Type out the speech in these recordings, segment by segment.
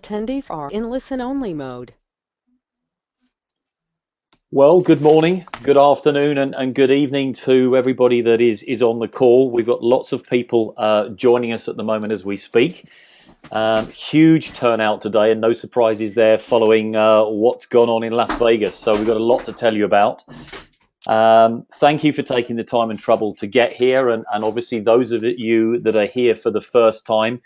attendees are in listen-only mode. Well, good morning, good afternoon, and good evening to everybody that is on the call. We've got lots of people joining us at the moment as we speak. Huge turnout today, and no surprises there following what's gone on in Las Vegas. So we've got a lot to tell you about. Thank you for taking the time and trouble to get here, and obviously those of you that are here for the first time.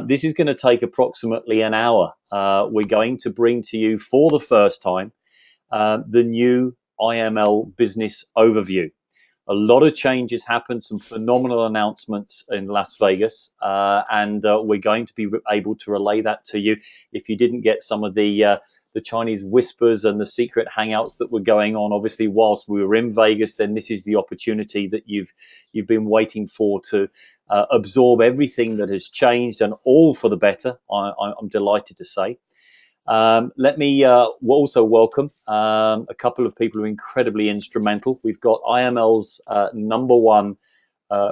This is going to take approximately an hour. We're going to bring to you for the first time the new IML business overview. A lot of changes happened, some phenomenal announcements in Las Vegas, and we're going to be able to relay that to you. If you didn't get some of the Chinese whispers and the secret hangouts that were going on, obviously whilst we were in Vegas, then this is the opportunity that you've been waiting for to absorb everything that has changed, and all for the better. I'm delighted to say. Let me also welcome a couple of people who are incredibly instrumental. We've got IML's number one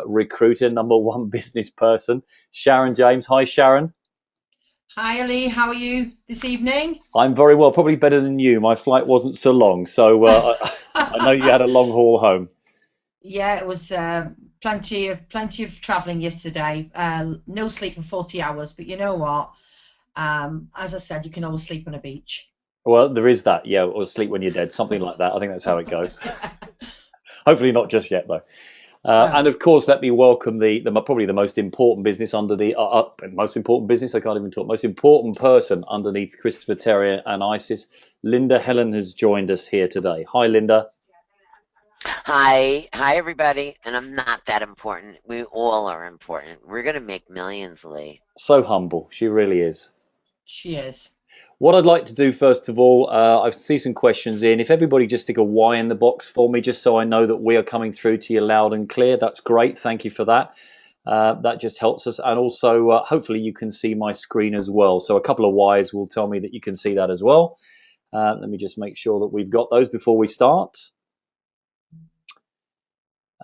recruiter, number one business person, Sharon James. Hi, Sharon. Hi, Ali. How are you this evening? I'm very well, probably better than you. My flight wasn't so long, so I know you had a long haul home. Yeah, it was plenty of traveling yesterday. No sleep for 40 hours, but you know what? As I said, you can always sleep on a beach. Well, there is that, yeah, or sleep when you're dead, something like that. I think that's how it goes. Yeah. Hopefully not just yet, though. And No. of course, let me welcome the probably the most important business under the most important business. I can't even talk. Most important person underneath Christopher Terrier and ISIS. Linda Helen has joined us here today. Hi, Linda. Hi everybody, and I'm not that important. We all are important. We're gonna make millions, Lee. So humble, she really is. She is. What I'd like to do first of all, I see some questions in. If everybody just stick a Y in the box for me, just so I know that we are coming through to you loud and clear. That's great. Thank you for that. That just helps us. And also, hopefully you can see my screen as well. So a couple of Ys will tell me that you can see that as well. Let me just make sure that we've got those before we start.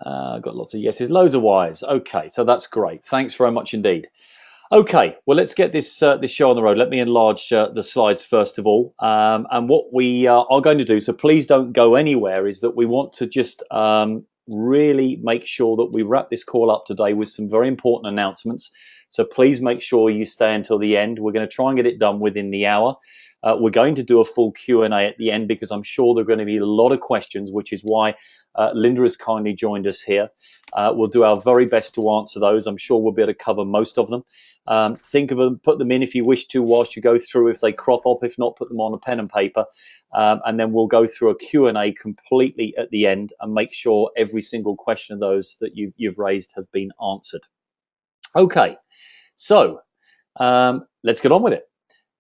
Got lots of yeses, loads of Ys. Okay, so that's great. Thanks very much indeed. Okay, well, let's get this show on the road. Let me enlarge the slides first of all. And what we are going to do, so please don't go anywhere, is that we want to just really make sure that we wrap this call up today with some very important announcements. So please make sure you stay until the end. We're going to try and get it done within the hour. We're going to do a full Q&A at the end because I'm sure there are going to be a lot of questions, which is why Linda has kindly joined us here. We'll do our very best to answer those. I'm sure we'll be able to cover most of them. Think of them, put them in if you wish to whilst you go through. If they crop up, if not, put them on a pen and paper. And then we'll go through a Q&A completely at the end and make sure every single question of those that you've raised have been answered. Okay, so let's get on with it.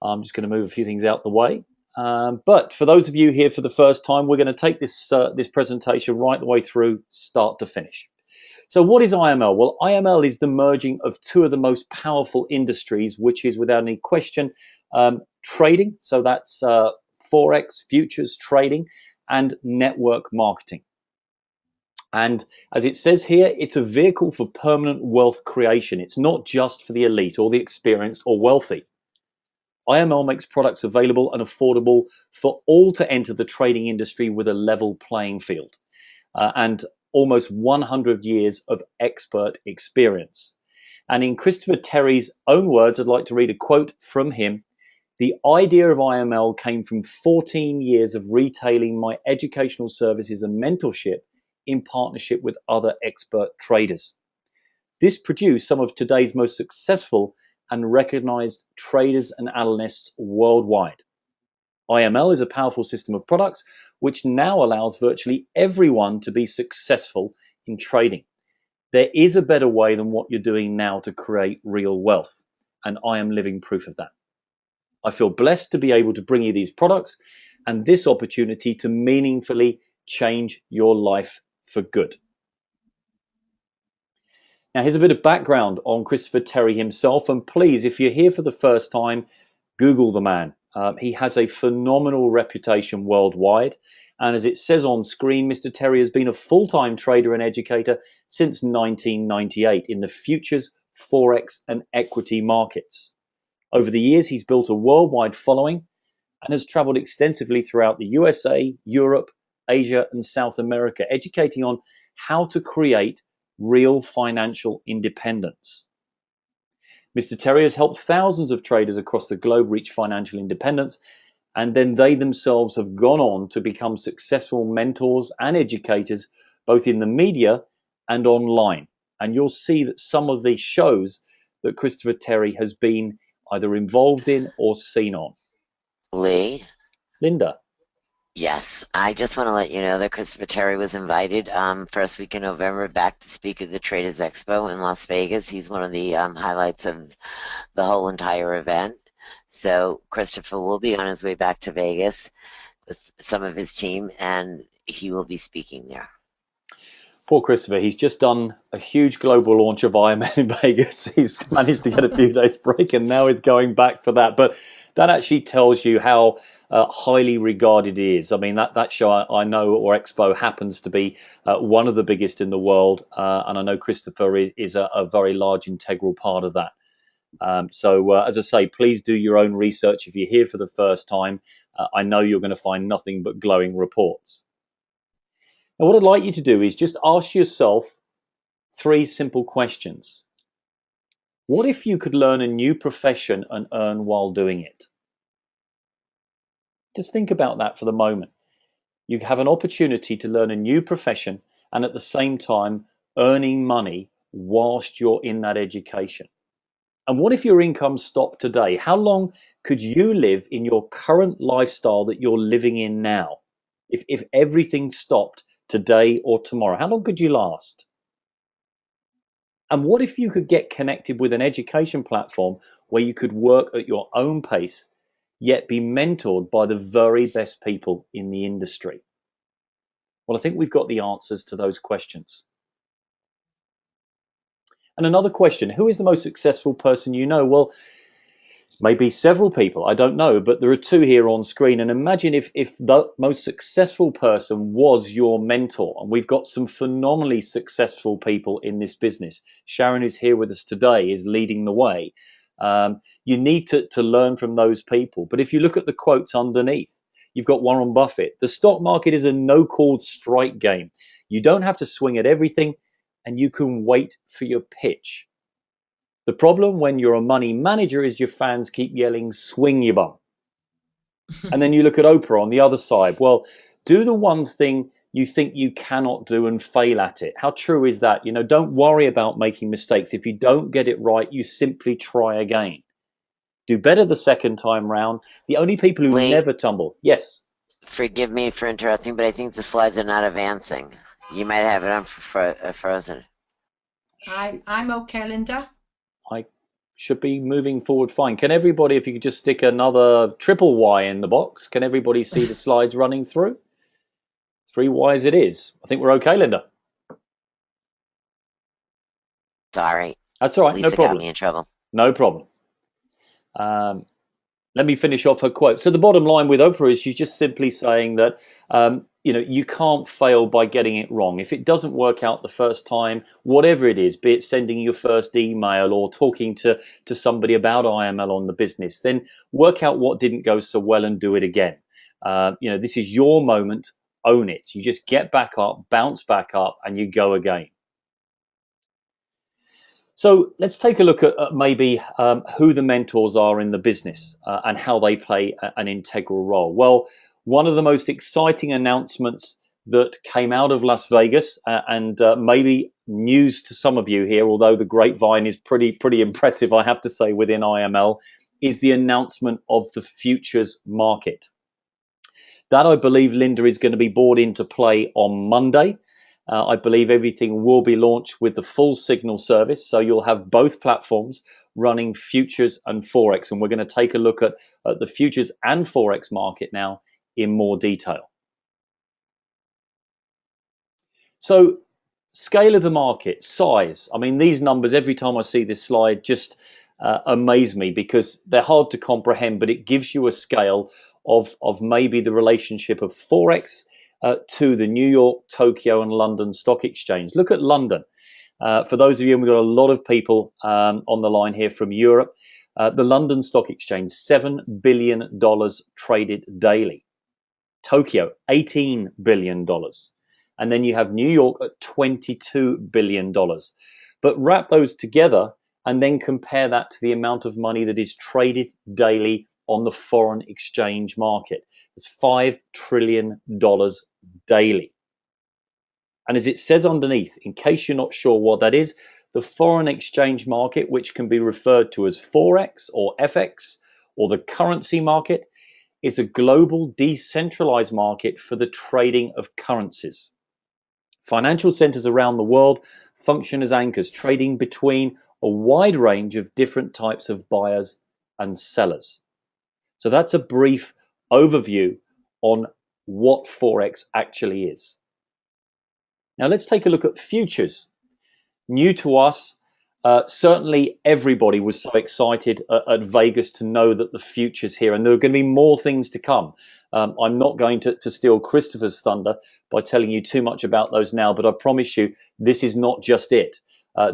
I'm just going to move a few things out the way. But for those of you here for the first time, we're going to take this presentation right the way through, start to finish. So what is IML? Well, IML is the merging of two of the most powerful industries, which is without any question trading. So that's Forex, futures trading, and network marketing. And as it says here, it's a vehicle for permanent wealth creation. It's not just for the elite or the experienced or wealthy. IML makes products available and affordable for all to enter the trading industry with a level playing field. And almost 100 years of expert experience. And in Christopher Terry's own words, I'd like to read a quote from him. The idea of IML came from 14 years of retailing my educational services and mentorship in partnership with other expert traders. This produced some of today's most successful and recognized traders and analysts worldwide. IML is a powerful system of products which now allows virtually everyone to be successful in trading. There is a better way than what you're doing now to create real wealth, and I am living proof of that. I feel blessed to be able to bring you these products and this opportunity to meaningfully change your life for good. Now, here's a bit of background on Christopher Terry himself, and please, if you're here for the first time, Google the man. He has a phenomenal reputation worldwide, and as it says on screen, Mr. Terry has been a full-time trader and educator since 1998 in the futures, forex, and equity markets. Over the years, he's built a worldwide following and has traveled extensively throughout the USA, Europe, Asia, and South America, educating on how to create real financial independence. Mr. Terry has helped thousands of traders across the globe reach financial independence, and then they themselves have gone on to become successful mentors and educators, both in the media and online. And you'll see that some of these shows that Christopher Terry has been either involved in or seen on. Lee? Linda? Yes, I just want to let you know that Christopher Terry was invited first week in November back to speak at the Traders Expo in Las Vegas. He's one of the highlights of the whole entire event. So Christopher will be on his way back to Vegas with some of his team, and he will be speaking there. Poor Christopher, he's just done a huge global launch of IML in Vegas. He's managed to get a few days break and now he's going back for that. But that actually tells you how highly regarded it is. I mean, that show I know, or Expo, happens to be one of the biggest in the world. And I know Christopher is a very large integral part of that. So as I say, please do your own research. If you're here for the first time, I know you're going to find nothing but glowing reports. Now, what I'd like you to do is just ask yourself 3 simple questions. What if you could learn a new profession and earn while doing it? Just think about that for the moment. You have an opportunity to learn a new profession and at the same time earning money whilst you're in that education. And what if your income stopped today? How long could you live in your current lifestyle that you're living in now? If everything stopped today or tomorrow, how long could you last? And what if you could get connected with an education platform where you could work at your own pace, yet be mentored by the very best people in the industry? Well, I think we've got the answers to those questions. And another question, who is the most successful person you know? Well, maybe several people, I don't know, but there are 2 here on screen. And imagine if the most successful person was your mentor. And we've got some phenomenally successful people in this business. Sharon, who's here with us today, is leading the way. You need to learn from those people. But if you look at the quotes underneath, you've got Warren Buffett. The stock market is a no-called strike game. You don't have to swing at everything, and you can wait for your pitch. The problem when you're a money manager is your fans keep yelling, swing your bum. And then you look at Oprah on the other side. Well, do the one thing you think you cannot do and fail at it. How true is that? You know, don't worry about making mistakes. If you don't get it right, you simply try again. Do better the second time round. The only people who Lee, never tumble. Yes. forgive me for interrupting, but I think the slides are not advancing. You might have it on frozen. I'm okay, Linda. I should be moving forward fine. Can everybody, if you could just stick another triple Y in the box, can everybody see the slides running through? 3 Ys it is. I think we're okay, Linda. Sorry. That's all right, Lisa no problem. got me in trouble. No problem. Let me finish off her quote. So the bottom line with Oprah is she's just simply saying that you can't fail by getting it wrong. If it doesn't work out the first time, whatever it is, be it sending your first email or talking to somebody about IML on the business, then work out what didn't go so well and do it again. This is your moment. Own it. You just get back up, bounce back up, and you go again. So let's take a look at maybe who the mentors are in the business and how they play an integral role. Well, one of the most exciting announcements that came out of Las Vegas and maybe news to some of you here, although the grapevine is pretty impressive, I have to say, within IML, is the announcement of the futures market. That, I believe, Linda, is going to be brought into play on Monday. I believe everything will be launched with the full signal service. So you'll have both platforms running futures and Forex. And we're going to take a look at the futures and Forex market now in more detail. So scale of the market, size. I mean, these numbers, every time I see this slide, just amaze me because they're hard to comprehend, but it gives you a scale of maybe the relationship of Forex to the New York, Tokyo, and London Stock Exchange. Look at London. For those of you, and we've got a lot of people on the line here from Europe. The London Stock Exchange, $7 billion traded daily. Tokyo, $18 billion. And then you have New York at $22 billion. But wrap those together and then compare that to the amount of money that is traded daily on the foreign exchange market. It's $5 trillion daily. And as it says underneath, in case you're not sure what that is, the foreign exchange market, which can be referred to as Forex or FX or the currency market, is a global decentralized market for the trading of currencies. Financial centers around the world function as anchors, trading between a wide range of different types of buyers and sellers. So that's a brief overview on what Forex actually is. Now let's take a look at futures. New to us. Certainly everybody was so excited at Vegas to know that the future's here, and there are going to be more things to come. I'm not going to steal Christopher's thunder by telling you too much about those now, but I promise you this is not just it.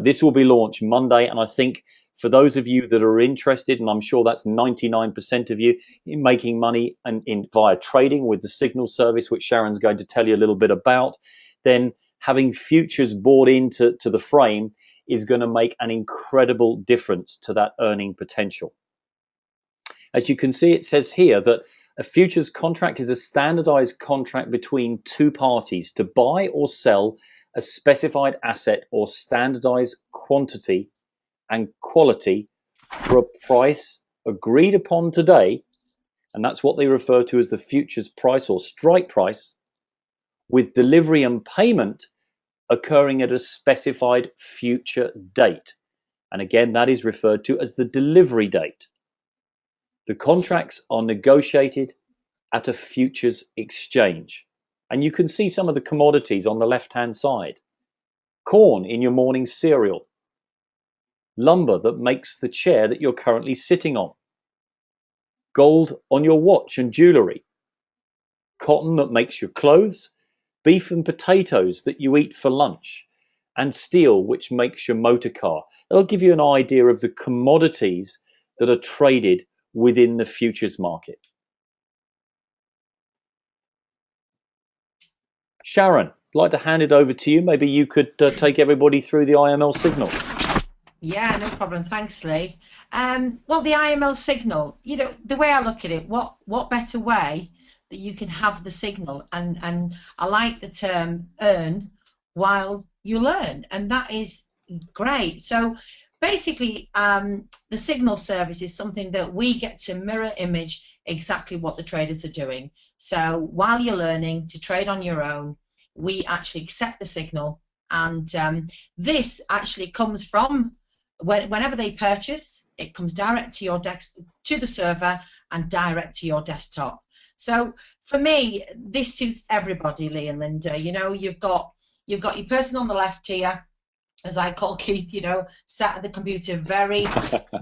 This will be launched Monday, and I think for those of you that are interested, and I'm sure that's 99% of you, in making money and via trading with the Signal service, which Sharon's going to tell you a little bit about, then having futures bought into the frame is going to make an incredible difference to that earning potential. As you can see, it says here that a futures contract is a standardized contract between two parties to buy or sell a specified asset or standardized quantity and quality for a price agreed upon today, and that's what they refer to as the futures price or strike price, with delivery and payment occurring at a specified future date. And again, that is referred to as the delivery date. The contracts are negotiated at a futures exchange. And you can see some of the commodities on the left-hand side. Corn in your morning cereal. Lumber that makes the chair that you're currently sitting on. Gold on your watch and jewelry. Cotton that makes your clothes. Beef and potatoes that you eat for lunch, and steel, which makes your motor car. That'll give you an idea of the commodities that are traded within the futures market. Sharon, I'd like to hand it over to you. Maybe you could take everybody through the IML signal. Yeah, no problem. Thanks, Lee. Well, the IML signal, the way I look at it, what better way that you can have the signal, and I like the term earn while you learn, and that is great. So basically, the signal service is something that we get to mirror image exactly what the traders are doing. So while you're learning to trade on your own, we actually accept the signal, and this actually comes from whenever they purchase, it comes direct to your to the server and direct to your desktop. So for me, this suits everybody, Lee and Linda. You've got your person on the left here, as I call Keith, sat at the computer, very,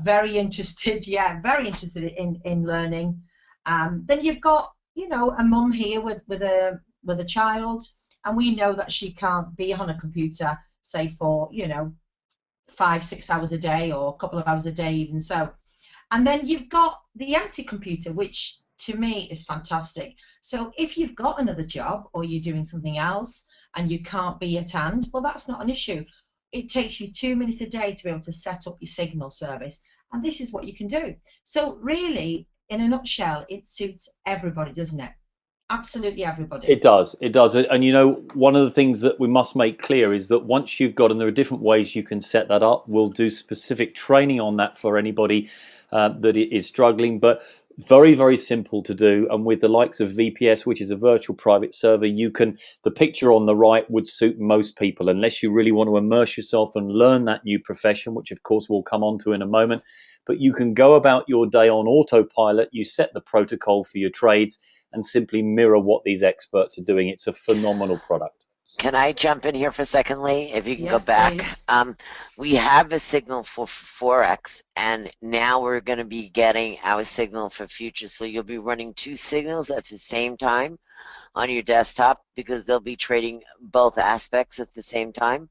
very interested. Yeah, very interested in learning. Then you've got, a mum here with a child, and we know that she can't be on a computer, say for 5-6 hours a day or a couple of hours a day, even so. And then you've got the empty computer, which to me is fantastic. So if you've got another job or you're doing something else and you can't be at hand, well, that's not an issue. It takes you 2 minutes a day to be able to set up your signal service, and this is what you can do. So really, in a nutshell, it suits everybody, doesn't it? Absolutely everybody. It does. And one of the things that we must make clear is that once you've got, and there are different ways you can set that up, we'll do specific training on that for anybody that is struggling, but very, very simple to do. And with the likes of VPS, which is a virtual private server, the picture on the right would suit most people, unless you really want to immerse yourself and learn that new profession, which of course we'll come on to in a moment. But you can go about your day on autopilot. You set the protocol for your trades and simply mirror what these experts are doing. It's a phenomenal product. Can I jump in here for a second, Lee? If you can Yes, go back. please. We have a signal for Forex, and now we're going to be getting our signal for futures. So you'll be running two signals at the same time on your desktop, because they'll be trading both aspects at the same time.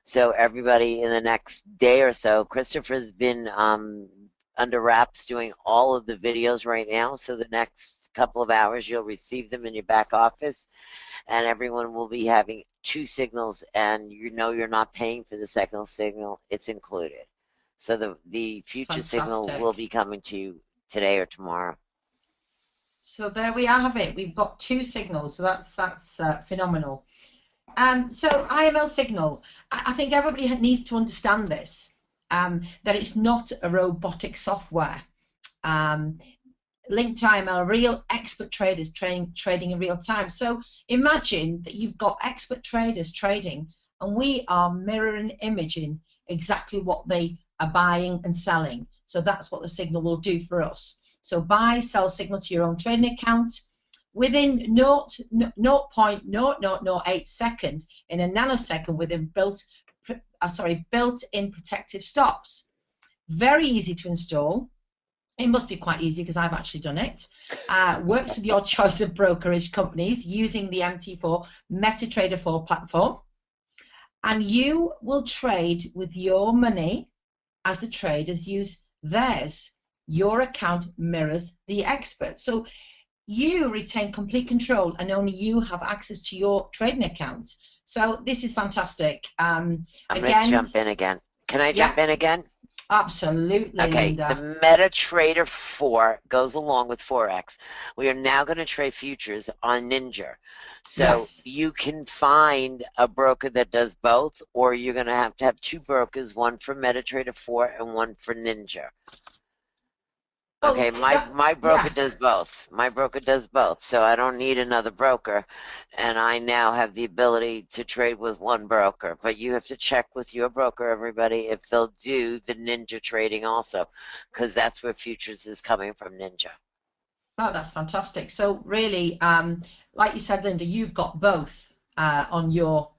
So everybody in the next day or so, Christopher's been under wraps doing all of the videos right now. So the next couple of hours, you'll receive them in your back office, and everyone will be having 2 signals, and you know you're not paying for the second signal. It's included. So the future signal will Fantastic. be coming to you today or tomorrow. So there we have it. We've got 2 signals. So that's phenomenal. So IML signal, I think everybody needs to understand this, that it's not a robotic software. Linked to IML, real expert traders trading in real time. So imagine that you've got expert traders trading, and we are mirroring, imaging exactly what they are buying and selling. So that's what the signal will do for us. So buy, sell signal to your own trading account within 0.0008 second, in a nanosecond, within built-in protective stops. Very easy to install. It must be quite easy because I've actually done it. Works with your choice of brokerage companies using the MT4 MetaTrader 4 platform. And you will trade with your money as the traders use theirs. Your account mirrors the expert. So you retain complete control, and only you have access to your trading account. So this is fantastic. I'm going to jump in again. Can I jump in again? Absolutely, okay, Linda. The MetaTrader 4 goes along with Forex. We are now going to trade futures on Ninja. So Yes. you can find a broker that does both, or you're going to have 2 brokers, one for MetaTrader 4 and one for Ninja. Okay, my broker does both. My broker does both, so I don't need another broker, and I now have the ability to trade with one broker. But you have to check with your broker, everybody, if they'll do the Ninja trading also, because that's where futures is coming from, Ninja. Oh, that's fantastic. So really, like you said, Linda, you've got both on your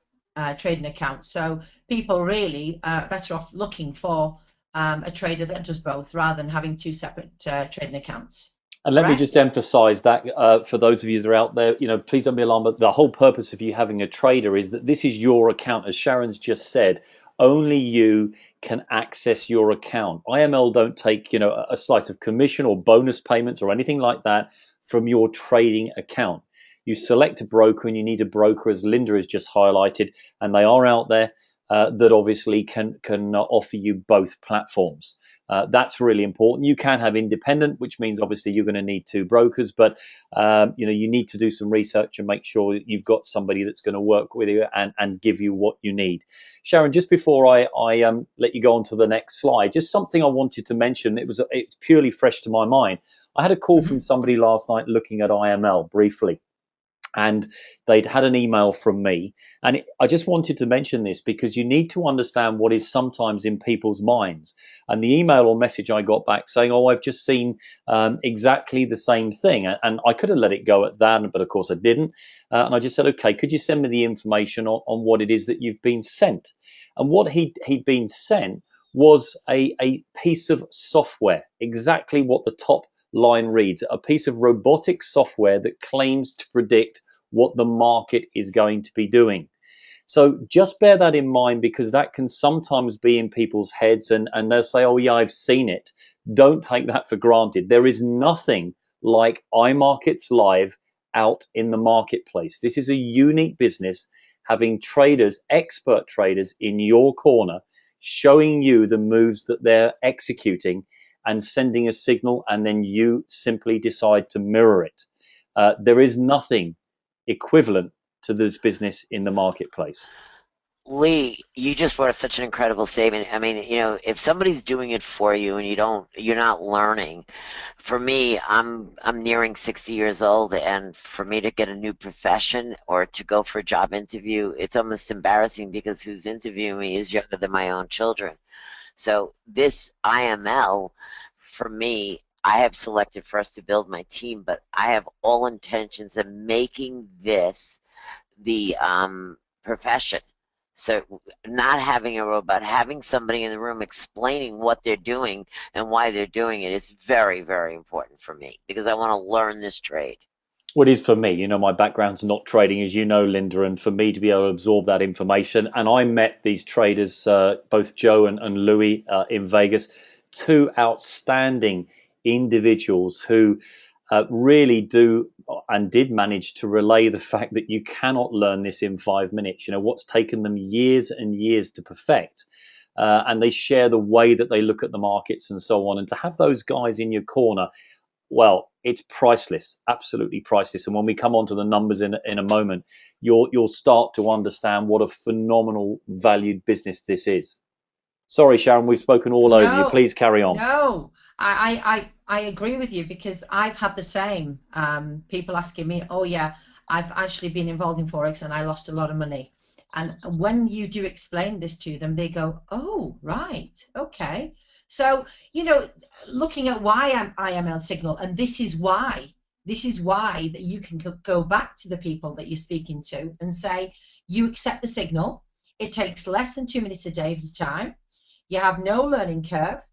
trading account. So people really are better off looking for a trader that does both, rather than having 2 separate trading accounts. And let me just emphasize that for those of you that are out there, please don't be alarmed. But the whole purpose of you having a trader is that this is your account. As Sharon's just said, only you can access your account. IML don't take, a slice of commission or bonus payments or anything like that from your trading account. You select a broker, and you need a broker, as Linda has just highlighted, and they are out there. That obviously can offer you both platforms. That's really important. You can have independent, which means obviously you're going to need 2 brokers, but you need to do some research and make sure that you've got somebody that's going to work with you and give you what you need. Sharon, just before I let you go on to the next slide, just something I wanted to mention. It's purely fresh to my mind. I had a call from somebody last night looking at IML briefly, and they'd had an email from me, and I just wanted to mention this because you need to understand what is sometimes in people's minds. And the email or message I got back saying, oh, I've just seen exactly the same thing, and I could have let it go at that, but of course I didn't. And I just said, okay, could you send me the information on what it is that you've been sent? And what he'd been sent was a piece of software, exactly what the top line reads, a piece of robotic software that claims to predict what the market is going to be doing. So just bear that in mind, because that can sometimes be in people's heads, and they'll say, oh yeah, I've seen it. Don't take that for granted. There is nothing like iMarkets Live out in the marketplace. This is a unique business, having traders, expert traders in your corner, showing you the moves that they're executing and sending a signal, and then you simply decide to mirror it. There is nothing equivalent to this business in the marketplace. Lee, you just brought up such an incredible statement. I mean, if somebody's doing it for you and you're not learning. For me, I'm nearing 60 years old, and for me to get a new profession or to go for a job interview, it's almost embarrassing, because who's interviewing me is younger than my own children. So this IML, for me, I have selected first to build my team, but I have all intentions of making this the profession. So not having a robot, having somebody in the room explaining what they're doing and why they're doing it is very, very important for me, because I want to learn this trade. What is for me, my background's not trading, as you know, Linda, and for me to be able to absorb that information. And I met these traders, both Joe and Louis, in Vegas. two outstanding individuals who really do and did manage to relay the fact that you cannot learn this in 5 minutes. You know, what's taken them years and years to perfect. And they share the way that they look at the markets and so on. And to have those guys in your corner, well, it's priceless, absolutely priceless. And when we come on to the numbers in a moment, you'll start to understand what a phenomenal valued business this is. Sorry, Sharon, we've spoken all over you. No, Please carry on. no, I agree with you because I've had the same. People asking me, oh yeah, I've actually been involved in Forex and I lost a lot of money. And when you do explain this to them, they go, oh, right, okay. So, you know, looking at why I'm IML signal, and this is why that you can go back to the people that you're speaking to and say, you accept the signal. It takes less than 2 minutes a day of your time. You have no learning curve,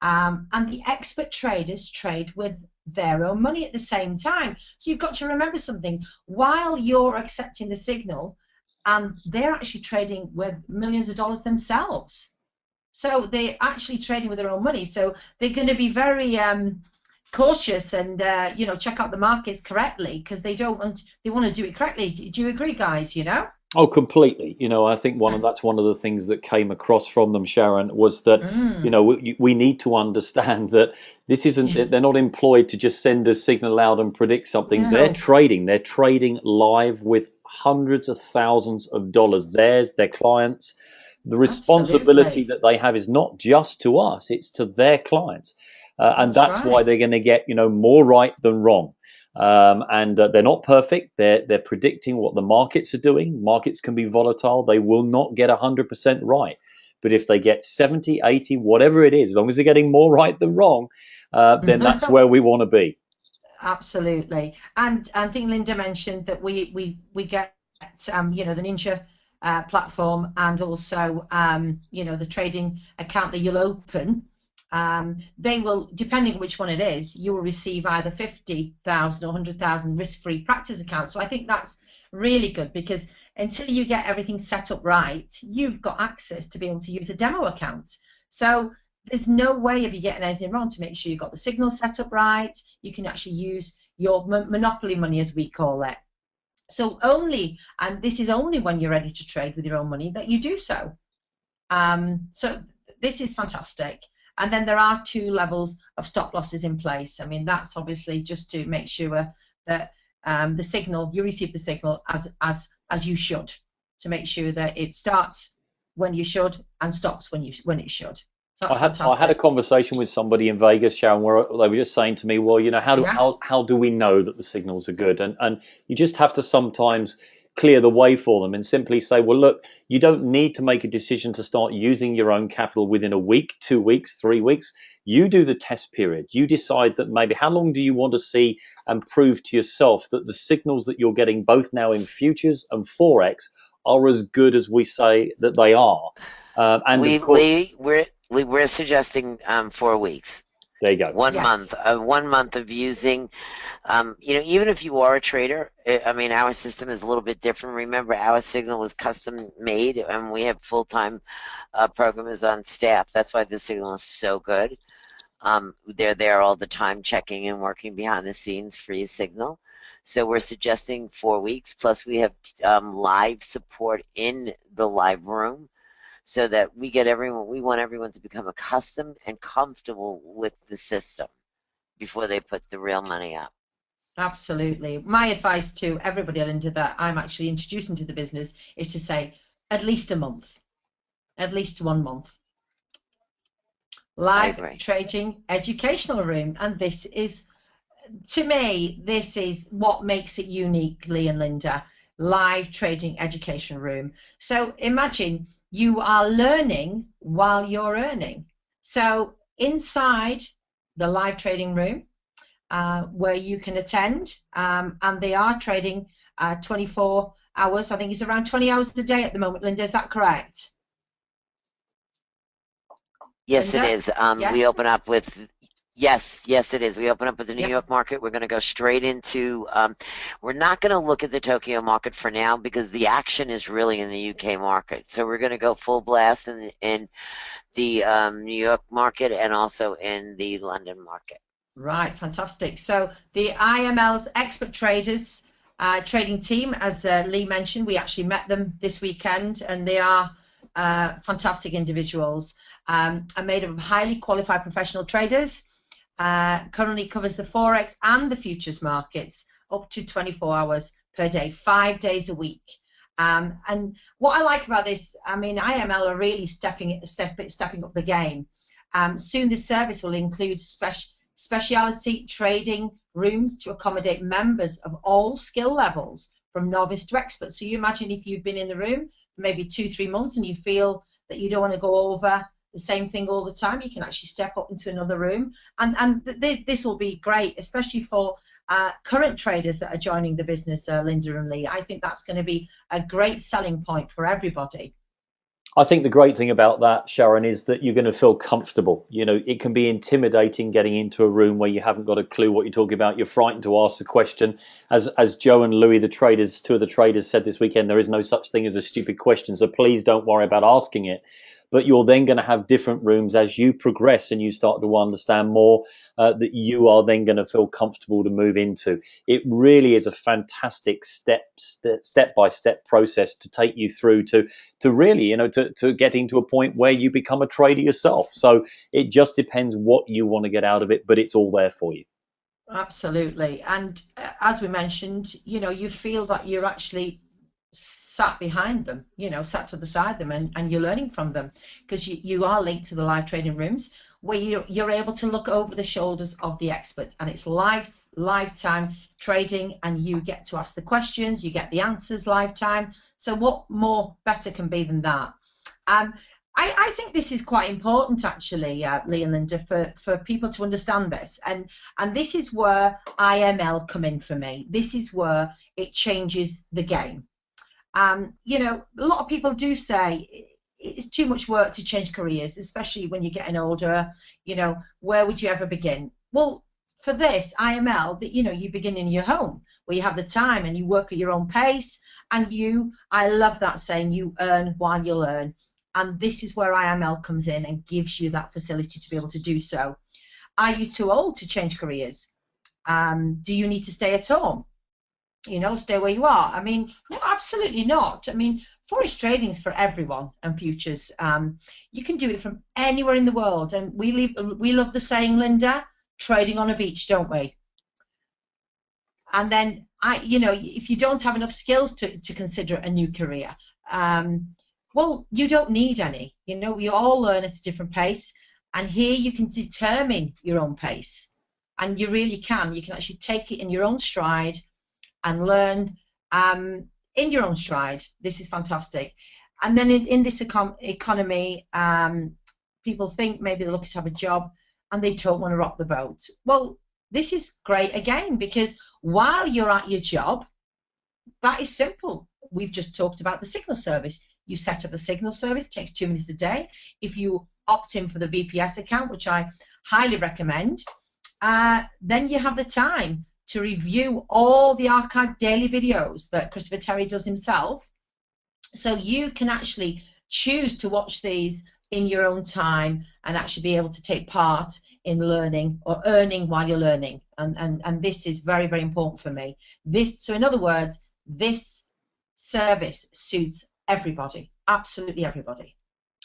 and the expert traders trade with their own money at the same time. So you've got to remember something. While you're accepting the signal, they're actually trading with millions of dollars themselves. So they're actually trading with their own money. So they're going to be very cautious and you know, check out the markets correctly because they want to do it correctly. Do you agree, guys? You know? Oh, completely. You know, I think that's one of the things that came across from them, Sharon, was that, you know, we need to understand that this isn't, they're not employed to just send a signal out and predict something. No, They're trading live with hundreds of thousands of dollars, theirs, their clients. The responsibility absolutely. that they have is not just to us, it's to their clients. And That's that's why right. they're going to get, you know, more right than wrong. And they're not perfect. They're predicting what the markets are doing. Markets can be volatile. They will not get 100% right. But if they get 70, 80, whatever it is, as long as they're getting more right than wrong, then that's where we want to be. Absolutely. And I think Linda mentioned that we get you know, the Ninja platform and also you know, the trading account that you'll open. They will, depending on which one it is, you will receive either 50,000 or 100,000 risk-free practice accounts. So I think that's really good because until you get everything set up right, you've got access to be able to use a demo account. So there's no way of you getting anything wrong to make sure you've got the signal set up right. You can actually use your monopoly money, as we call it. So only, and this is only when you're ready to trade with your own money that you do so. So this is fantastic. And then there are 2 levels of stop losses in place. I mean, that's obviously just to make sure that the signal, you receive the signal as you should, to make sure that it starts when you should and stops when it should. So that's I had a fantastic. conversation with somebody in Vegas, Sharon, where they were just saying to me, "Well, you know, Yeah. how do we know that the signals are good?" And you just have to sometimes clear the way for them and simply say, "Well, look, you don't need to make a decision to start using your own capital within a week, 2 weeks, 3 weeks. You do the test period. You decide that maybe how long do you want to see and prove to yourself that the signals that you're getting both now in futures and forex are as good as we say that they are." And of We course, Lee, we're suggesting 4 weeks. there you go. 1 month, Yes. 1 month of using. You know, even if you are a trader, I mean, our system is a little bit different. Remember, our signal was custom made, and we have full-time programmers on staff. That's why the signal is so good. They're there all the time, checking and working behind the scenes for your signal. So we're suggesting 4 weeks. Plus, we have live support in the live room, so that we want everyone to become accustomed and comfortable with the system before they put the real money up. Absolutely. My advice to everybody, Linda, that I'm actually introducing to the business is to say at least a month, at least 1 month. I Live agree. trading educational room. And this is, to me, this is what makes it unique, Lee and Linda. Live trading education room. So imagine you are learning while you're earning. So inside the live trading room, where you can attend, and they are trading 24 hours. I think it's around 20 hours a day at the moment, Linda. Is that correct? Yes, it Linda? is. We Yes? open up with Yes, yes, it is. We open up at the New Yep. York market. We're going to go straight into, we're not going to look at the Tokyo market for now because the action is really in the UK market. So we're going to go full blast in the New York market and also in the London market. Right, fantastic. So the IML's expert traders trading team, as Lee mentioned, we actually met them this weekend, and they are fantastic individuals. Are made up of highly qualified professional traders. Currently covers the forex and the futures markets up to 24 hours per day, 5 days a week. And what I like about this, I mean, IML are really stepping up the game. Soon this service will include specialty trading rooms to accommodate members of all skill levels, from novice to expert. So you imagine if you've been in the room for maybe 2-3 months and you feel that you don't want to go over the same thing all the time, you can actually step up into another room, and this will be great, especially for current traders that are joining the business. Linda and Lee, I think that's going to be a great selling point for everybody. I think the great thing about that, Sharon, is that you're going to feel comfortable. You know, it can be intimidating getting into a room where you haven't got a clue what you're talking about. You're frightened to ask the question. As Joe and Louis, the traders, two of the traders, said this weekend, there is no such thing as a stupid question. So please don't worry about asking it. But you're then going to have different rooms as you progress and you start to understand more, that you are then going to feel comfortable to move into. It really is a fantastic step by step process to take you through to really, to getting to a point where you become a trader yourself. So it just depends what you want to get out of it, but it's all there for you. Absolutely. And as we mentioned, you feel that you're actually sat behind them, sat to the side of them, and you're learning from them, because you are linked to the live trading rooms where you're able to look over the shoulders of the experts, and it's lifetime trading, and you get to ask the questions, you get the answers lifetime. So what more better can be than that? I think this is quite important, actually, Lee and Linda, for people to understand this. And this is where IML come in for me. This is where it changes the game. A lot of people do say it's too much work to change careers, especially when you're getting older. Where would you ever begin? Well, for this IML, that you begin in your home, where you have the time and you work at your own pace, and I love that saying, you earn while you learn. And this is where IML comes in and gives you that facility to be able to do so. Are you too old to change careers? Do you need to stay at home? Stay where you are? I mean, no, absolutely not. I mean, forex trading is for everyone, and futures. You can do it from anywhere in the world. And we love the saying, Linda, trading on a beach, don't we? And then if you don't have enough skills to consider a new career, well, you don't need any. We all learn at a different pace, and here you can determine your own pace, and you really can. You can actually take it in your own stride and learn in your own stride. This is fantastic. And then in this economy, people think maybe they're looking to have a job and they don't want to rock the boat. Well, this is great again, because while you're at your job, that is simple. We've just talked about the signal service. You set up a signal service, it takes 2 minutes a day. If you opt in for the VPS account, which I highly recommend, then you have the time to review all the archived daily videos that Christopher Terry does himself. So you can actually choose to watch these in your own time and actually be able to take part in learning or earning while you're learning. And this is very, very important for me. So in other words, this service suits everybody, absolutely everybody.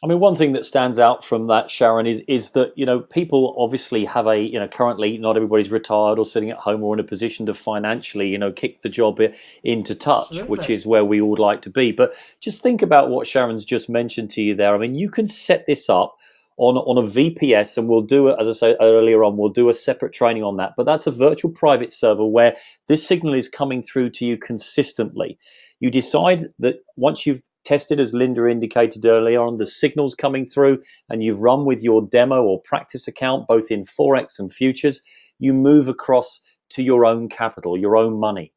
I mean, one thing that stands out from that, Sharon, is that, people obviously have currently not everybody's retired or sitting at home or in a position to financially, kick the job into touch, Absolutely. which is where we would like to be. But just think about what Sharon's just mentioned to you there. I mean, you can set this up on a VPS, and we'll do it, as I said earlier on, we'll do a separate training on that. But that's a virtual private server where this signal is coming through to you consistently. You decide that once you've tested, as Linda indicated earlier on, the signals coming through, and you've run with your demo or practice account, both in Forex and futures, you move across to your own capital, your own money.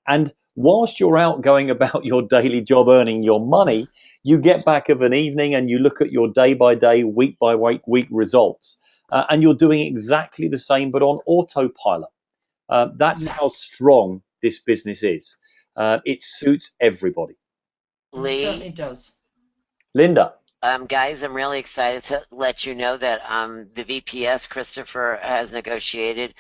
And whilst you're out going about your daily job earning your money, you get back of an evening and you look at your day by day, week by week results. and you're doing exactly the same but on autopilot. That's how Yes, strong this business is. It suits everybody. it Lee, certainly does. Linda. guys, I'm really excited to let you know that the VPS Christopher has negotiated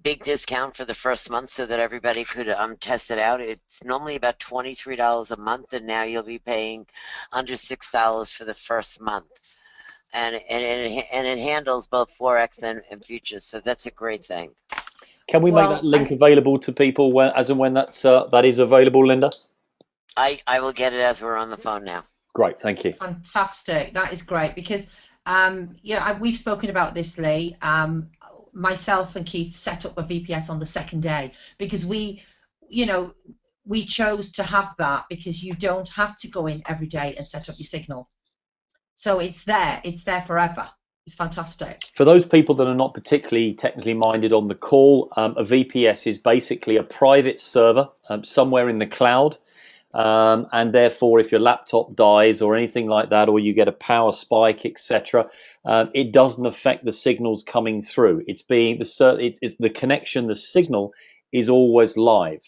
big discount for the first month so that everybody could test it out. It's normally about $23 a month, and now you'll be paying under $6 for the first month. And it handles both forex and futures, so that's a great thing. Can we make that Well, link available to people when, as and when that is available, Linda? I will get it as we're on the phone now. Great, thank you. fantastic. That is great because, we've spoken about this, Lee. Myself and Keith set up a VPS on the second day because you know, we chose to have that because you don't have to go in every day and set up your signal. So it's there forever. It's fantastic. For those people that are not particularly technically minded on the call, a VPS is basically a private server somewhere in the cloud. And therefore, if your laptop dies or anything like that, or you get a power spike, etc., it doesn't affect the signals coming through. It's the connection, the signal is always live.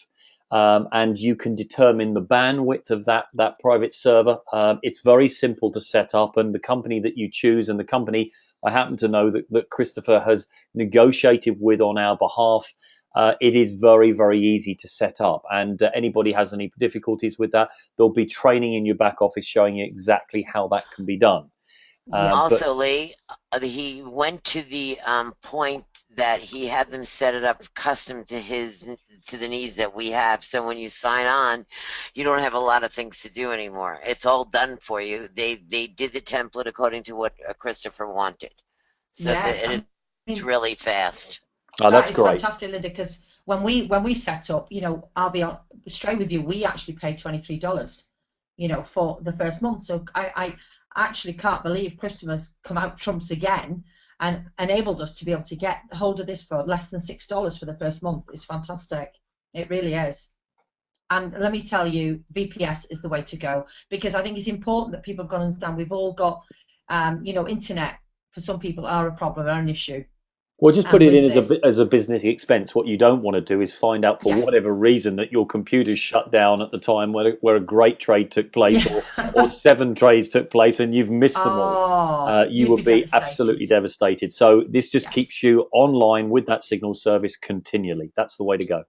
And you can determine the bandwidth of that private server. It's very simple to set up, and the company that you choose, and the company I happen to know that Christopher has negotiated with on our behalf, it is very, very easy to set up. And anybody has any difficulties with that, there'll be training in your back office showing you exactly how that can be done. Yeah. Also, Lee, he went to the point that he had them set it up custom to the needs that we have. So when you sign on, you don't have a lot of things to do anymore. It's all done for you. They did the template according to what Christopher wanted. So Yes, I it's mean, really fast. Oh, that that's is great. fantastic, Linda, because when we set up, I'll be on straight with you, we actually paid $23, for the first month. So I actually can't believe Christopher's come out trumps again and enabled us to be able to get hold of this for less than $6 for the first month. It's fantastic. It really is. And let me tell you, VPS is the way to go because I think it's important that people have got to understand we've all got, internet for some people are a problem, are an issue. Well, just put And it with in this, as a business expense. What you don't want to do is find out for yeah, whatever reason that your computer's shut down at the time where a great trade took place, or yeah. 7 trades took place, and you've missed them all. Oh, You you'd would be be absolutely devastated. devastated. So this just Yes, keeps you online with that signal service continually. That's the way to go.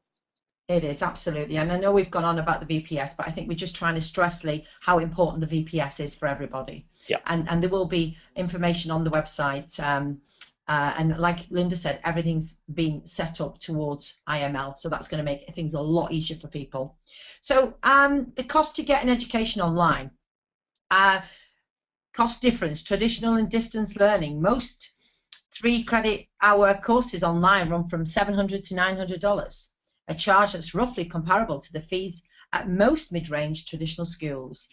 it is absolutely. And I know we've gone on about the VPS, but I think we're just trying to stress, Lee, how important the VPS is for everybody. Yeah. And there will be information on the website. And like Linda said, everything's been set up towards IML, so that's going to make things a lot easier for people. So the cost to get an education online, cost difference, traditional and distance learning. Most 3 credit hour courses online run from $700 to $900, a charge that's roughly comparable to the fees at most mid-range traditional schools.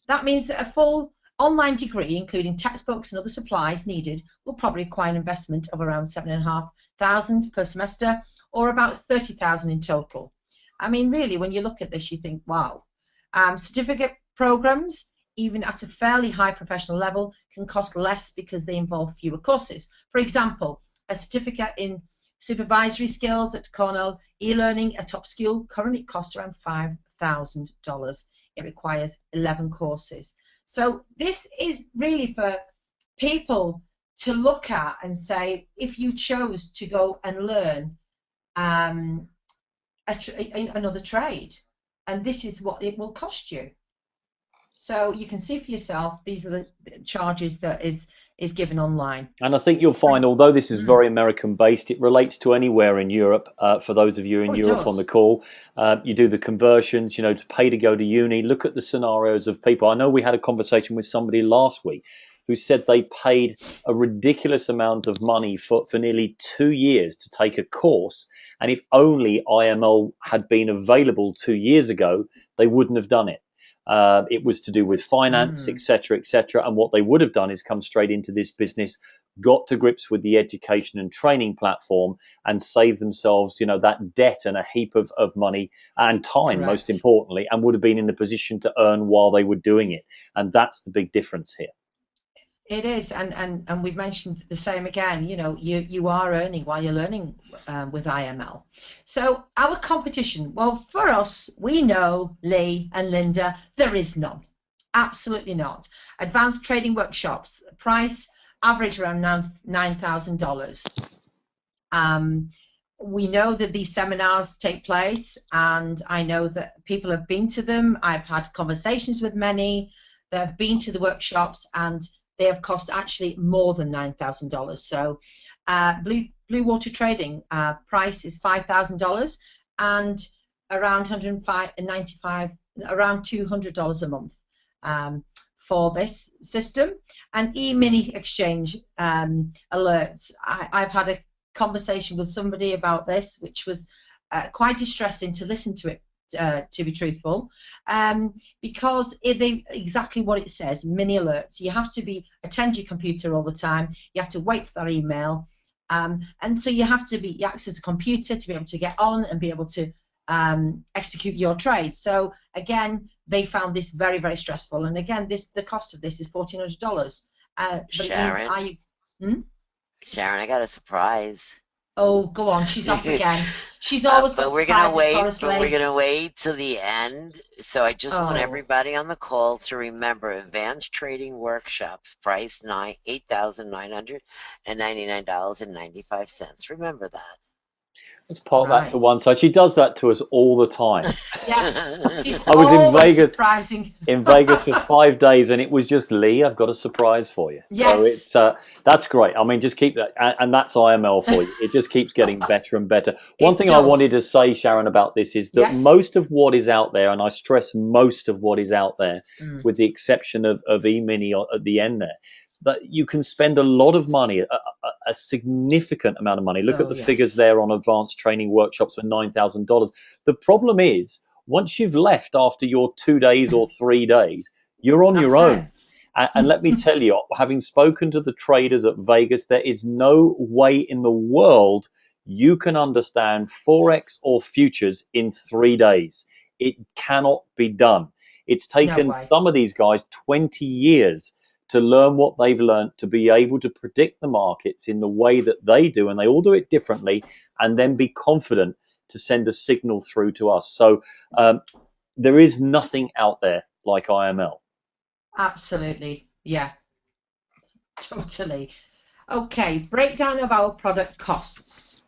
That means that a full online degree, including textbooks and other supplies needed, will probably require an investment of around $7,500 per semester, or about $30,000 in total. I mean, really, when you look at this, you think, wow. Certificate programs, even at a fairly high professional level, can cost less because they involve fewer courses. For example, a certificate in supervisory skills at Cornell e-learning, a top school, currently costs around $5,000. It requires 11 courses. So this is really for people to look at and say, if you chose to go and learn another trade, and this is what it will cost you. So you can see for yourself, these are the charges that is given online. And I think you'll find, although this is very American based, it relates to anywhere in Europe. For those of you in Europe on the call, you do the conversions, to pay to go to uni. Look at the scenarios of people. I know we had a conversation with somebody last week who said they paid a ridiculous amount of money for nearly 2 years to take a course. And if only IML had been available 2 years ago, they wouldn't have done it. It was to do with finance, etc., etc. And what they would have done is come straight into this business, got to grips with the education and training platform, and saved themselves, that debt and a heap of money and time, most importantly, and would have been in the position to earn while they were doing it. And that's the big difference here. It is, and we've mentioned the same again. You know, you are earning while you're learning with IML. So our competition, well, for us, we know, Lee and Linda, there is none. Absolutely not. Advanced trading workshops, price average around $9,000. We know that these seminars take place, and I know that people have been to them. I've had conversations with many that have been to the workshops, and they have cost actually more than $9,000. So Blue Water Trading price is $5,000 and around 195, around $200 a month for this system. And e-mini exchange alerts. I've had a conversation with somebody about this, which was quite distressing to listen to it, to be truthful, because exactly what it says, mini alerts. You have to attend your computer all the time. You have to wait for that email, and so you have to access a computer to be able to get on and be able to execute your trade. So again, they found this very, very stressful. And again, the cost of this is $1,400. But Sharon, it means Sharon, I got a surprise. Oh, go on. She's off again. She's always got But we're gonna surprises for wait. us, But we're Lee. gonna wait till the end. So I just want Oh, everybody on the call to remember Advanced Trading Workshops price $8,999.95. Remember Let's park that to right. one side. She does that to us all the time. Yeah, that. she's I was in always Vegas surprising. in Vegas for 5 days, and it was just Lee. I've got a surprise for you. So Yes. it's that's great. I mean, just keep that, and that's IML for you. It just keeps getting better and better. One It thing I wanted does. to say, Sharon, about this is that Yes. most of what is out there, and I stress most of what is out there, Mm. with the exception of E-mini at the end there, that you can spend a lot of money, a significant amount of money. Look at Oh, the figures yes. there on advanced training workshops for $9,000. The problem is, once you've left after your 2 days or 3 days, you're on your That's it. own. And let me tell you, having spoken to the traders at Vegas, there is no way in the world you can understand Forex or futures in 3 days. It cannot be done. It's No taken way. some of these guys 20 years to learn what they've learned, to be able to predict the markets in the way that they do, and they all do it differently, and then be confident to send a signal through to us. So there is nothing out there like IML. Absolutely. Yeah, totally. Okay, breakdown of our product costs.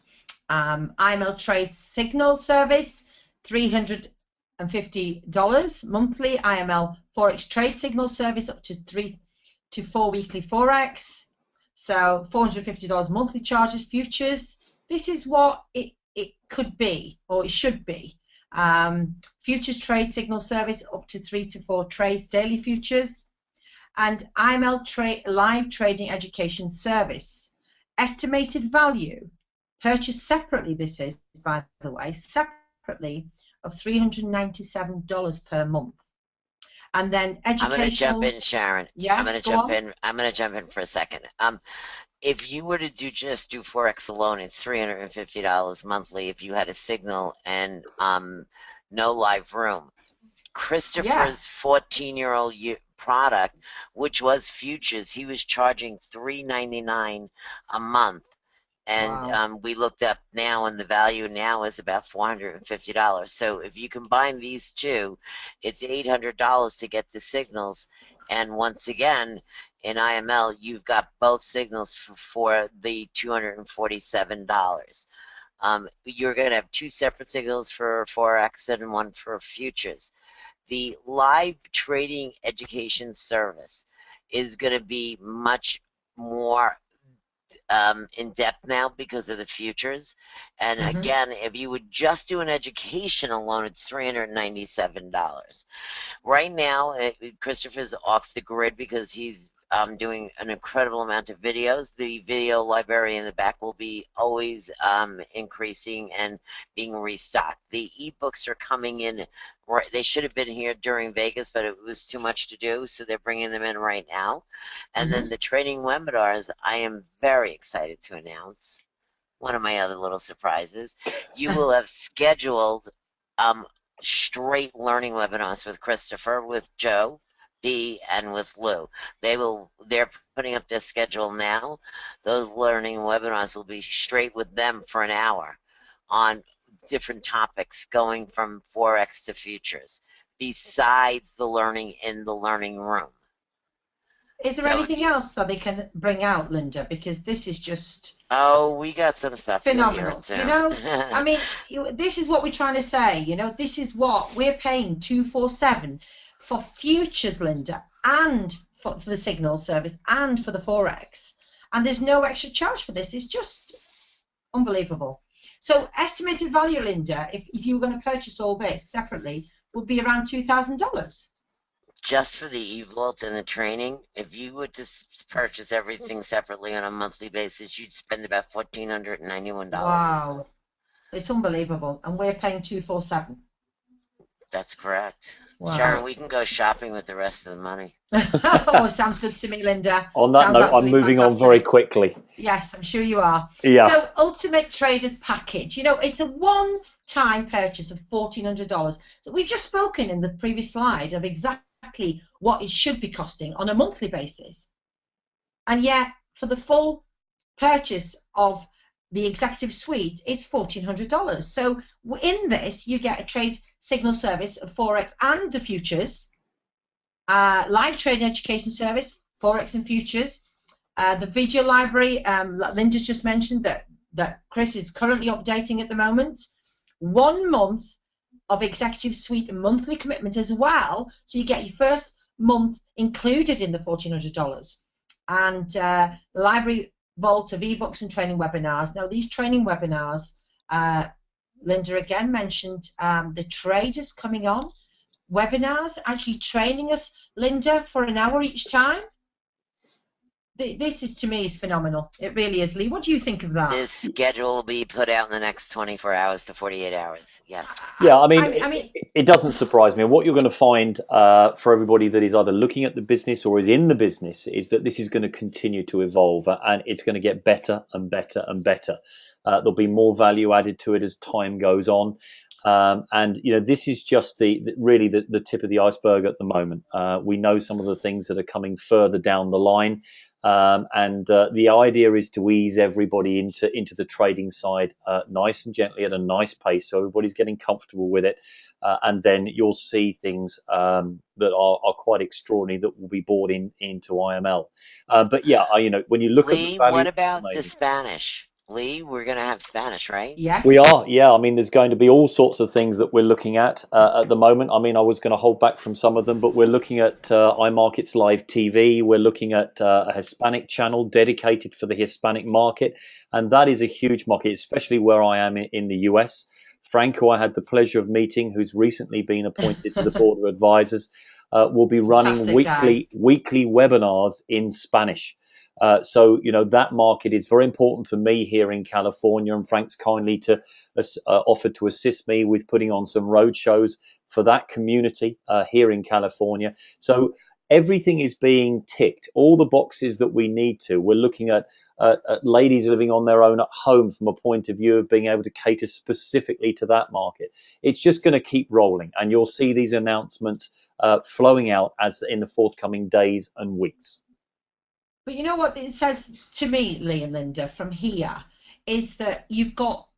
IML Trade Signal Service, $350 monthly. IML Forex Trade Signal Service up to 3 to 4 weekly Forex. So $450 monthly charges. Futures. This is what it could be, or it should be. Futures Trade Signal Service up to 3 to 4 trades daily futures. And IML Live Trading Education Service. Estimated value, purchased separately, this is, by the way, separately, of $397 per month. And then educational... I'm going to jump in, Sharon. Yes, I'm going to go jump on. in. I'm going to jump in for a second. If you were to just do Forex alone, it's $350 monthly if you had a signal and no live room. Christopher's 14-year-old product, which was futures, he was charging $3.99 a month. And Wow. we looked up now, and the value now is about $450. So if you combine these two, it's $800 to get the signals. And once again, in IML, you've got both signals for the $247. You're going to have two separate signals for Forex and one for futures. The live trading education service is going to be much more in depth now because of the futures. And again, if you would just do an education alone, it's $397. Right now, Christopher's off the grid because he's doing an incredible amount of videos. The video library in the back will be always increasing and being restocked. The ebooks are coming in. They should have been here during Vegas, but it was too much to do, so they're bringing them in right now. And then the training webinars, I am very excited to announce. One of my other little surprises, you will have scheduled straight learning webinars with Christopher, with Joe, B, and with Lou. They're putting up their schedule now. Those learning webinars will be straight with them for an hour on different topics going from Forex to futures, besides the learning in the learning room. Is there anything else that they can bring out, Linda? Because this is just we got some stuff. phenomenal. You'll hear it soon. I mean, this is what we're trying to say. This is what we're paying 247 for futures, Linda, and for the signal service and for the Forex. And there's no extra charge for this. It's just unbelievable. So estimated value, Linda, if you were going to purchase all this separately, would be around $2,000. Just for the e-vault and the training, if you would just purchase everything separately on a monthly basis, you'd spend about $1,491. Wow, it's unbelievable, and we're paying 247. That's correct. Wow. Sharon, we can go shopping with the rest of the money. Oh, sounds good to me, Linda. On that Sounds note, I'm absolutely moving fantastic. on very quickly. Yes, I'm sure you are. Yeah. So, Ultimate Traders Package, it's a one-time purchase of $1,400. So we've just spoken in the previous slide of exactly what it should be costing on a monthly basis. And yet, for the full purchase of the executive suite, it's $1,400. So in this, you get a trade signal service of Forex and the futures, live trading education service, Forex and futures, the video library. Linda's just mentioned that Chris is currently updating at the moment. 1 month of executive suite and monthly commitment as well. So you get your first month included in the $1,400. And the library vault of ebooks and training webinars. Now, these training webinars, Linda again mentioned the traders coming on, webinars, actually training us, Linda, for an hour each time. This is, to me, is phenomenal. It really is. Lee, what do you think of that? This schedule will be put out in the next 24 hours to 48 hours. Yes. Yeah, I mean, it doesn't surprise me. What you're going to find for everybody that is either looking at the business or is in the business is that this is going to continue to evolve, and it's going to get better and better and better. There'll be more value added to it as time goes on. And this is just really the tip of the iceberg at the moment. We know some of the things that are coming further down the line, and the idea is to ease everybody into the trading side nice and gently at a nice pace, so everybody's getting comfortable with it, and then you'll see things that are quite extraordinary that will be brought into IML. But yeah, when you look Lee, at the value, what about the Spanish? Lee, we're going to have Spanish, right? Yes. We are, yeah. I mean, there's going to be all sorts of things that we're looking at the moment. I mean, I was going to hold back from some of them, but we're looking at iMarkets Live TV. We're looking at a Hispanic channel dedicated for the Hispanic market. And that is a huge market, especially where I am in the US. Franco, I had the pleasure of meeting, who's recently been appointed to the Board of Advisors, will be running weekly webinars in Spanish. So that market is very important to me here in California, and Frank's kindly to offered to assist me with putting on some road shows for that community here in California. So everything is being ticked, all the boxes that we need to. We're looking at ladies living on their own at home from a point of view of being able to cater specifically to that market. It's just going to keep rolling, and you'll see these announcements flowing out as in the forthcoming days and weeks. But you know what it says to me, Lee and Linda, from here, is that you've got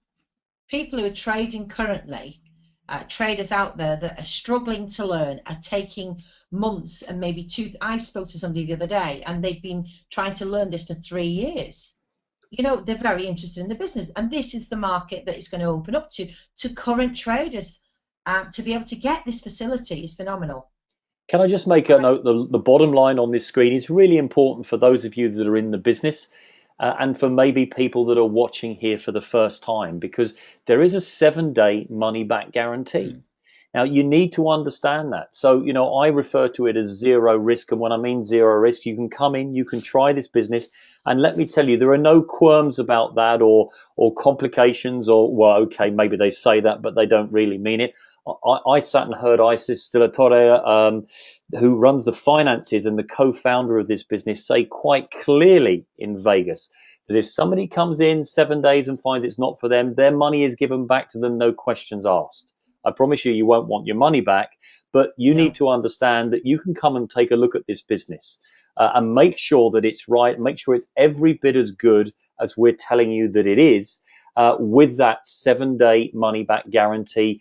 people who are trading currently, traders out there that are struggling to learn, are taking months and maybe 2. I spoke to somebody the other day, and they've been trying to learn this for 3 years. They're very interested in the business, and this is the market that it's going to open up to current traders. To be able to get this facility is phenomenal. Can I just make a note? The bottom line on this screen is really important for those of you that are in the business and for maybe people that are watching here for the first time, because there is a 7-day money back guarantee. Now, you need to understand that. So, I refer to it as zero risk. And when I mean zero risk, you can come in, you can try this business. And let me tell you, there are no qualms about that or complications or, well, okay, maybe they say that, but they don't really mean it. I sat and heard Isis Stilatore, who runs the finances and the co-founder of this business, say quite clearly in Vegas that if somebody comes in 7 days and finds it's not for them, their money is given back to them, no questions asked. I promise you, you won't want your money back. But you need No. to understand that you can come and take a look at this business and make sure that it's right, make sure it's every bit as good as we're telling you that it is, with that 7-day money back guarantee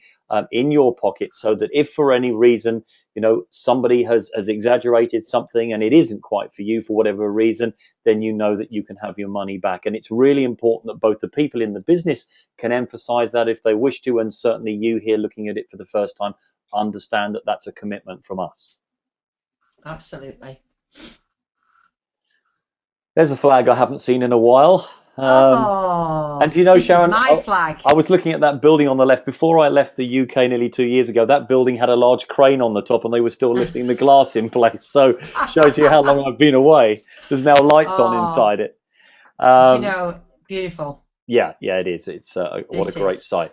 in your pocket, so that if for any reason, somebody has exaggerated something and it isn't quite for you for whatever reason, then you know that you can have your money back. And it's really important that both the people in the business can emphasize that if they wish to, and certainly you here looking at it for the first time, understand that that's a commitment from us. Absolutely. There's a flag I haven't seen in a while. And do you know, this Sharon, is my flag. I was looking at that building on the left. Before I left the UK nearly 2 years ago, that building had a large crane on the top and they were still lifting the glass in place. So shows you how long I've been away. There's now lights on inside it. Do you know, beautiful. Yeah, it is. It's what a great site.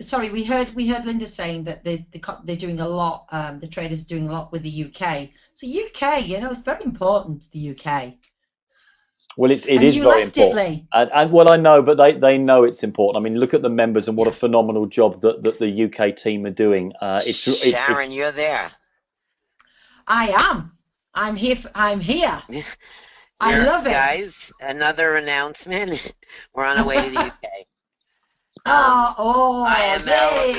Sorry, we heard Linda saying that they're doing a lot. The traders are doing a lot with the UK. So UK, it's very important, the UK. Well, it is very important. And well, I know, but they know it's important. I mean, look at the members and what a phenomenal job that the UK team are doing. Sharon, you're there. I am. I'm here. I'm here. I love it. Guys, another announcement. We're on our way to the UK. IML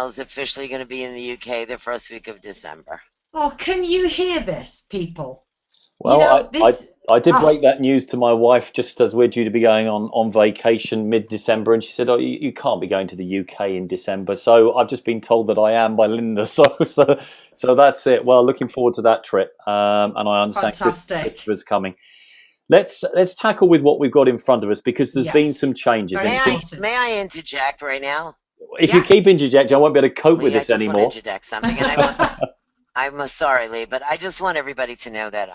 is officially going to be in the UK the first week of December. Oh, can you hear this, people? Well, I did break that news to my wife just as we're due to be going on vacation mid-December, and she said, "Oh, you can't be going to the UK in December." So I've just been told that I am by Linda. So that's it. Well, looking forward to that trip, and I understand Christopher's coming. Let's tackle with what we've got in front of us, because there's been some changes. May I interject right now? If you keep interjecting, I won't be able to cope with this anymore. I just want to interject something, and I'm sorry, Lee, but I just want everybody to know that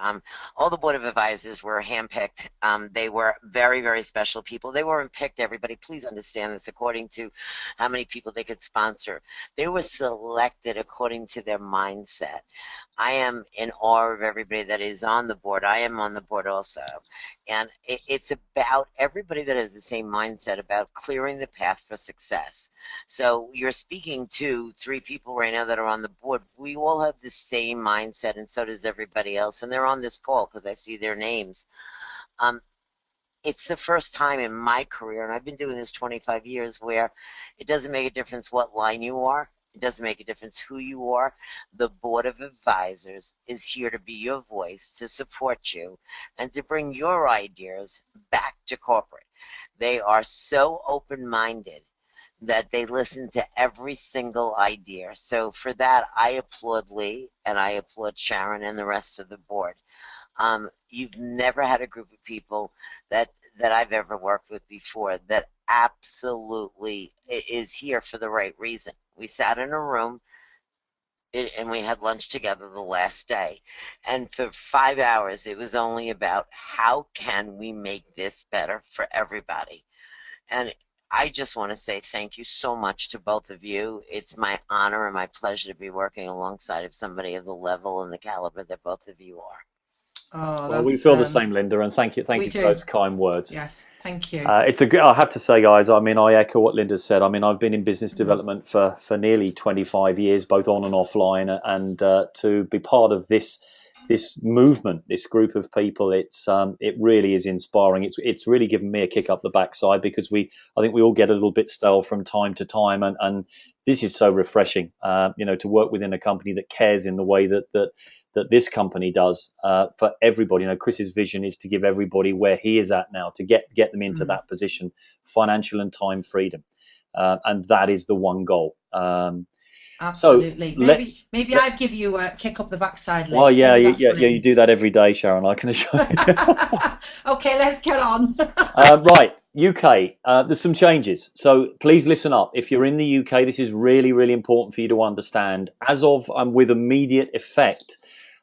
all the board of advisors were handpicked. They were very, very special people. They weren't picked, everybody. Please understand this, according to how many people they could sponsor. They were selected according to their mindset. I am in awe of everybody that is on the board. I am on the board also. And it's about everybody that has the same mindset about clearing the path for success. So you're speaking to 3 people right now that are on the board. We all have the same mindset, and so does everybody else. And they're on this call because I see their names. It's the first time in my career, and I've been doing this 25 years, where it doesn't make a difference what line you are. It doesn't make a difference who you are. The board of advisors is here to be your voice, to support you, and to bring your ideas back to corporate. They are so open-minded that they listen to every single idea. So for that, I applaud Lee, and I applaud Sharon and the rest of the board. You've never had a group of people that I've ever worked with before that absolutely is here for the right reason. We sat in a room and we had lunch together the last day, and for 5 hours it was only about how can we make this better for everybody. And I just want to say thank you so much to both of you. It's my honor and my pleasure to be working alongside of somebody of the level and the caliber that both of you are. Oh, well, we feel the same, Linda, and thank you for those kind words. Yes, thank you. I have to say, guys, I mean, I echo what Linda said. I mean, I've been in business development for nearly 25 years, both on and offline, and to be part of this movement, this group of people, it really is inspiring. It's really given me a kick up the backside, because I think we all get a little bit stale from time to time, and this is so refreshing, to work within a company that cares in the way that this company does for everybody. Chris's vision is to give everybody where he is at now, to get them into that position, financial and time freedom, and that is the one goal. Absolutely. So maybe I'd give you a kick up the backside, Lee. Well, yeah, you do that every day, Sharon, I can assure you. Okay, let's get on. Right, UK, there's some changes. So please listen up. If you're in the UK, this is really, really important for you to understand. As of with immediate effect,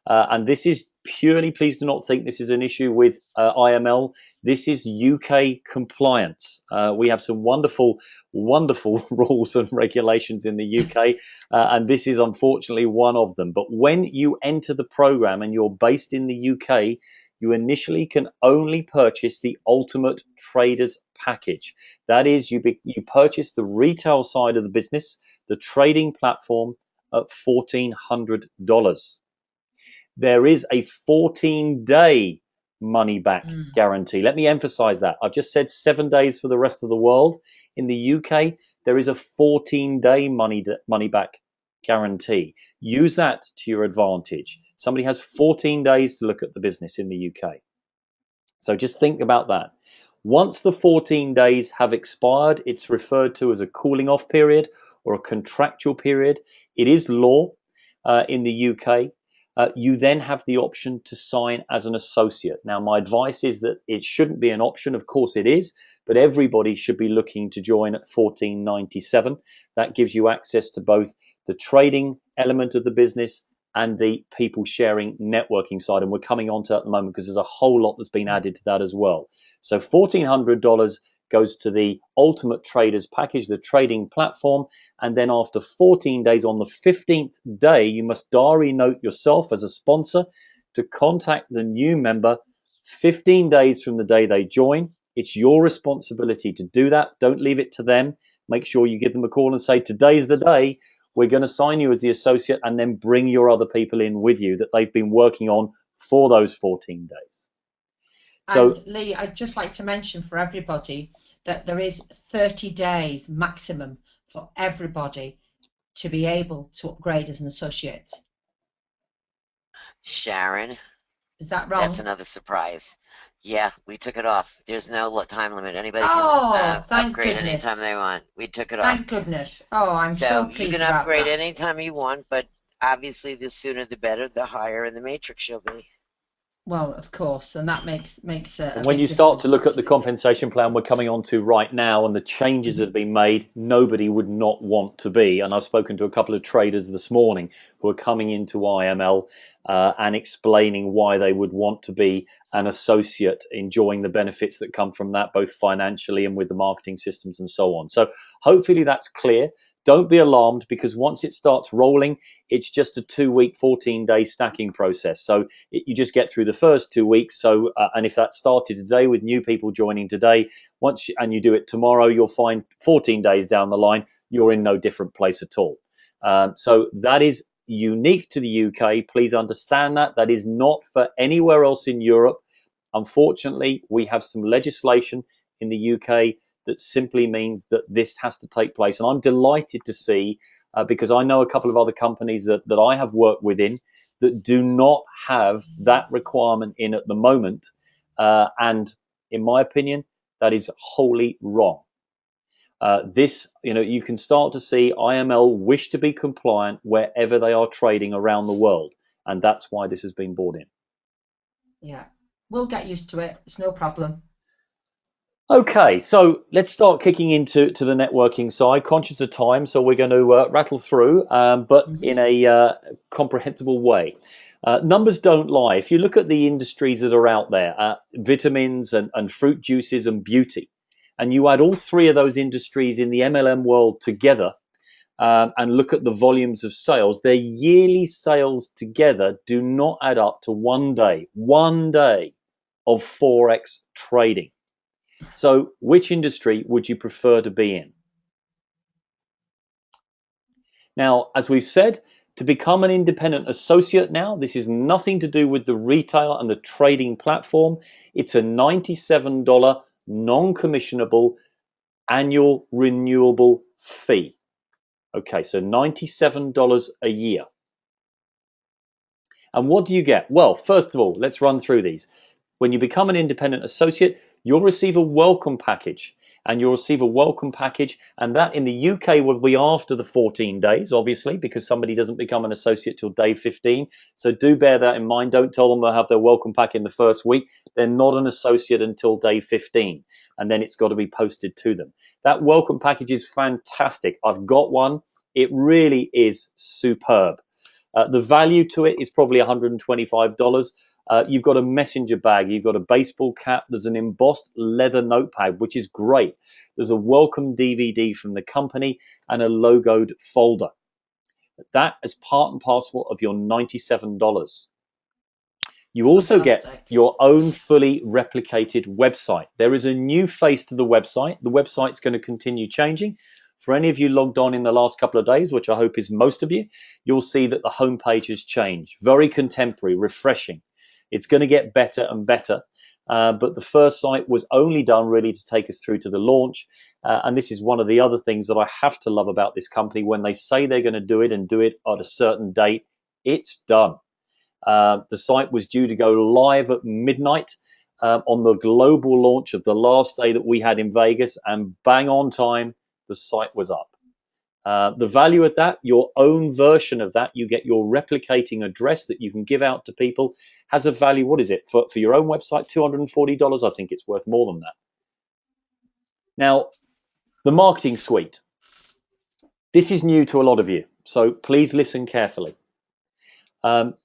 and this is purely, please do not think this is an issue with IML. This is UK compliance. We have some wonderful, wonderful rules and regulations in the UK, and this is unfortunately one of them. But when you enter the program and you're based in the UK, you initially can only purchase the Ultimate Traders Package. That is, you purchase the retail side of the business, the trading platform, at $1,400. There is a 14-day money back guarantee. Let me emphasize that. I've just said 7 days for the rest of the world. In the UK, there is a 14-day money back guarantee. Use that to your advantage. Somebody has 14 days to look at the business in the UK. So just think about that. Once the 14 days have expired, it's referred to as a cooling off period or a contractual period. It is law in the UK. You then have the option to sign as an associate. Now, my advice is that it shouldn't be an option. Of course it is, but everybody should be looking to join at $14.97. That gives you access to both the trading element of the business and the people sharing networking side. And we're coming on to that at the moment because there's a whole lot that's been added to that as well. So $1,400 goes to the Ultimate Traders Package, the trading platform. And then after 14 days, on the 15th day, you must diary note yourself as a sponsor to contact the new member 15 days from the day they join. It's your responsibility to do that. Don't leave it to them. Make sure you give them a call and say, today's the day. We're going to sign you as the associate, and then bring your other people in with you that they've been working on for those 14 days. So, and Lee, I'd just like to mention for everybody that there is 30 days maximum for everybody to be able to upgrade as an associate. Sharon, Is that wrong? that's another surprise. Yeah, we took it off. There's no time limit. Anybody Oh, can thank upgrade goodness. anytime they want. We took it off. Thank goodness. Oh, I'm so you pleased can about upgrade that. anytime you want, but obviously the sooner the better, the higher in the matrix you'll be. Well, of course, and that makes a when big you start to difference. look at the compensation plan we're coming on to right now and the changes that have been made, nobody would not want to be. And I've spoken to a couple of traders this morning who are coming into IML and explaining why they would want to be an associate, enjoying the benefits that come from that, both financially and with the marketing systems and so on. So hopefully that's clear. Don't be alarmed, because once it starts rolling, it's just a 2-week, 14-day stacking process. So you just get through the first 2 weeks. So, and if that started today with new people joining today, and you do it tomorrow, you'll find 14 days down the line, you're in no different place at all. So that is unique to the UK. Please understand that. That is not for anywhere else in Europe. Unfortunately, we have some legislation in the UK that simply means that this has to take place. And I'm delighted to see, because I know a couple of other companies that I have worked within that do not have that requirement in at the moment. And in my opinion, that is wholly wrong. You can start to see IML wish to be compliant wherever they are trading around the world. And that's why this has been brought in. Yeah, we'll get used to it. It's no problem. Okay, so let's start kicking into the networking side. Conscious of time, so we're going to rattle through, but in a comprehensible way. Numbers don't lie. If you look at the industries that are out there, vitamins and fruit juices and beauty, and you add all three of those industries in the MLM world together, and look at the volumes of sales, their yearly sales together do not add up to one day of Forex trading. So which industry would you prefer to be in? Now, as we've said, to become an independent associate now, this is nothing to do with the retail and the trading platform. It's a $97 non-commissionable annual renewable fee. Okay, so $97 a year. And what do you get? Well, first of all, let's run through these. When you become an independent associate, you'll receive a welcome package. And that in the UK will be after the 14 days, obviously, because somebody doesn't become an associate till day 15. So do bear that in mind. Don't tell them they'll have their welcome pack in the first week. They're not an associate until day 15, and then it's got to be posted to them. That welcome package is fantastic. I've got one. It really is superb. The value to it is probably $125. You've got a messenger bag, you've got a baseball cap, there's an embossed leather notepad, which is great. There's a welcome DVD from the company and a logoed folder. That is part and parcel of your $97. You also get Fantastic. your own fully replicated website. There is a new face to the website. The website's going to continue changing. For any of you logged on in the last couple of days, which I hope is most of you, you'll see that the homepage has changed. Very contemporary, refreshing. It's going to get better and better. But the first site was only done really to take us through to the launch. And this is one of the other things that I have to love about this company. When they say they're going to do it and do it at a certain date, it's done. The site was due to go live at midnight on the global launch of the last day that we had in Vegas, and bang on time, the site was up. The value of that, your own version of that, you get your replicating address that you can give out to people, has a value. What is it for your own website? $240. I think it's worth more than that. Now, the marketing suite. This is new to a lot of you, so please listen carefully.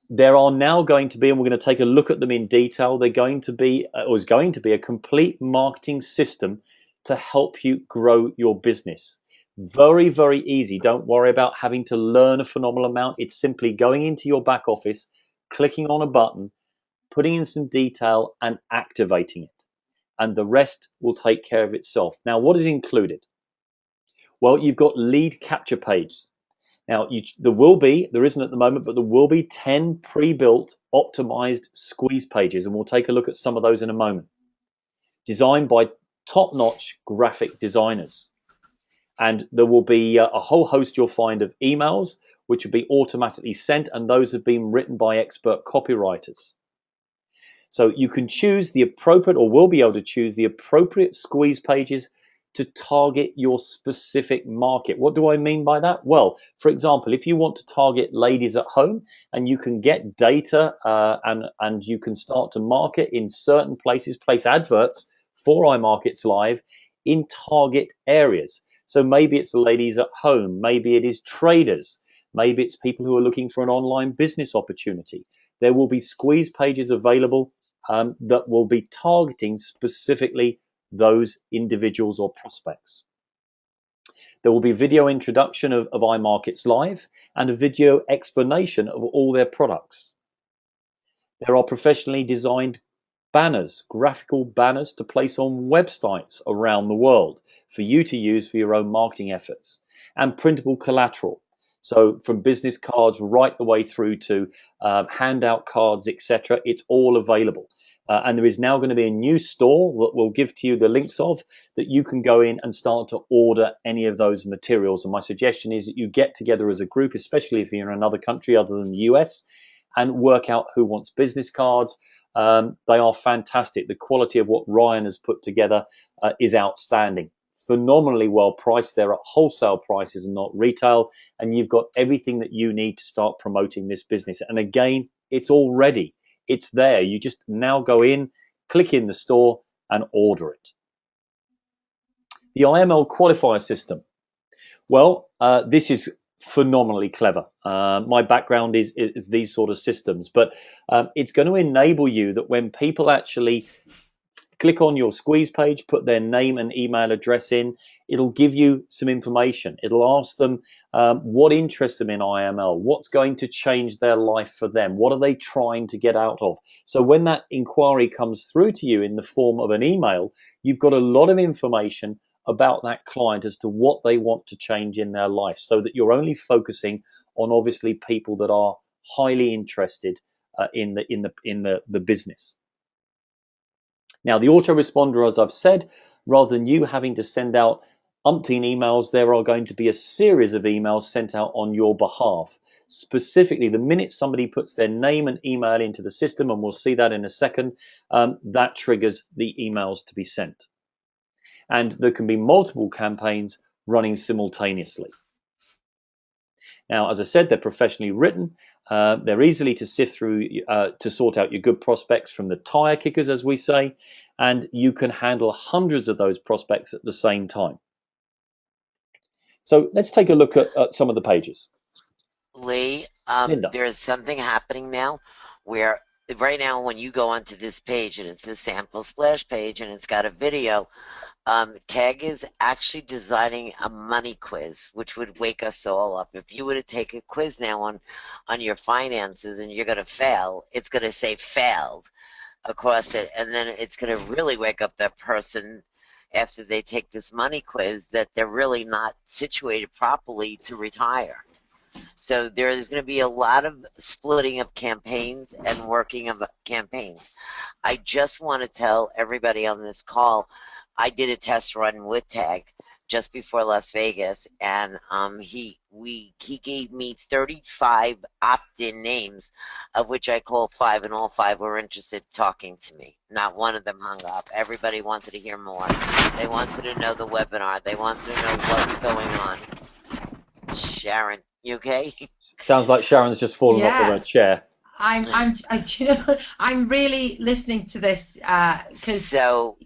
There are now going to be, and we're going to take a look at them in detail, they're going to be, or is going to be, a complete marketing system to help you grow your business. Very, very easy. Don't worry about having to learn a phenomenal amount. It's simply going into your back office, clicking on a button, putting in some detail and activating it. And the rest will take care of itself. Now, what is included? Well, you've got lead capture page. Now, there isn't at the moment, but there will be 10 pre-built, optimized squeeze pages, and we'll take a look at some of those in a moment. Designed by top-notch graphic designers. And there will be a whole host you'll find of emails, which will be automatically sent, and those have been written by expert copywriters. So you can choose the appropriate, or will be able to choose the appropriate squeeze pages to target your specific market. What do I mean by that? Well, for example, if you want to target ladies at home, and you can get data and you can start to market in certain places, place adverts for iMarkets Live in target areas. So maybe it's ladies at home, maybe it is traders, maybe it's people who are looking for an online business opportunity. There will be squeeze pages available that will be targeting specifically those individuals or prospects. There will be video introduction of iMarkets Live and a video explanation of all their products. There are professionally designed banners, graphical banners to place on websites around the world for you to use for your own marketing efforts, and printable collateral. So from business cards right the way through to handout cards, etc., it's all available. And there is now going to be a new store that we'll give to you the links of, that you can go in and start to order any of those materials. And my suggestion is that you get together as a group, especially if you're in another country other than the US, and work out who wants business cards. They are fantastic. The quality of what Ryan has put together is outstanding. Phenomenally well priced. They're at wholesale prices and not retail. And you've got everything that you need to start promoting this business. And again, it's all ready. It's there. You just now go in, click in the store and order it. The IML qualifier system. Well, this is phenomenally clever. My background is these sort of systems, but it's going to enable you that when people actually click on your squeeze page, put their name and email address in, it'll give you some information. It'll ask them what interests them in IML, what's going to change their life for them, what are they trying to get out of. So when that inquiry comes through to you in the form of an email, you've got a lot of information about that client as to what they want to change in their life, so that you're only focusing on obviously people that are highly interested in the business. Now, the autoresponder, as I've said, rather than you having to send out umpteen emails, there are going to be a series of emails sent out on your behalf. Specifically, the minute somebody puts their name and email into the system, and we'll see that in a second, that triggers the emails to be sent. And there can be multiple campaigns running simultaneously. Now, as I said, they're professionally written. They're easily to sift through to sort out your good prospects from the tire kickers, as we say, and you can handle hundreds of those prospects at the same time. So let's take a look at some of the pages. Lee, Linda. there's something happening now where right now when you go onto this page and it's a sample splash page and it's got a video, Tag is actually designing a money quiz, which would wake us all up. If you were to take a quiz now on your finances and you're going to fail, it's going to say failed across it, and then it's going to really wake up that person after they take this money quiz that they're really not situated properly to retire. So there is going to be a lot of splitting of campaigns and working of campaigns. I just want to tell everybody on this call, I did a test run with Tag just before Las Vegas, and he gave me 35 opt-in names, of which I called 5, and all 5 were interested in talking to me. Not one of them hung up. Everybody wanted to hear more. They wanted to know the webinar. They wanted to know what's going on. Sharon, you okay? Sounds like Sharon's just fallen off of her Yeah. chair. You know, I'm really listening to this because So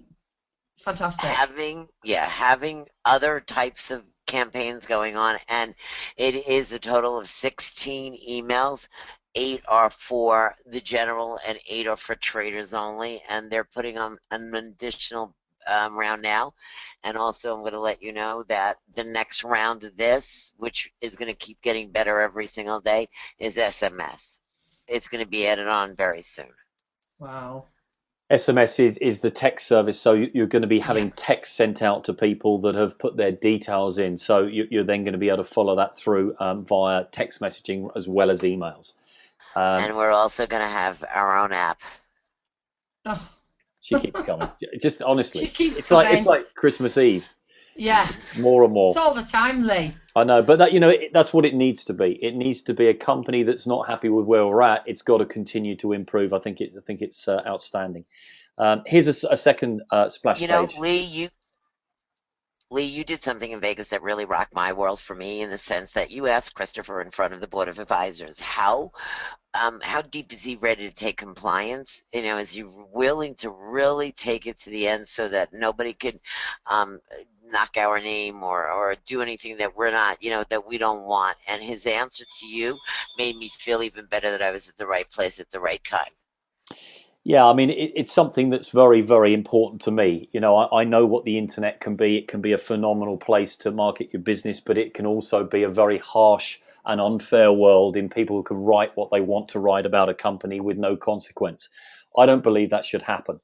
fantastic. having other types of campaigns going on, and it is a total of 16 emails. 8 are for the general and 8 are for traders only, and they're putting on an additional round now. And also I'm going to let you know that the next round of this, which is going to keep getting better every single day, is SMS. It's going to be added on very soon. Wow. SMS is the text service, so you're going to be having text sent out to people that have put their details in. So you're then going to be able to follow that through via text messaging as well as emails. And we're also going to have our own app. Oh. She keeps coming. Just honestly, She keeps it's coming. like Christmas Eve. Yeah. More and more. It's all the time, Lee. I know, but that that's what it needs to be. It needs to be a company that's not happy with where we're at. It's got to continue to improve. I think it's outstanding. Here's a second splash page. Lee, you did something in Vegas that really rocked my world for me, in the sense that you asked Christopher in front of the board of advisors how deep is he ready to take compliance? You know, is he willing to really take it to the end so that nobody could knock our name or do anything that we're not, that we don't want? And his answer to you made me feel even better that I was at the right place at the right time. Yeah, I mean, it's something that's very, very important to me. I know what the internet can be. It can be a phenomenal place to market your business, but it can also be a very harsh and unfair world in people who can write what they want to write about a company with no consequence. I don't believe that should happen.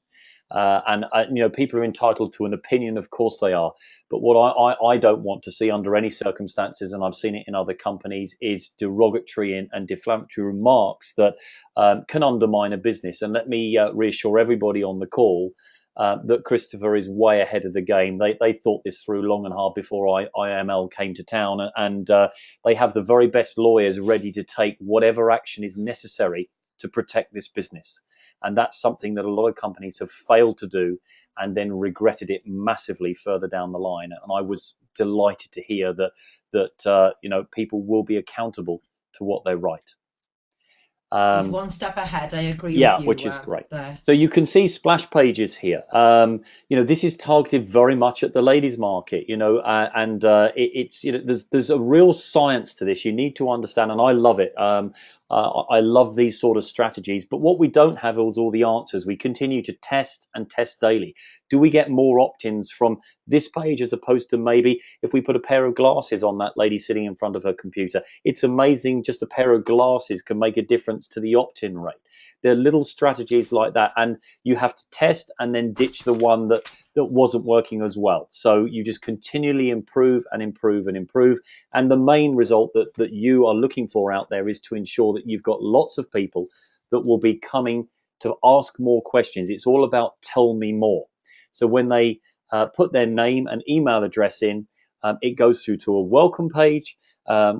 People are entitled to an opinion, of course they are. But what I don't want to see under any circumstances, and I've seen it in other companies, is derogatory and defamatory remarks that can undermine a business. And let me reassure everybody on the call that Christopher is way ahead of the game. They thought this through long and hard before IML came to town, and they have the very best lawyers ready to take whatever action is necessary to protect this business. And that's something that a lot of companies have failed to do and then regretted it massively further down the line. And I was delighted to hear that people will be accountable to what they write. He's one step ahead. I agree Yeah, with you. which is great. There. So you can see splash pages here. This is targeted very much at the ladies' market. It's there's a real science to this. You need to understand, and I love it. I love these sort of strategies. But what we don't have is all the answers. We continue to test and test daily. Do we get more opt-ins from this page as opposed to maybe if we put a pair of glasses on that lady sitting in front of her computer? It's amazing. Just a pair of glasses can make a difference to the opt-in rate. There are little strategies like that, and you have to test and then ditch the one that wasn't working as well. So you just continually improve and improve and improve. And the main result that you are looking for out there is to ensure that you've got lots of people that will be coming to ask more questions. It's all about tell me more. So when they put their name and email address in, it goes through to a welcome page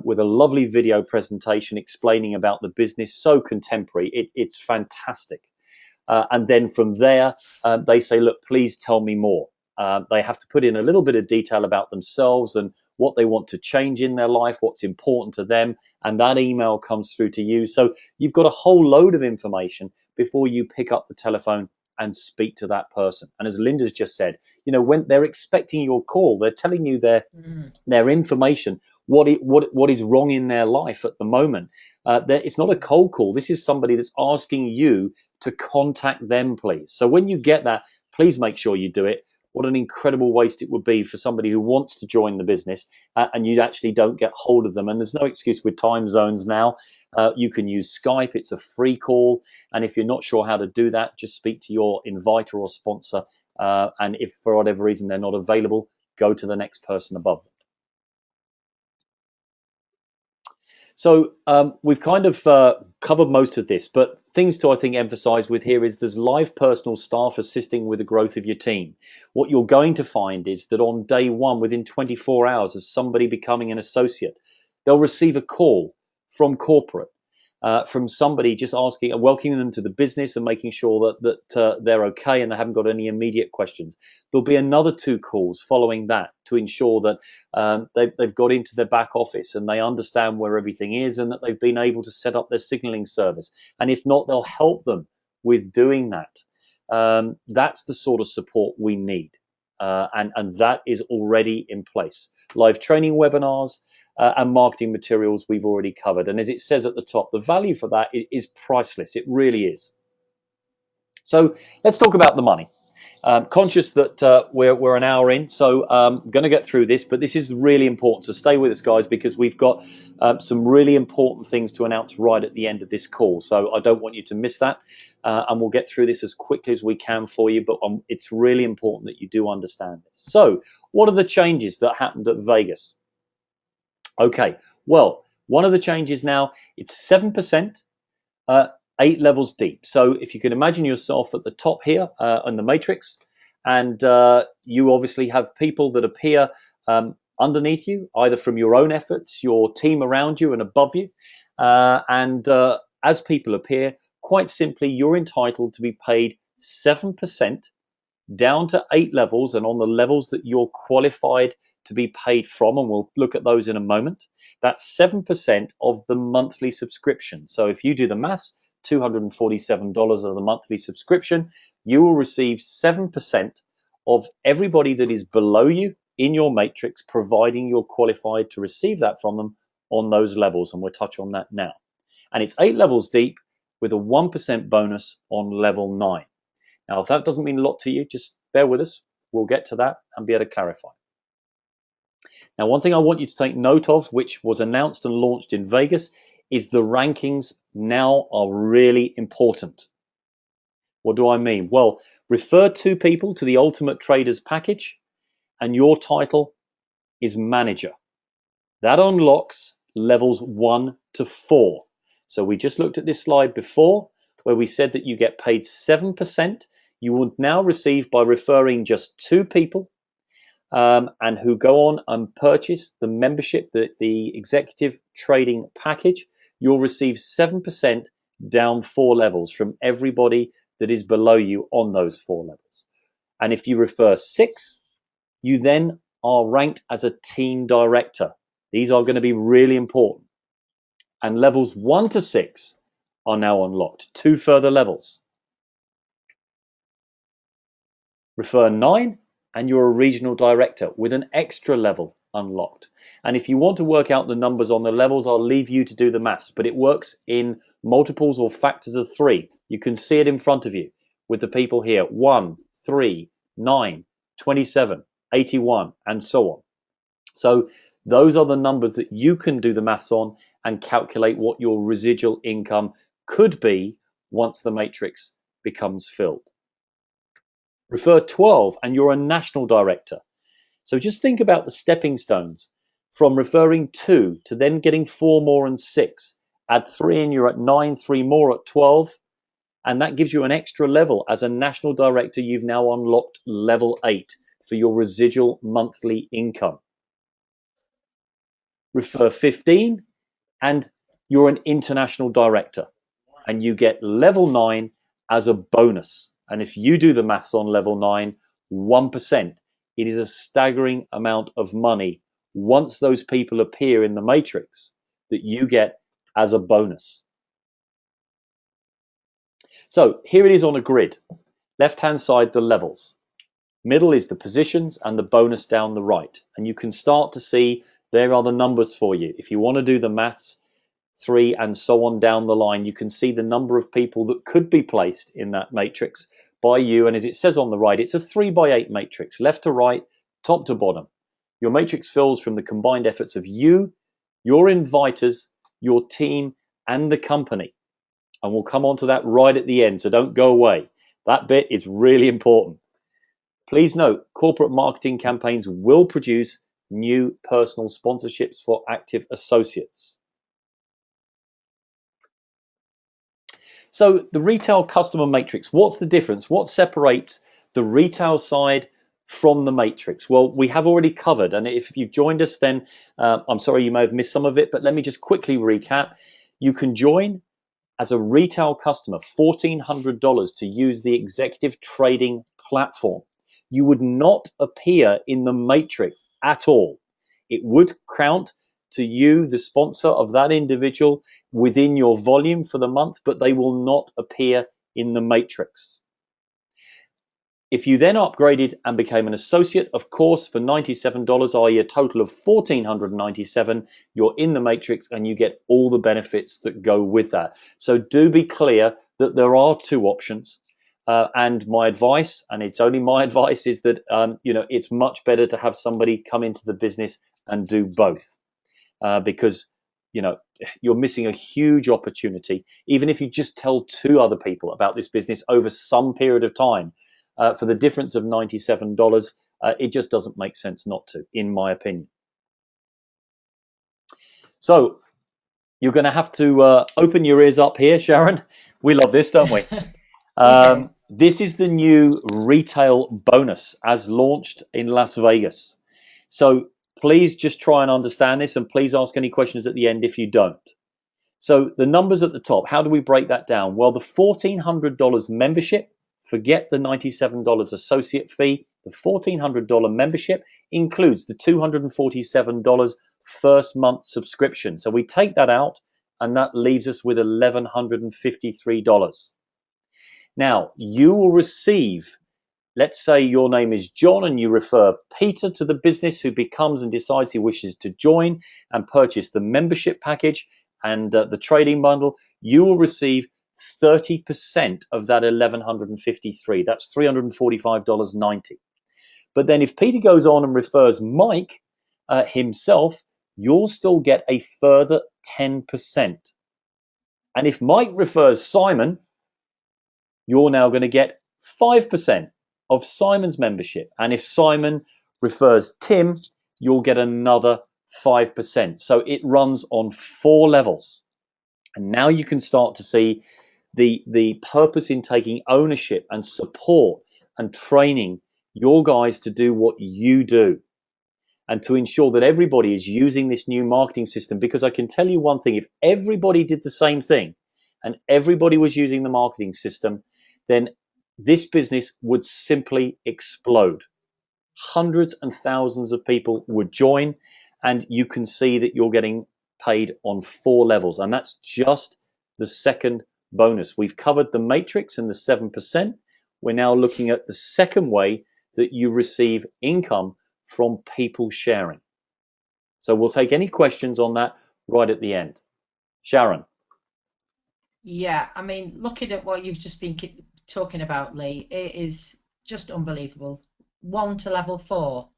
with a lovely video presentation explaining about the business. So contemporary, it's fantastic. And then from there, they say, look, please tell me more. They have to put in a little bit of detail about themselves and what they want to change in their life, what's important to them, and that email comes through to you. So you've got a whole load of information before you pick up the telephone and speak to that person. And as Linda's just said, when they're expecting your call, they're telling you their information, what is wrong in their life at the moment. It's not a cold call. This is somebody that's asking you to contact them, please. So when you get that, please make sure you do it. what an incredible waste it would be for somebody who wants to join the business and you actually don't get hold of them. And there's no excuse with time zones now. You can use Skype. It's a free call. And if you're not sure how to do that, just speak to your inviter or sponsor. And if for whatever reason they're not available, go to the next person above them. So we've kind of covered most of this, but things to, I think, emphasize with here is there's live personal staff assisting with the growth of your team. What you're going to find is that on day one, within 24 hours of somebody becoming an associate, they'll receive a call from corporate, from somebody just asking and welcoming them to the business and making sure that they're okay and they haven't got any immediate questions. There'll be another 2 calls following that to ensure that they've got into their back office and they understand where everything is and that they've been able to set up their signaling service. And if not, they'll help them with doing that. That's the sort of support we need. And that is already in place. Live training webinars, and marketing materials we've already covered. And as it says at the top, the value for that is priceless. It really is. So let's talk about the money. Conscious that we're an hour in, so I'm going to get through this, but this is really important. So stay with us, guys, because we've got some really important things to announce right at the end of this call. So I don't want you to miss that, and we'll get through this as quickly as we can for you, but it's really important that you do understand this. So what are the changes that happened at Vegas? Okay, well, one of the changes now, it's 7%, 8 levels deep. So if you can imagine yourself at the top here in the matrix, and you obviously have people that appear underneath you, either from your own efforts, your team around you and above you. And as people appear, quite simply, you're entitled to be paid 7% down to 8 levels, and on the levels that you're qualified to be paid from, and we'll look at those in a moment. That's 7% of the monthly subscription. So if you do the maths, $247 of the monthly subscription, you will receive 7% of everybody that is below you in your matrix, providing you're qualified to receive that from them on those levels, and we'll touch on that now. And it's 8 levels deep with a 1% bonus on level 9. Now, if that doesn't mean a lot to you, just bear with us. We'll get to that and be able to clarify. Now, one thing I want you to take note of, which was announced and launched in Vegas, is the rankings now are really important. What do I mean? Well, refer 2 people to the Ultimate Traders package, and your title is Manager. That unlocks levels 1 to 4. So we just looked at this slide before, where we said that you get paid 7%. You would now receive, by referring just 2 people, and who go on and purchase the membership, the executive trading package, you'll receive 7% down 4 levels from everybody that is below you on those 4 levels. And if you refer 6, you then are ranked as a team director. These are going to be really important. And levels 1 to 6 are now unlocked. 2 further levels. Refer 9 and you're a regional director with an extra level unlocked. And if you want to work out the numbers on the levels, I'll leave you to do the maths, but it works in multiples or factors of 3. You can see it in front of you with the people here: 1, 3, 9, 27, 81, and so on. So those are the numbers that you can do the maths on and calculate what your residual income could be once the matrix becomes filled. Refer 12 and you're a national director. So just think about the stepping stones from referring 2 to then getting 4 more and 6. Add 3 and you're at 9, 3 more at 12. And that gives you an extra level. As a national director, you've now unlocked level 8 for your residual monthly income. Refer 15 and you're an international director and you get level 9 as a bonus. And if you do the maths on level 9, 1%, it is a staggering amount of money once those people appear in the matrix that you get as a bonus. So here it is on a grid. Left hand side, the levels. Middle is the positions and the bonus down the right. And you can start to see there are the numbers for you. If you want to do the maths, 3, and so on down the line. You can see the number of people that could be placed in that matrix by you. And as it says on the right, it's a 3x8 matrix, left to right, top to bottom. Your matrix fills from the combined efforts of you, your inviters, your team, and the company. And we'll come on to that right at the end, so don't go away. That bit is really important. Please note, corporate marketing campaigns will produce new personal sponsorships for active associates. So the retail customer matrix, what's the difference? What separates the retail side from the matrix? Well, we have already covered, and if you've joined us, then I'm sorry you may have missed some of it, but let me just quickly recap. You can join as a retail customer, $1,400 to use the executive trading platform. You would not appear in the matrix at all. It would count to you, the sponsor of that individual, within your volume for the month, but they will not appear in the matrix. If you then upgraded and became an associate, of course, for $97, i.e. a total of $1,497, you're in the matrix and you get all the benefits that go with that. So do be clear that there are two options. And my advice, and it's only my advice, is that it's much better to have somebody come into the business and do both, because you're missing a huge opportunity. Even if you just tell 2 other people about this business over some period of time, for the difference of $97, it just doesn't make sense not to, in my opinion. So you're going to have to open your ears up here, Sharon. We love this, don't we? This is the new retail bonus as launched in Las Vegas. So please just try and understand this, and please ask any questions at the end if you don't. So the numbers at the top, how do we break that down? Well, the $1,400 membership, forget the $97 associate fee. The $1,400 membership includes the $247 first month subscription. So we take that out, and that leaves us with $1,153. Now, you will receive, let's say your name is John and you refer Peter to the business, who becomes and decides he wishes to join and purchase the membership package and the trading bundle. You will receive 30% of that $1,153. That's $345.90. But then if Peter goes on and refers Mike himself, you'll still get a further 10%. And if Mike refers Simon, you're now going to get 5% of Simon's membership. And if Simon refers Tim, you'll get another 5%. So it runs on 4 levels. And now you can start to see the purpose in taking ownership and support and training your guys to do what you do, and to ensure that everybody is using this new marketing system. Because I can tell you one thing, if everybody did the same thing and everybody was using the marketing system, then this business would simply explode. Hundreds and thousands of people would join, and you can see that you're getting paid on 4 levels, and that's just the second bonus. We've covered the matrix and the 7%. We're now looking at the second way that you receive income from people sharing. So we'll take any questions on that right at the end. Sharon. Yeah, I mean, looking at what you've just been talking about, Lee, it is just unbelievable. 1 to level 4.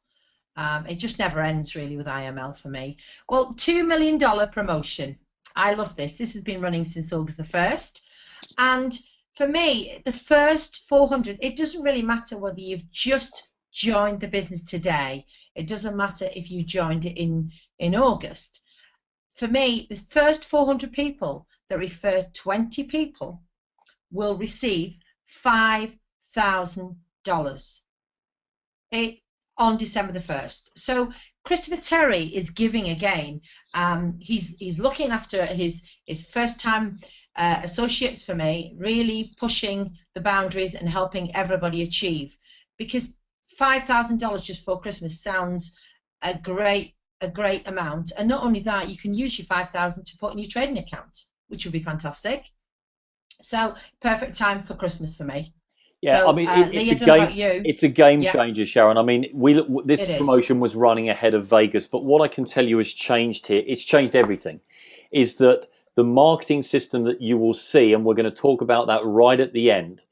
It just never ends really with IML for me. Well, $2 million promotion. I love this. This has been running since August the 1st. And for me, the first 400, it doesn't really matter whether you've just joined the business today. It doesn't matter if you joined it in August. For me, the first 400 people that refer 20 people will receive $5,000 on December the 1st. So Christopher Terry is giving again. He's looking after his first time associates for me, really pushing the boundaries and helping everybody achieve. Because $5,000 just for Christmas sounds a great amount. And not only that, you can use your $5,000 to put in your trading account, which would be fantastic. So perfect time for Christmas for me. Yeah, so, I mean, Lee, it's a game changer, Sharon. I mean, this promotion was running ahead of Vegas, but what I can tell you has changed here, it's changed everything, is that the marketing system that you will see, and we're going to talk about that right at the end,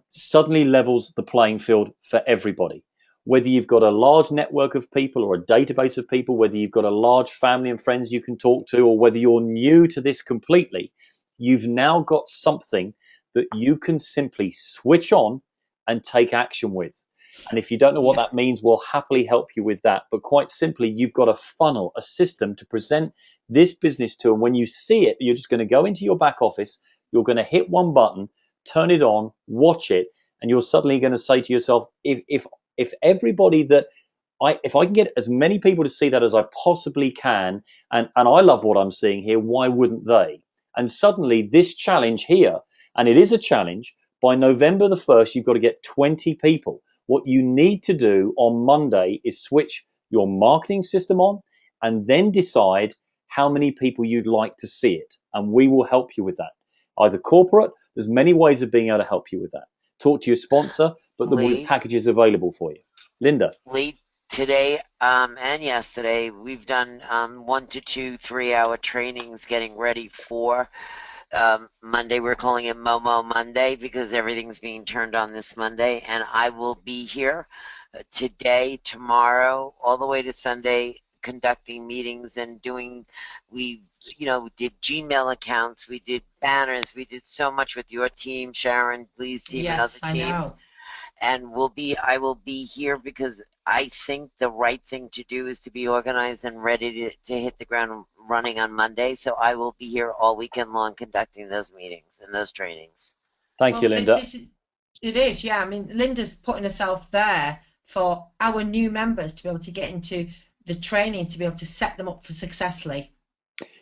suddenly levels the playing field for everybody. Whether you've got a large network of people or a database of people, whether you've got a large family and friends you can talk to, or whether you're new to this completely, you've now got something that you can simply switch on and take action with. And if you don't know what Yeah. that means, we'll happily help you with that. But quite simply, you've got a funnel, a system to present this business to. And when you see it, you're just going to go into your back office, you're going to hit one button, turn it on, watch it, and you're suddenly going to say to yourself, if everybody that if I can get as many people to see that as I possibly can, and I love what I'm seeing here, why wouldn't they? And suddenly this challenge here, and it is a challenge, by November the 1st, you've got to get 20 people. What you need to do on Monday is switch your marketing system on and then decide how many people you'd like to see it. And we will help you with that. Either corporate, there's many ways of being able to help you with that. Talk to your sponsor, but there will be Lee, packages available for you. Linda. Lee, today and yesterday we've done 1 to 2 3-hour trainings getting ready for Monday. We're calling it Momo Monday because everything's being turned on this Monday, and I will be here today, tomorrow, all the way to Sunday, conducting meetings and doing. We did Gmail accounts, we did banners, we did so much with your team, Sharon, Lee's team, and other Yes, I teams. know. And I will be here because I think the right thing to do is to be organized and ready to hit the ground running on Monday. So I will be here all weekend long conducting those meetings and those trainings. Thank you, Well, Linda. it is, yeah. I mean, Linda's putting herself there for our new members to be able to get into the training to be able to set them up for successfully.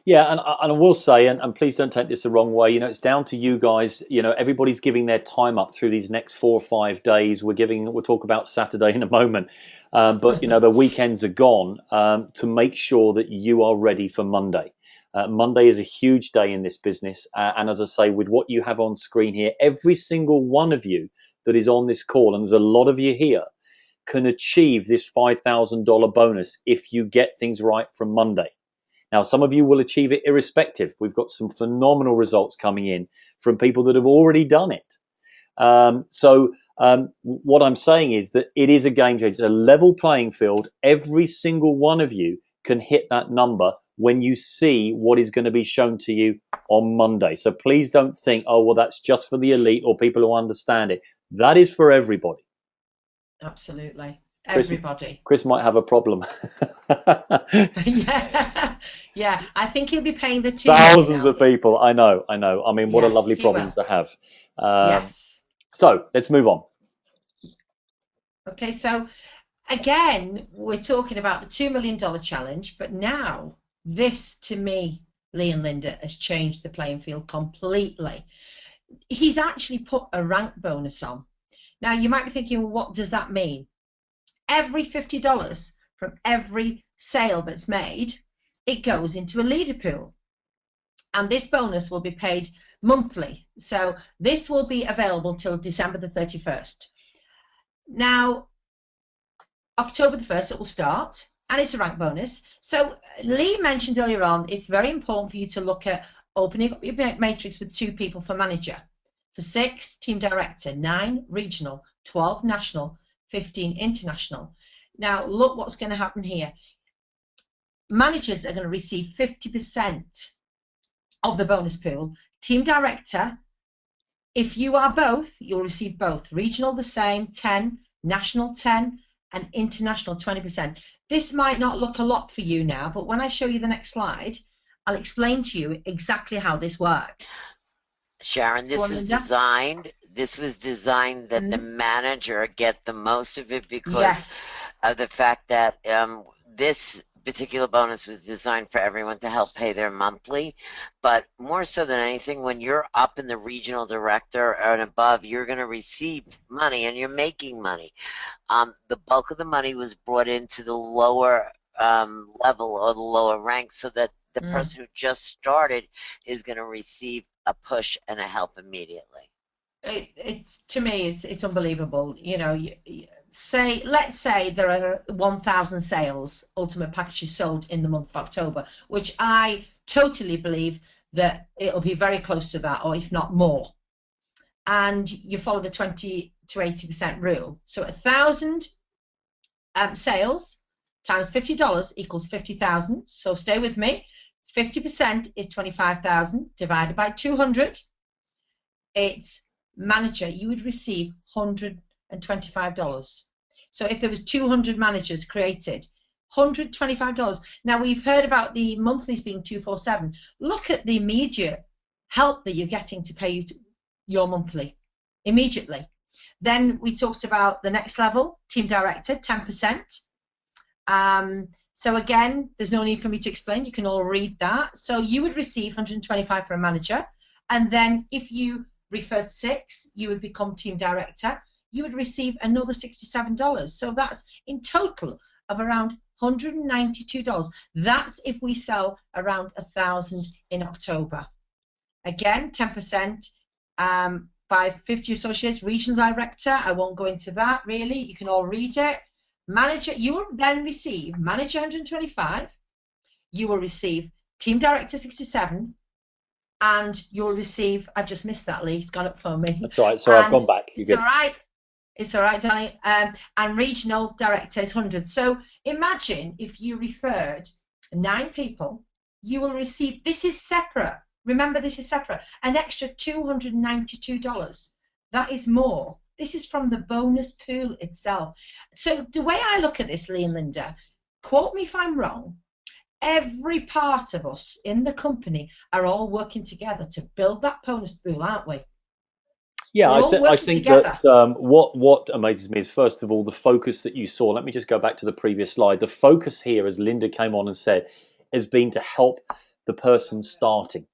Yeah, and I will say, and please don't take this the wrong way, it's down to you guys. Everybody's giving their time up through these next 4 or 5 days. We'll talk about Saturday in a moment. But, the weekends are gone to make sure that you are ready for Monday. Monday is a huge day in this business. And as I say, with what you have on screen here, every single one of you that is on this call, and there's a lot of you here, can achieve this $5,000 bonus if you get things right from Monday. Now, some of you will achieve it irrespective. We've got some phenomenal results coming in from people that have already done it. What I'm saying is that it is a game changer. It's a level playing field. Every single one of you can hit that number when you see what is going to be shown to you on Monday. So please don't think, oh, well, that's just for the elite or people who understand it. That is for everybody. Absolutely. Chris, Everybody. Chris might have a problem. Yeah. Yeah. I think he'll be paying the 2 million Thousands of now. people. I know. I mean, what a Yes, lovely he problem will. to have. Yes. So let's move on. Okay, so again, we're talking about the $2 million challenge, but now this to me, Lee and Linda, has changed the playing field completely. He's actually put a rank bonus on. Now, you might be thinking, well, what does that mean? Every $50 from every sale that's made, it goes into a leader pool. And this bonus will be paid monthly. So this will be available till December the 31st. Now, October the 1st, it will start, and it's a rank bonus. So Lee mentioned earlier on, it's very important for you to look at opening up your matrix with 2 people for manager. For 6, team director, 9, regional, 12, national, 15, international. Now, look what's going to happen here. Managers are going to receive 50% of the bonus pool. Team director, if you are both, you'll receive both. Regional the same, 10, national 10, and international 20%. This might not look a lot for you now, but when I show you the next slide, I'll explain to you exactly how this works. Sharon, this was designed that the manager get the most of it because of the fact that this particular bonus was designed for everyone to help pay their monthly. But more so than anything, when you're up in the regional director and above, you're going to receive money and you're making money. The bulk of the money was brought into the lower level or the lower rank so that the person who just started is going to receive a push and a help immediately. It's to me, it's unbelievable. Let's say there are 1,000 sales ultimate packages sold in the month of October, which I totally believe that it'll be very close to that, or if not more. And you follow the 20 to 80% rule. So 1,000 sales times $50 equals 50,000. So stay with me. 50% is 25,000 divided by 200. It's manager. You would receive $125. So if there was 200 managers created, $125. Now we've heard about the monthlies being 247. Look at the immediate help that you're getting to pay your monthly immediately. Then we talked about the next level, team director, 10%. So again, there's no need for me to explain. You can all read that. So you would receive 125 for a manager. And then if you referred 6, you would become team director. You would receive another $67. So that's in total of around $192. That's if we sell around 1,000 in October. Again, 10%, 550 associates, regional director. I won't go into that really. You can all read it. Manager, you will then receive manager 125. You will receive team director 67. And you'll receive, I've just missed that, Lee. It's gone up for me. That's right. So I've gone back. It's all right. It's all right, darling. And regional director is 100. So imagine if you referred 9 people, you will receive, this is separate. Remember, this is separate. An extra $292. That is more. This is from the bonus pool itself. So the way I look at this, Lee and Linda, quote me if I'm wrong, every part of us in the company are all working together to build that bonus pool, aren't we? Yeah, I think that what amazes me is, first of all, the focus that you saw. Let me just go back to the previous slide. The focus here, as Linda came on and said, has been to help the person starting,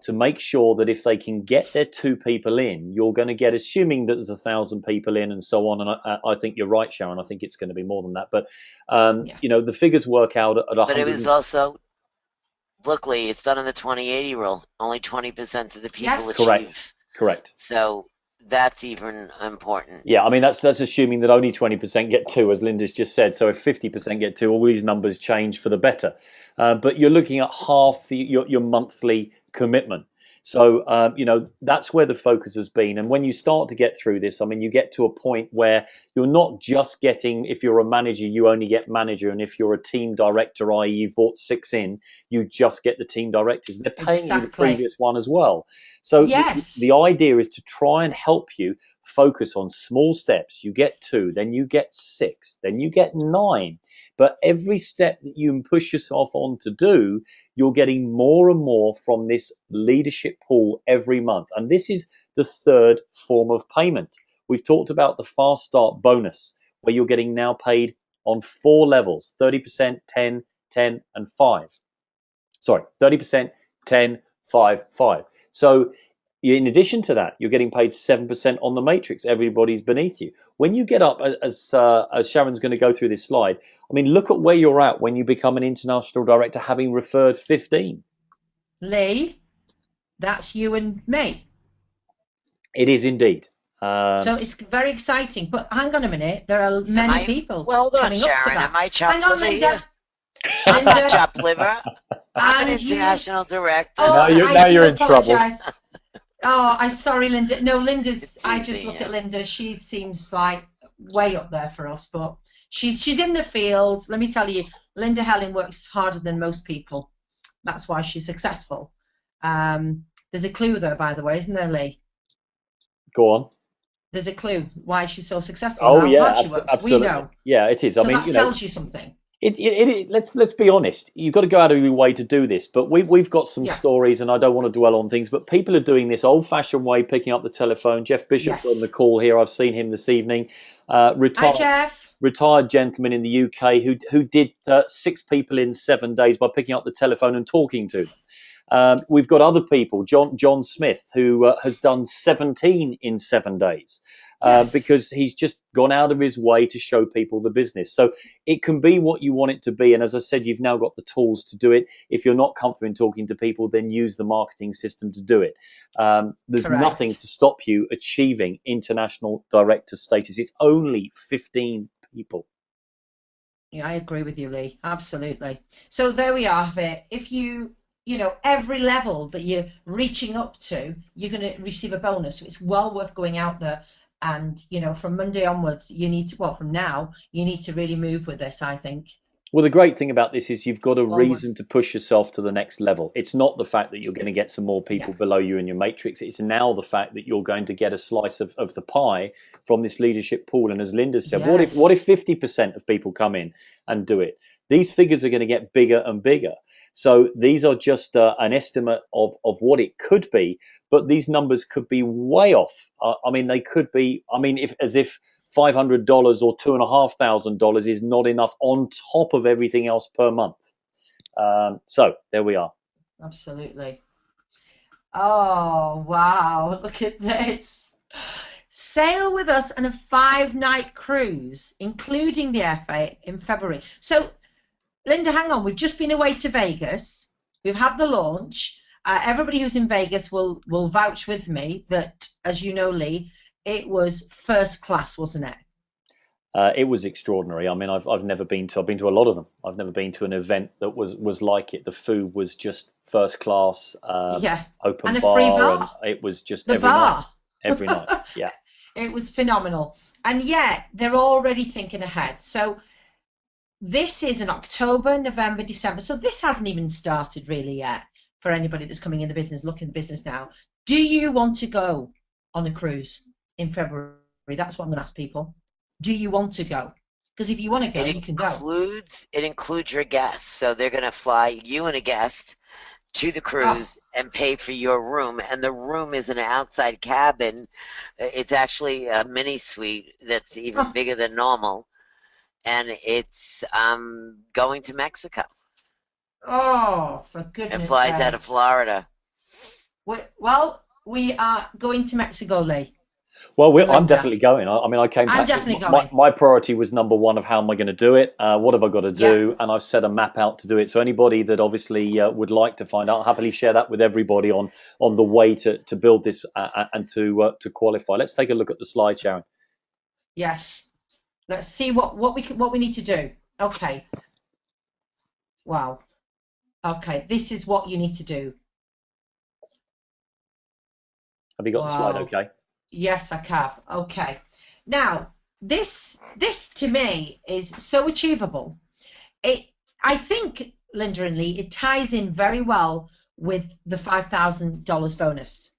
to make sure that if they can get their 2 people in, you're going to get, assuming that there's 1,000 people in and so on. And I think you're right, Sharon. I think it's going to be more than that. But, you know, the figures work out at 100. But it was also, luckily, it's done in the 20-80 rule. Only 20% of the people achieve. Correct. So that's even important. Yeah, I mean, that's assuming that only 20% get 2, as Linda's just said. So if 50% get 2, all these numbers change for the better. But you're looking at half your monthly commitment. So, you know, that's where the focus has been. And when you start to get through this, I mean, you get to a point where you're not just getting, if you're a manager, you only get manager. And if you're a team director, i.e. you've bought 6 in, you just get the team directors. They're paying you the previous one as well. So the idea is to try and help you focus on small steps. You get 2, then you get 6, then you get 9. But every step that you push yourself on to do, you're getting more and more from this leadership pool every month. And this is the 3rd form of payment. We've talked about the fast start bonus, where you're getting now paid on 4 levels, 30%, 10, 10, and 5. Sorry, 30%, 10, 5, 5. So in addition to that, you're getting paid 7% on the matrix. Everybody's beneath you. When you get up, as Sharon's going to go through this slide, I mean, look at where you're at when you become an international director, having referred 15. Lee, that's you and me. It is indeed. So it's very exciting. But hang on a minute, there are many people coming up to that. Am I chopped hang on, liver? Linda. I'm not chopped liver. I'm an international director. Oh, now you're in trouble. Oh, I'm sorry, Linda. No, Linda's. I just look at Linda. She seems like way up there for us, but she's in the field. Let me tell you, Linda Helen works harder than most people. That's why she's successful. There's a clue there, by the way, isn't there, Lee? Go on. There's a clue why she's so successful. Oh, yeah, hard she works. absolutely. We know. Yeah, it is. So I mean, that tells you something. Let's be honest. You've got to go out of your way to do this. But we've got some stories, and I don't want to dwell on things. But people are doing this old-fashioned way, picking up the telephone. Jeff Bishop's on the call here. I've seen him this evening. Hi, Jeff. Retired gentleman in the UK who did 6 people in 7 days by picking up the telephone and talking to them. We've got other people, John Smith, who has done 17 in 7 days because he's just gone out of his way to show people the business. So it can be what you want it to be. And as I said, you've now got the tools to do it. If you're not comfortable in talking to people, then use the marketing system to do it. There's nothing to stop you achieving international director status. It's only 15 people. Yeah, I agree with you, Lee. Absolutely. So there we have it. If you every level that you're reaching up to, you're going to receive a bonus. So it's well worth going out there. And, from Monday onwards, from now, you need to really move with this, I think. Well, the great thing about this is you've got a Well worth. reason to push yourself to the next level. It's not the fact that you're going to get some more Yeah. people below you in your matrix. It's now the fact that you're going to get a slice of the pie from this leadership pool. And as Linda said, Yes. what if 50% of people come in and do it? These figures are going to get bigger and bigger. So these are just an estimate of what it could be, but these numbers could be way off. I mean, they could be. I mean, if $500 or $2,500 is not enough on top of everything else per month. So there we are. Absolutely. Oh, wow. Look at this. Sail with us on a 5-night cruise, including the airfare in February. So, Linda, hang on. We've just been away to Vegas. We've had the launch. Everybody who's in Vegas will vouch with me that, as you know, Lee, it was first class, wasn't it? It was extraordinary. I mean, I've never been to. I've been to a lot of them. I've never been to an event that was like it. The food was just first class, Yeah. open And a free bar, and bar. it was just The every night. bar. Every night. Yeah. It was phenomenal. And yet, they're already thinking ahead. So, this is in October, November, December. So this hasn't even started really yet for anybody that's coming in the business, looking at business now. Do you want to go on a cruise in February? That's what I'm going to ask people. Do you want to go? Because if you want to go, you can go. It includes your guests. So they're going to fly you and a guest to the cruise and pay for your room. And the room is an outside cabin. It's actually a mini suite that's even bigger than normal. And it's going to Mexico. Oh, for goodness It flies sake. out of Florida. Well, we are going to Mexico, Lee. Well, I'm Linda. definitely going. I mean, I came I'm back. definitely going. My priority was number one of how am I going to do it? What have I got to do? Yeah. And I've set a map out to do it. So anybody that obviously would like to find out, I'll happily share that with everybody on the way to build this and to qualify. Let's take a look at the slide, Sharon. Yes. Let's see what we need to do. Okay. Wow. Okay, this is what you need to do. Have you got the slide okay? Yes, I have. Okay. Now, this to me is so achievable. I think, Linda and Lee, it ties in very well with the $5,000 bonus.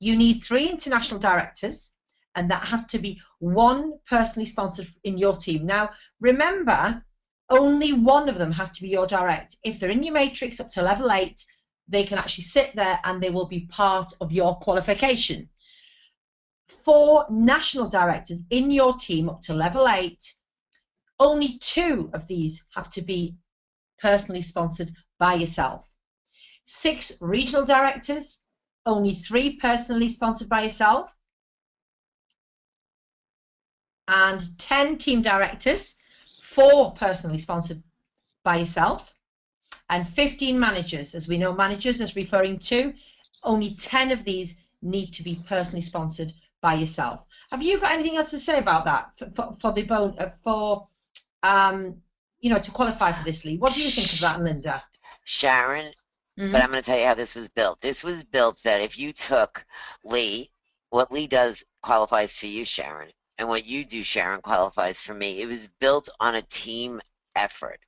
You need 3 international directors, and that has to be 1 personally sponsored in your team. Now, remember, only 1 of them has to be your direct. If they're in your matrix up to level 8, they can actually sit there and they will be part of your qualification. 4 national directors in your team up to level 8, only 2 of these have to be personally sponsored by yourself. 6 regional directors, only 3 personally sponsored by yourself. And 10 team directors, 4 personally sponsored by yourself. And 15 managers. As we know, managers is referring to, only 10 of these need to be personally sponsored by yourself. Have you got anything else to say about that for the bone to qualify for this, Lee? What do you think of that, Linda? Sharon, but I'm going to tell you how this was built. This was built that if you took Lee, what Lee does qualifies for you, Sharon, and what you do, Sharon, qualifies for me. It was built on a team effort.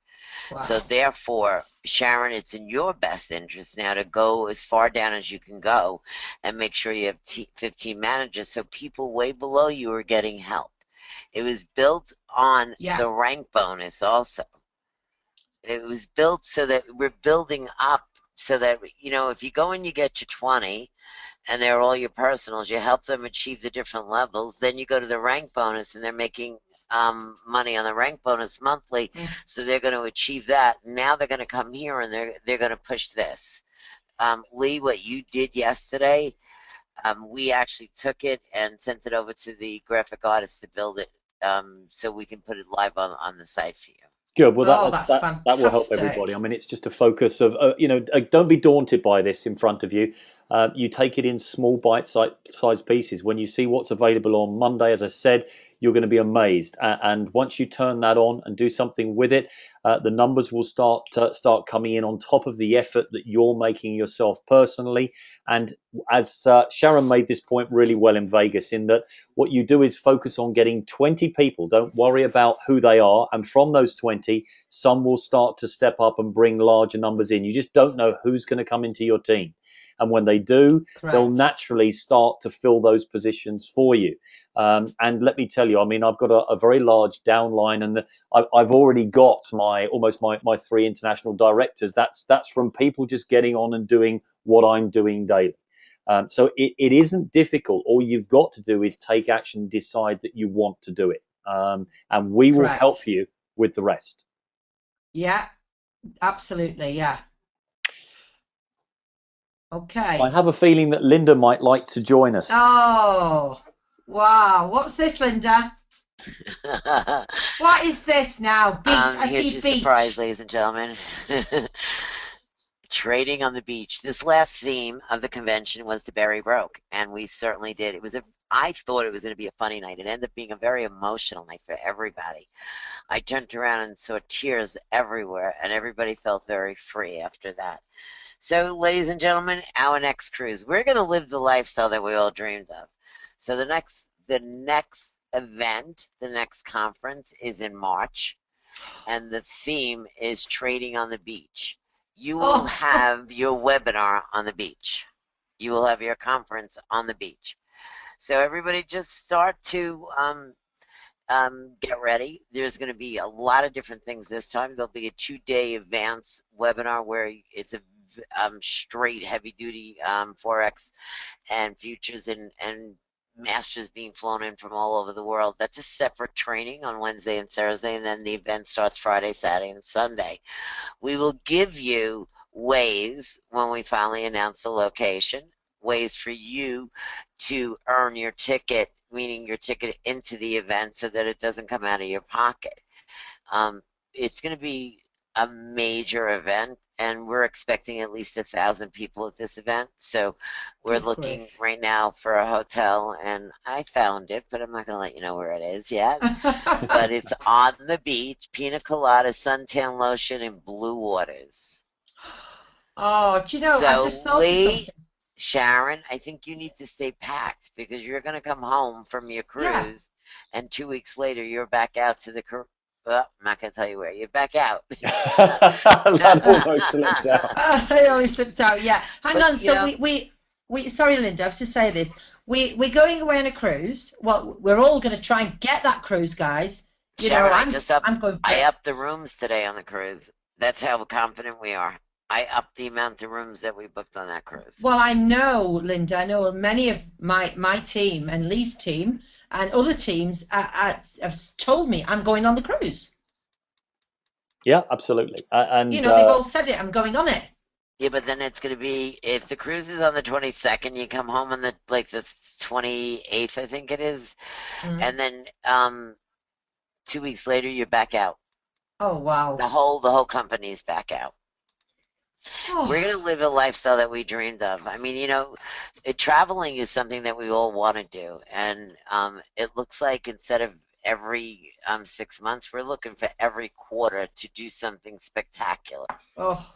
Wow. So therefore, Sharon, it's in your best interest now to go as far down as you can go and make sure you have 15 managers so people way below you are getting help. It was built on the rank bonus also. It was built so that we're building up so that, if you go and you get your 20 and they're all your personals, you help them achieve the different levels, then you go to the rank bonus and they're making money on the rank bonus monthly, so they're going to achieve that. Now they're going to come here and they're going to push this. Lee, what you did yesterday, we actually took it and sent it over to the graphic artist to build it, so we can put it live on the site for you. Good. Well, that's that will help everybody. I mean, it's just a focus of, don't be daunted by this in front of you. You take it in small bite-sized pieces. When you see what's available on Monday, as I said, you're going to be amazed. And once you turn that on and do something with it, the numbers will start coming in on top of the effort that you're making yourself personally. And as Sharon made this point really well in Vegas, in that what you do is focus on getting 20 people. Don't worry about who they are. And from those 20, some will start to step up and bring larger numbers in. You just don't know who's going to come into your team. And when they do, they'll Correct. naturally start to fill those positions for you. And let me tell you, I mean, I've got a very large downline, and I've already got my 3 international directors. That's from people just getting on and doing what I'm doing daily. So it isn't difficult. All you've got to do is take action, decide that you want to do it, and we will help Correct. you with the rest. Yeah, absolutely. Yeah. I Okay. have a feeling that Linda might like to join us. Oh, wow. What's this, Linda? What is this now? Beach. I Here's see your surprise, beach. ladies and gentlemen. Trading on the beach. This last theme of the convention was the Berry Broke, and we certainly did. I thought it was going to be a funny night. It ended up being a very emotional night for everybody. I turned around and saw tears everywhere, and everybody felt very free after that. So, ladies and gentlemen, our next cruise, we're going to live the lifestyle that we all dreamed of. So the next event, the next conference is in March, and the theme is trading on the beach. You will Oh, have your webinar on the beach. You will have your conference on the beach. So everybody just start to get ready. There's going to be a lot of different things this time. There'll be a 2-day advance webinar where it's a straight heavy-duty Forex and futures and masters being flown in from all over the world. That's a separate training on Wednesday and Thursday, and then the event starts Friday, Saturday, and Sunday. We will give you ways when we finally announce the location, ways for you to earn your ticket, meaning your ticket into the event so that it doesn't come out of your pocket. It's going to be a major event, and we're expecting at least 1,000 people at this event. So we're good looking grief. right now for a hotel, and I found it, but I'm not going to let you know where it is yet. But it's on the beach, pina colada, suntan lotion, and blue waters. Oh, do you know, I just So thought of something. Sharon, I think you need to stay packed because you're going to come home from your Yeah. cruise, and 2 weeks later you're back out to the cruise. Well, I'm not going to tell you where. You're back out. That almost slipped out. I always slipped out. Yeah. Hang But on. So we sorry, Linda, I have to say this. We're going away on a cruise. Well, we're all going to try and get that cruise, guys. You know, Sharon, I'm going I for. upped the rooms today on the cruise. That's how confident we are. I upped the amount of rooms that we booked on that cruise. Well, I know, Linda. I know many of my team and Lee's team and other teams have told me I'm going on the cruise. Yeah, absolutely. You And know, they've all said it. I'm going on it. Yeah, but then it's going to be, if the cruise is on the 22nd, you come home on the 28th, I think it is, Mm. and then 2 weeks later you're back out. Oh wow. The whole company's back out. We're Oh, going to live a lifestyle that we dreamed of. I mean, traveling is something that we all want to do, and it looks like instead of every 6 months, we're looking for every quarter to do something spectacular. oh.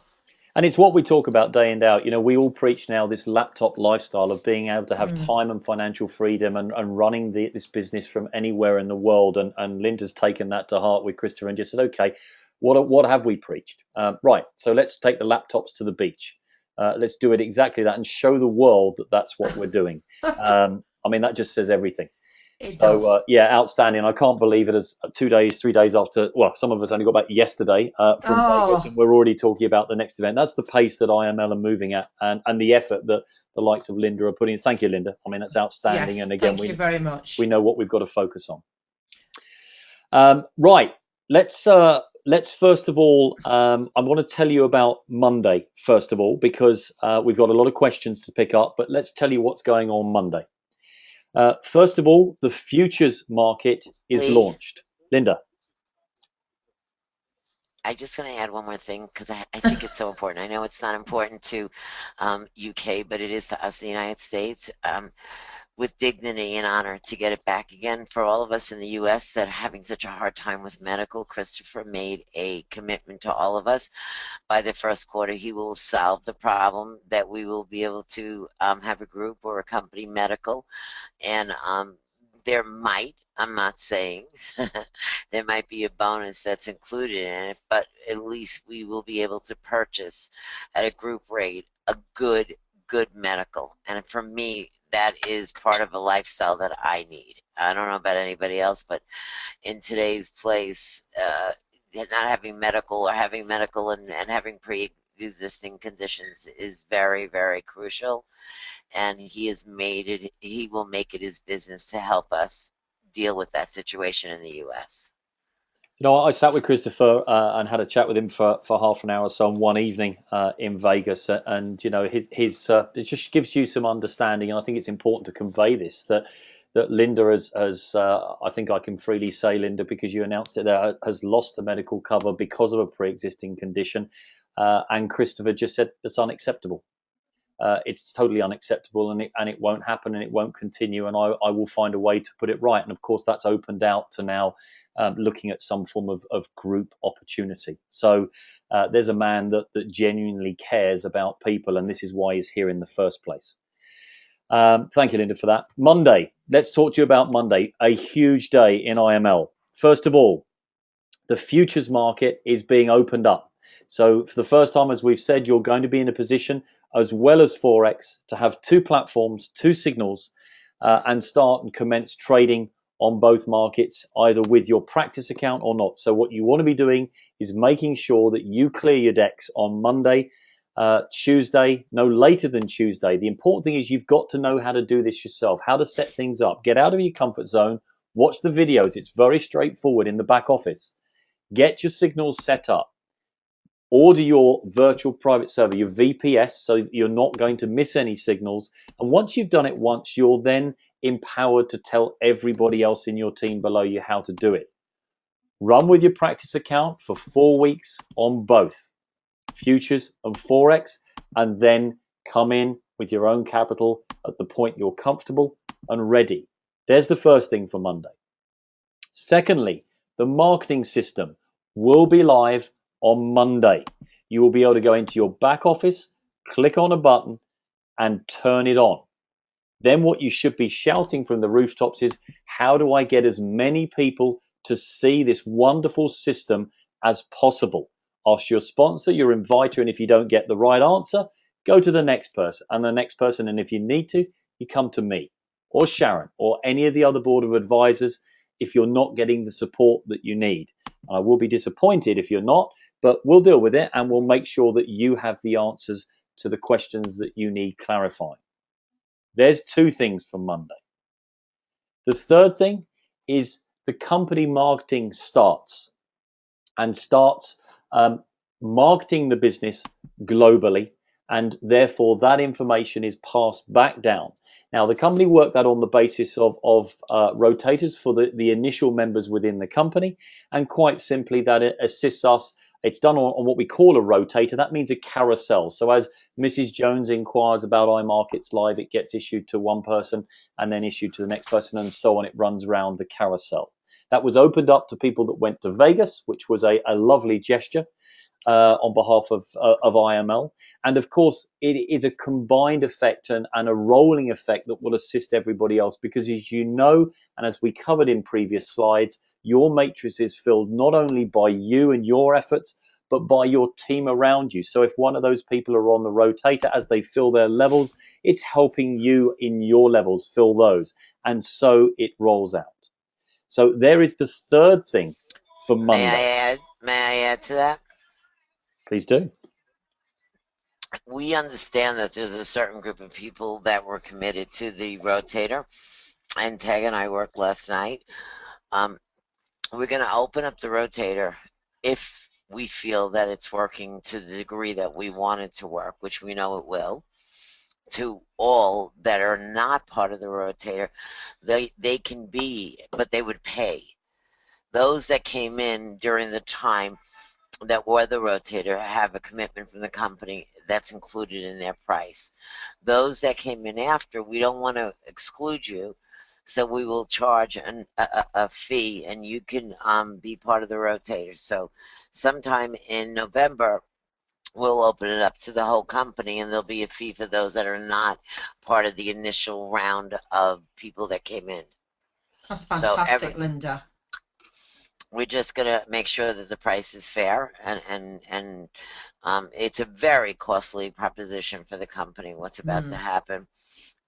And it's what we talk about day in, day out. We all preach now this laptop lifestyle of being able to have Mm. time and financial freedom and running this business from anywhere in the world. And Linda's taken that to heart with Christopher and just said, okay, what have we preached? Right, so let's take the laptops to the beach. Let's do it exactly that and show the world that that's what we're doing. I mean, that just says everything. It So does. yeah, outstanding. I can't believe it as 2 days, 3 days after. Well, some of us only got back yesterday from Vegas, and Oh, we're already talking about the next event. That's the pace that IML are moving at, and the effort that the likes of Linda are putting in. Thank you, Linda. I mean, that's outstanding. yes. And again, Thank you very much. we know what we've got to focus on. Right. Let's first of all, I want to tell you about Monday first of all because we've got a lot of questions to pick up. But let's tell you what's going on Monday. First of all, the futures market is Lee, launched. Linda. I just want to add one more thing because I think it's so important. I know it's not important to UK, but it is to us, the United States. With dignity and honor to get it back again. For all of us in the US that are having such a hard time with medical, Christopher made a commitment to all of us. By the first quarter, he will solve the problem that we will be able to have a group or a company medical. And there might, I'm not saying, there might be a bonus that's included in it, but at least we will be able to purchase at a group rate a good medical. And for me, that is part of a lifestyle that I need. I don't know about anybody else, but in today's place, not having medical or having medical and having pre-existing conditions is very, very crucial. And he will make it his business to help us deal with that situation in the US. You know, I sat with Christopher and had a chat with him for half an hour or so on one evening in Vegas, and you know, his it just gives you some understanding, and I think it's important to convey this that Linda has I think I can freely say, Linda, because you announced it there, has lost a medical cover because of a pre-existing condition, and Christopher just said that's unacceptable. It's totally unacceptable, and it won't happen, and it won't continue, and I will find a way to put it right. And of course, that's opened out to now looking at some form of group opportunity. So there's a man that genuinely cares about people, and this is why he's here in the first place. Thank you, Linda, for that. Monday, let's talk to you about Monday, a huge day in IML. First of all, the futures market is being opened up. So for the first time, as we've said, you're going to be in a position, as well as Forex, to have two platforms, two signals, and start and commence trading on both markets, either with your practice account or not. So what you want to be doing is making sure that you clear your decks on Monday, Tuesday, no later than Tuesday. The important thing is you've got to know how to do this yourself, how to set things up. Get out of your comfort zone, watch the videos. It's very straightforward in the back office. Get your signals set up. Order your virtual private server, your VPS, so you're not going to miss any signals. And once you've done it once, you're then empowered to tell everybody else in your team below you how to do it. Run with your practice account for 4 weeks on both futures and Forex, and then come in with your own capital at the point you're comfortable and ready. There's the first thing for Monday. Secondly, the marketing system will be live on Monday. You will be able to go into your back office, click on a button, and turn it on. Then what you should be shouting from the rooftops is, how do I get as many people to see this wonderful system as possible? Ask your sponsor, your inviter, and if you don't get the right answer, go to the next person and the next person. And if you need to, you come to me or Sharon or any of the other board of advisors if you're not getting the support that you need. I will be disappointed if you're not, but we'll deal with it and we'll make sure that you have the answers to the questions that you need clarifying. There's two things for Monday. The third thing is the company marketing starts marketing the business globally, and therefore that information is passed back down. Now, the company worked that on the basis of rotators for the initial members within the company, and quite simply that it assists us. It's done on what we call a rotator. That means a carousel. So as Mrs. Jones inquires about iMarkets Live, it gets issued to one person and then issued to the next person, and so on. It runs around the carousel. That was opened up to people that went to Vegas, which was a lovely gesture on behalf of IML. And of course, it is a combined effect and a rolling effect that will assist everybody else, because as you know, and as we covered in previous slides, your matrix is filled not only by you and your efforts, but by your team around you. So if one of those people are on the rotator, as they fill their levels, it's helping you in your levels fill those. And so it rolls out. So there is the third thing for Monday. May I add to that? Please do. We understand that there's a certain group of people that were committed to the rotator, and Tag and I worked last night. We're going to open up the rotator if we feel that it's working to the degree that we want it to work, which we know it will, to all that are not part of the rotator. They can be, but they would pay. Those that came in during the time that were the rotator have a commitment from the company that's included in their price. Those that came in after, we don't want to exclude you, so we will charge a fee, and you can be part of the rotator. So sometime in November, we'll open it up to the whole company, and there'll be a fee for those that are not part of the initial round of people that came in. That's So fantastic, Linda. we're just gonna make sure that the price is fair, and it's a very costly proposition for the company what's about to happen.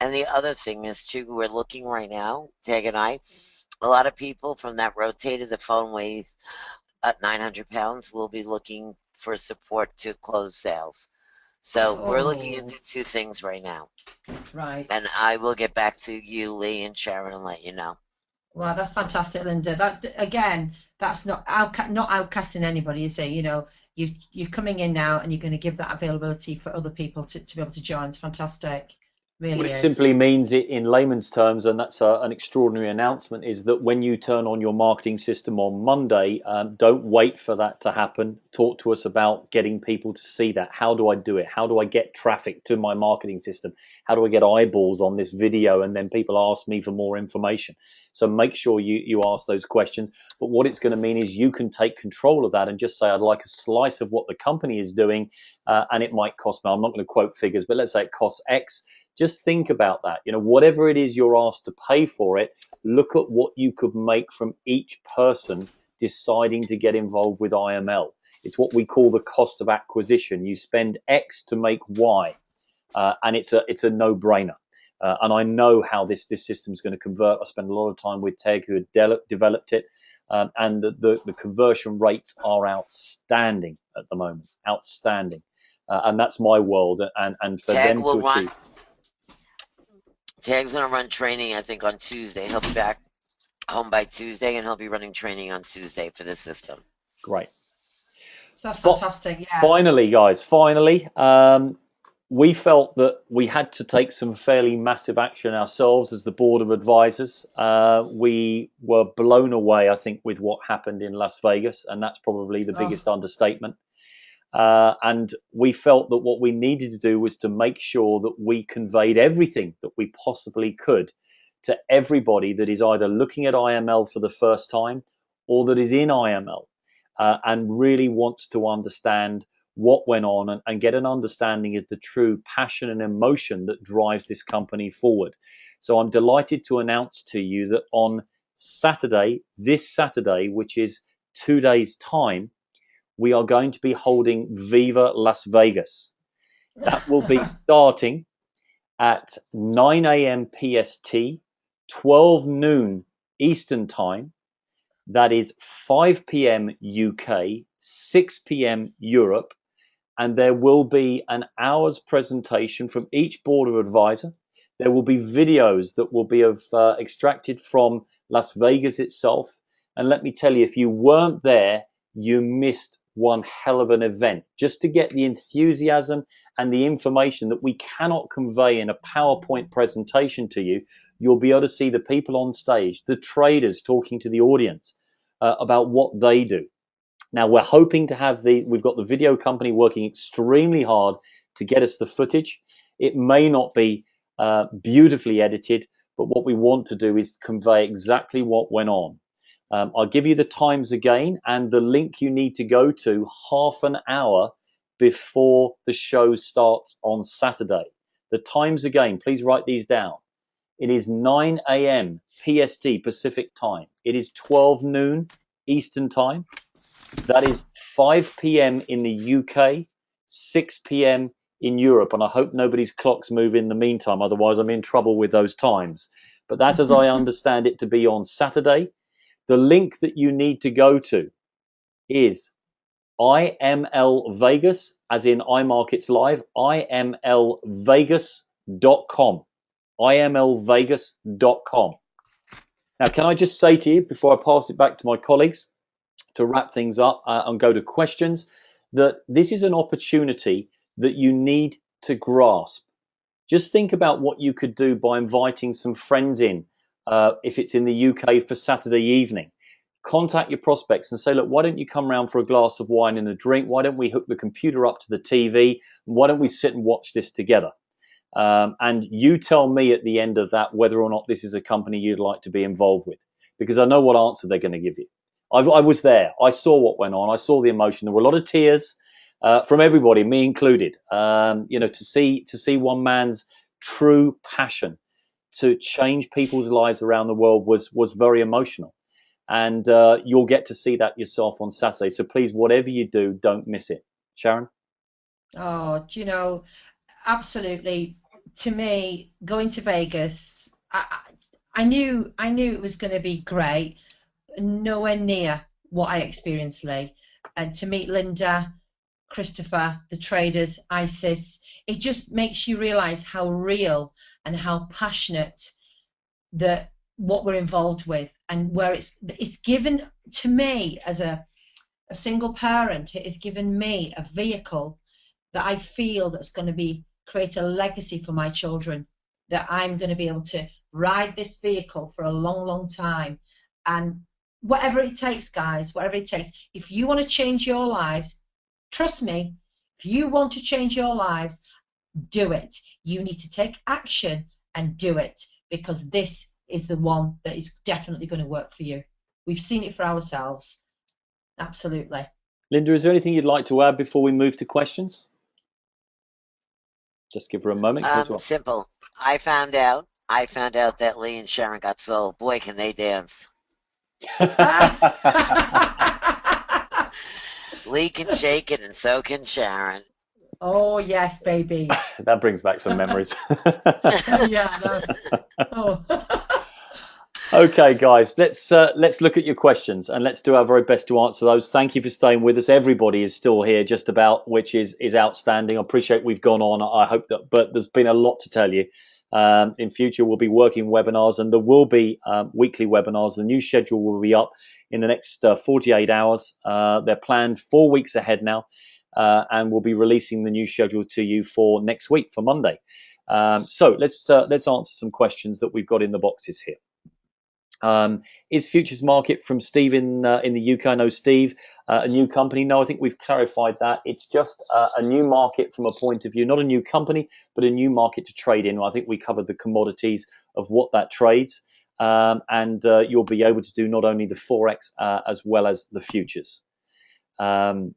And the other thing is too, we're looking right now, Tag and I, a lot of people from that rotator, the phone weighs at 900 pounds, will be looking for support to close sales. So we're looking into two things right now. Right. And I will get back to you, Lee and Sharon, and let you know. Well, that's fantastic, Linda. That again, that's not outcasting anybody, is it? You know, you're coming in now and you're going to give that availability for other people to be able to join. It's fantastic. What Really it is. simply means it in layman's terms, and that's an extraordinary announcement, is that when you turn on your marketing system on Monday, don't wait for that to happen. Talk to us about getting people to see that. How do I do it? How do I get traffic to my marketing system? How do I get eyeballs on this video? And then people ask me for more information. So make sure you ask those questions. But what it's going to mean is you can take control of that and just say, I'd like a slice of what the company is doing, and it might cost me, I'm not going to quote figures, but let's say it costs X. Just think about that. You know, whatever it is you're asked to pay for it, look at what you could make from each person deciding to get involved with IML. It's what we call the cost of acquisition. You spend X to make Y, and it's a no-brainer. And I know how this system is going to convert. I spent a lot of time with Teg, who had developed it, and the conversion rates are outstanding at the moment. Outstanding. And that's my world. And for Tag them to will run. achieve. Tag's gonna run training, I think, on Tuesday. He'll be back home by Tuesday, and he'll be running training on Tuesday for the system. Great. So that's fantastic. Yeah. Finally, guys, we felt that we had to take some fairly massive action ourselves as the board of advisors. We were blown away, I think, with what happened in Las Vegas, and that's probably the biggest understatement. And we felt that what we needed to do was to make sure that we conveyed everything that we possibly could to everybody that is either looking at IML for the first time or that is in IML, and really wants to understand what went on, and get an understanding of the true passion and emotion that drives this company forward. So I'm delighted to announce to you that on Saturday, this Saturday, which is 2 days' time, we are going to be holding Viva Las Vegas. That will be starting at 9 a.m. PST, 12 noon Eastern Time. That is 5 p.m. UK, 6 p.m. Europe. And there will be an hour's presentation from each board of advisor. There will be videos that will be extracted from Las Vegas itself. And let me tell you, if you weren't there, you missed one hell of an event. Just to get the enthusiasm and the information that we cannot convey in a PowerPoint presentation to you, you'll be able to see the people on stage, the traders talking to the audience about what they do. Now we're hoping to have we've got the video company working extremely hard to get us the footage. It may not be beautifully edited, but what we want to do is convey exactly what went on. I'll give you the times again and the link you need to go to half an hour before the show starts on Saturday. The times again, please write these down. It is 9 a.m. PST Pacific time. It is 12 noon Eastern time. That is 5 p.m. in the UK, 6 p.m. in Europe. And I hope nobody's clocks move in the meantime. Otherwise, I'm in trouble with those times. But that's as I understand it to be on Saturday. The link that you need to go to is IML Vegas, as in iMarkets Live, imlvegas.com. imlvegas.com. Now, can I just say to you, before I pass it back to my colleagues, to wrap things up and go to questions, that this is an opportunity that you need to grasp. Just think about what you could do by inviting some friends in, if it's in the UK, for Saturday evening. contact your prospects and say, look, why don't you come round for a glass of wine and a drink? Why don't we hook the computer up to the TV? Why don't we sit and watch this together? And you tell me at the end of that whether or not this is a company you'd like to be involved with, because I know what answer they're going to give you. I was there. I saw what went on. I saw the emotion. There were a lot of tears from everybody, me included. To see one man's true passion to change people's lives around the world was very emotional. And you'll get to see that yourself on Saturday. So please, whatever you do, don't miss it. Sharon? Oh, do you know, absolutely. To me, going to Vegas, I knew it was going to be great, nowhere near what I experienced, Lee. And to meet Linda, Christopher, the traders, ISIS, it just makes you realize how real and how passionate that what we're involved with, and where it's given to me as a single parent. It has given me a vehicle that I feel that's going to be create a legacy for my children, that I'm going to be able to ride this vehicle for a long, long time. And whatever it takes, guys, whatever it takes, if you want to change your lives, trust me, if you want to change your lives, do it. You need to take action and do it, because this is the one that is definitely going to work for you. We've seen it for ourselves. Absolutely. Linda, is there anything you'd like to add before we move to questions? Just give her a moment. Simple. I found out that Lee and Sharon got sold. Boy, can they dance. Lee can shake it, and so can Sharon. Oh yes, baby. That brings back some memories. Yeah. No. Oh. Okay, guys, let's look at your questions and let's do our very best to answer those. Thank you for staying with us. Everybody is still here, just about, which is outstanding. I appreciate we've gone on. I hope that, but there's been a lot to tell you. In future, we'll be working webinars, and there will be weekly webinars. The new schedule will be up in the next 48 hours. They're planned 4 weeks ahead now, and we'll be releasing the new schedule to you for next week, for Monday. So let's answer some questions that we've got in the boxes here. Is Futures Market, from Steve in the UK? I know Steve, a new company. No, I think we've clarified that. It's just a new market from a point of view, not a new company, but a new market to trade in. I think we covered the commodities of what that trades, and you'll be able to do not only the Forex as well as the futures. Let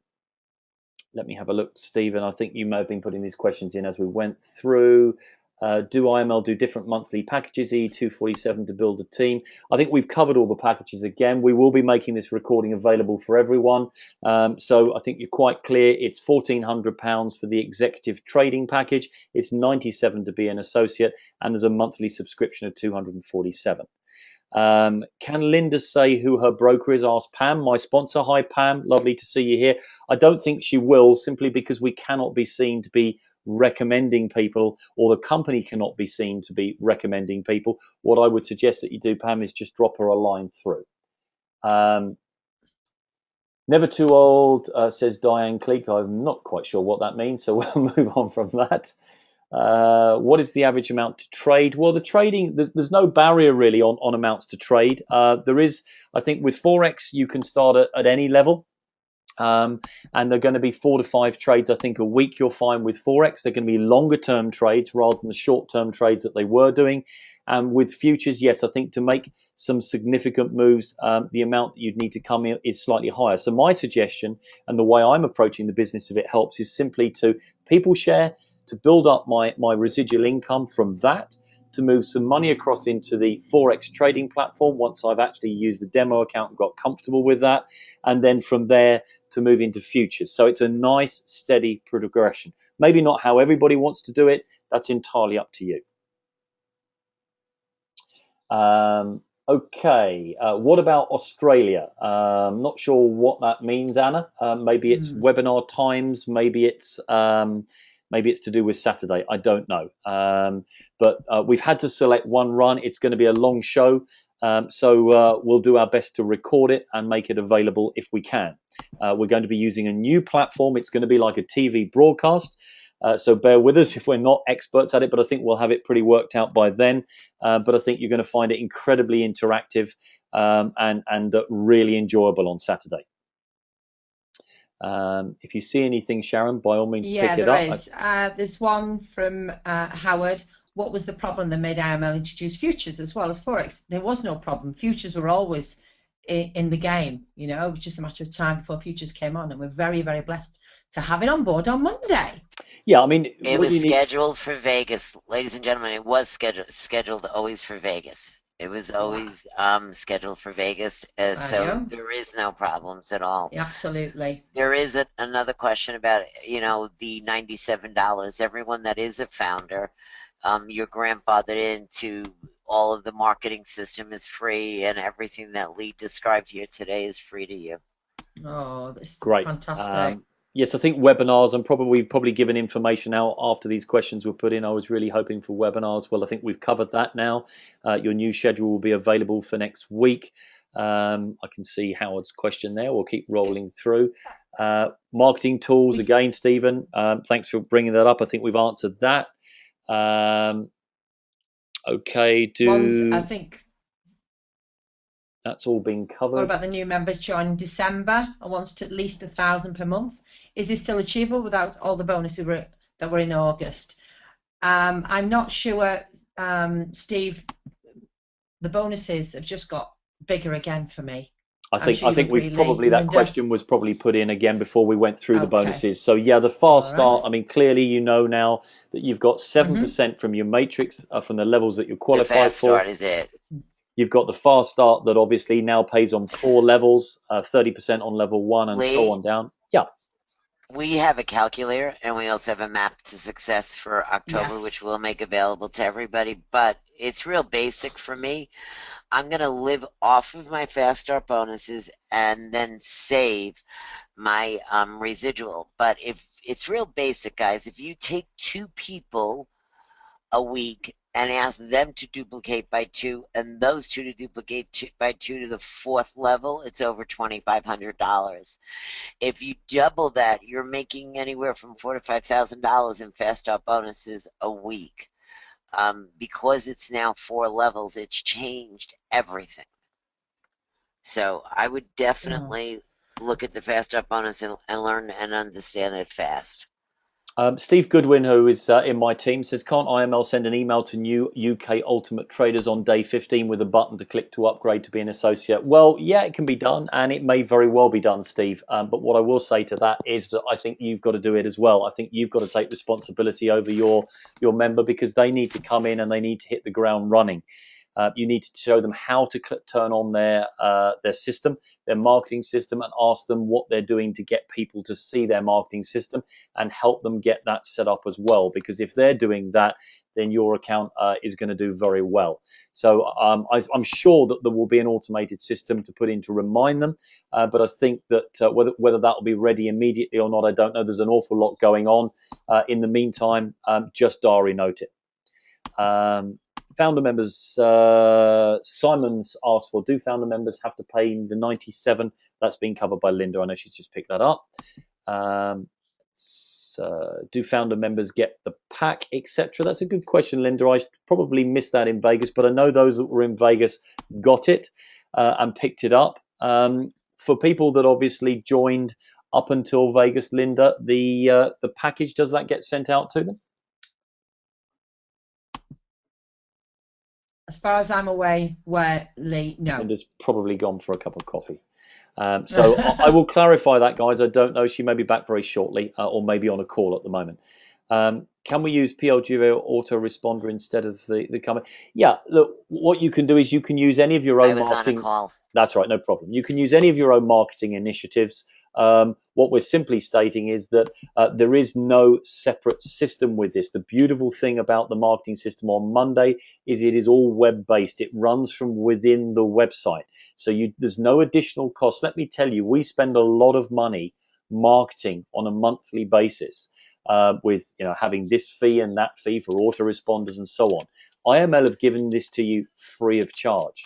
me have a look, Stephen. I think you may have been putting these questions in as we went through. Do IML do different monthly packages, E247 to build a team? I think we've covered all the packages again. We will be making this recording available for everyone. So I think you're quite clear. It's £1,400 for the executive trading package. It's £97 to be an associate, and there's a monthly subscription of £247. Can Linda say who her broker is? Asked Pam, my sponsor. Hi, Pam. Lovely to see you here. I don't think she will, simply because we cannot be seen to be recommending people, or the company cannot be seen to be recommending people. What I would suggest that you do, Pam, is just drop her a line through. Never too old, says Diane Cleek. I'm not quite sure what that means, so we'll move on from that. What is the average amount to trade? Well, the trading, there's no barrier really on amounts to trade. There is, I think, with Forex, you can start at any level. And they're going to be 4 to 5 trades, I think, a week. You'll find with Forex, they're going to be longer term trades rather than the short term trades that they were doing. And with futures, yes, I think to make some significant moves, the amount that you'd need to come in is slightly higher. So my suggestion, and the way I'm approaching the business, if it helps, is simply to people share, to build up my residual income from that, to move some money across into the Forex trading platform once I've actually used the demo account and got comfortable with that, and then from there to move into futures. So it's a nice, steady progression. Maybe not how everybody wants to do it. That's entirely up to you. Okay, what about Australia? Not sure what that means, Anna. Maybe it's webinar times. Maybe it's to do with Saturday. I don't know. But we've had to select one run. It's going to be a long show, so we'll do our best to record it and make it available if we can. We're going to be using a new platform. It's going to be like a TV broadcast. So bear with us if we're not experts at it, but I think we'll have it pretty worked out by then. But I think you're going to find it incredibly interactive and really enjoyable on Saturday. If you see anything, Sharon, by all means, pick it up. There is. There's one from Howard. What was the problem that made IML introduce futures as well as Forex? There was no problem. Futures were always in the game, you know, it was just a matter of time before futures came on, and we're very, very blessed to have it on board on Monday. Yeah, I mean, it was scheduled for Vegas, ladies and gentlemen. It was scheduled always for Vegas. It was always scheduled for Vegas, so there is no problems at all. Absolutely. There is another question about, you know, the $97. Everyone that is a founder, your grandfathered into all of the marketing system is free, and everything that Lee described here today is free to you. Oh, that's great. Fantastic. Yes, I think webinars, and we've probably given information out after these questions were put in. I was really hoping for webinars. Well, I think we've covered that now. Your new schedule will be available for next week. I can see Howard's question there. We'll keep rolling through. Marketing tools, again, Stephen, thanks for bringing that up. I think we've answered that. Okay, I think that's all been covered. What about the new members joining December and wants to at least 1,000 per month? Is this still achievable without all the bonuses that were in August? I'm not sure, Steve. The bonuses have just got bigger again for me. I think we've probably, that question was probably put in again before we went through the bonuses. So yeah, the fast start, I mean, clearly you know now that you've got 7% from your matrix, from the levels that you're qualified for. The fast start is it. You've got the fast start that obviously now pays on 4 levels, 30% on level 1 and so on down. Yeah. We have a calculator, and we also have a map to success for October, which we'll make available to everybody. But it's real basic for me. I'm going to live off of my fast start bonuses and then save my residual. But if it's real basic, guys, if you take 2 people a week and ask them to duplicate by 2, and those 2 to duplicate by 2 to the 4th level, it's over $2,500. If you double that, you're making anywhere from $4,000 to $5,000 in fast start bonuses a week. Because it's now 4 levels, it's changed everything. So I would definitely look at the fast start bonus and learn and understand it fast. Steve Goodwin, who is in my team, says, can't IML send an email to new UK Ultimate traders on day 15 with a button to click to upgrade to be an associate? Well, yeah, it can be done, and it may very well be done, Steve. But what I will say to that is that I think you've got to do it as well. I think you've got to take responsibility over your member, because they need to come in and they need to hit the ground running. You need to show them how to turn on their system, their marketing system, and ask them what they're doing to get people to see their marketing system, and help them get that set up as well. Because if they're doing that, then your account is going to do very well. So I'm sure that there will be an automated system to put in to remind them. But I think that whether that will be ready immediately or not, I don't know. There's an awful lot going on. In the meantime, just diary note it. Founder members, Simon's asked for, do founder members have to pay the 97? That's been covered by Linda. I know she's just picked that up. Do founder members get the pack, etc.? That's a good question, Linda. I probably missed that in Vegas, but I know those that were in Vegas got it and picked it up. For people that obviously joined up until Vegas, Linda, the package, does that get sent out to them? As far as I'm aware, Lee, no. Linda's probably gone for a cup of coffee. So I will clarify that, guys. I don't know. She may be back very shortly, or maybe on a call at the moment. Can we use PLG autoresponder instead of the comment? Yeah, look, what you can do is you can use any of your own marketing. On a call. That's right, no problem. You can use any of your own marketing initiatives. What we're simply stating is that there is no separate system with this. The beautiful thing about the marketing system on Monday is it is all web-based. It runs from within the website. So there's no additional cost. Let me tell you, we spend a lot of money marketing on a monthly basis, with having this fee and that fee for autoresponders and so on. IML have given this to you free of charge.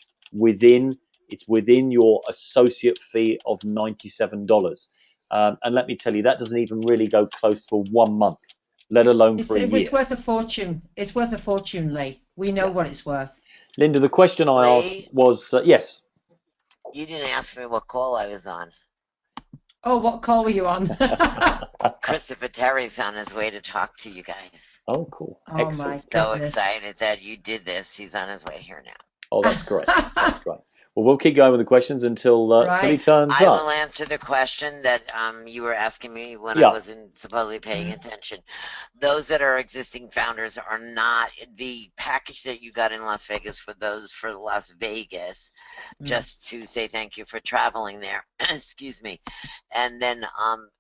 It's within your associate fee of $97. And let me tell you, that doesn't even really go close for 1 month. let alone for a It's year. worth a fortune. It's worth a fortune, Lee. We know Yeah. what it's worth. Linda, the question I asked Lee, was yes. you didn't ask me what call I was on. Oh, what call were you on? Christopher Terry's on his way to talk to you guys. Oh, cool. Oh my Excellent. So goodness. excited that you did this. He's on his way here now. Oh, that's great. That's great. Well, we'll keep going with the questions until till he Right. turns I up. will answer the question that you were asking me when I Yeah. wasn't supposedly paying attention. Those that are existing founders are not the package that you got in Las Vegas for those for Las Vegas, just to say thank you for traveling there. Excuse me. And then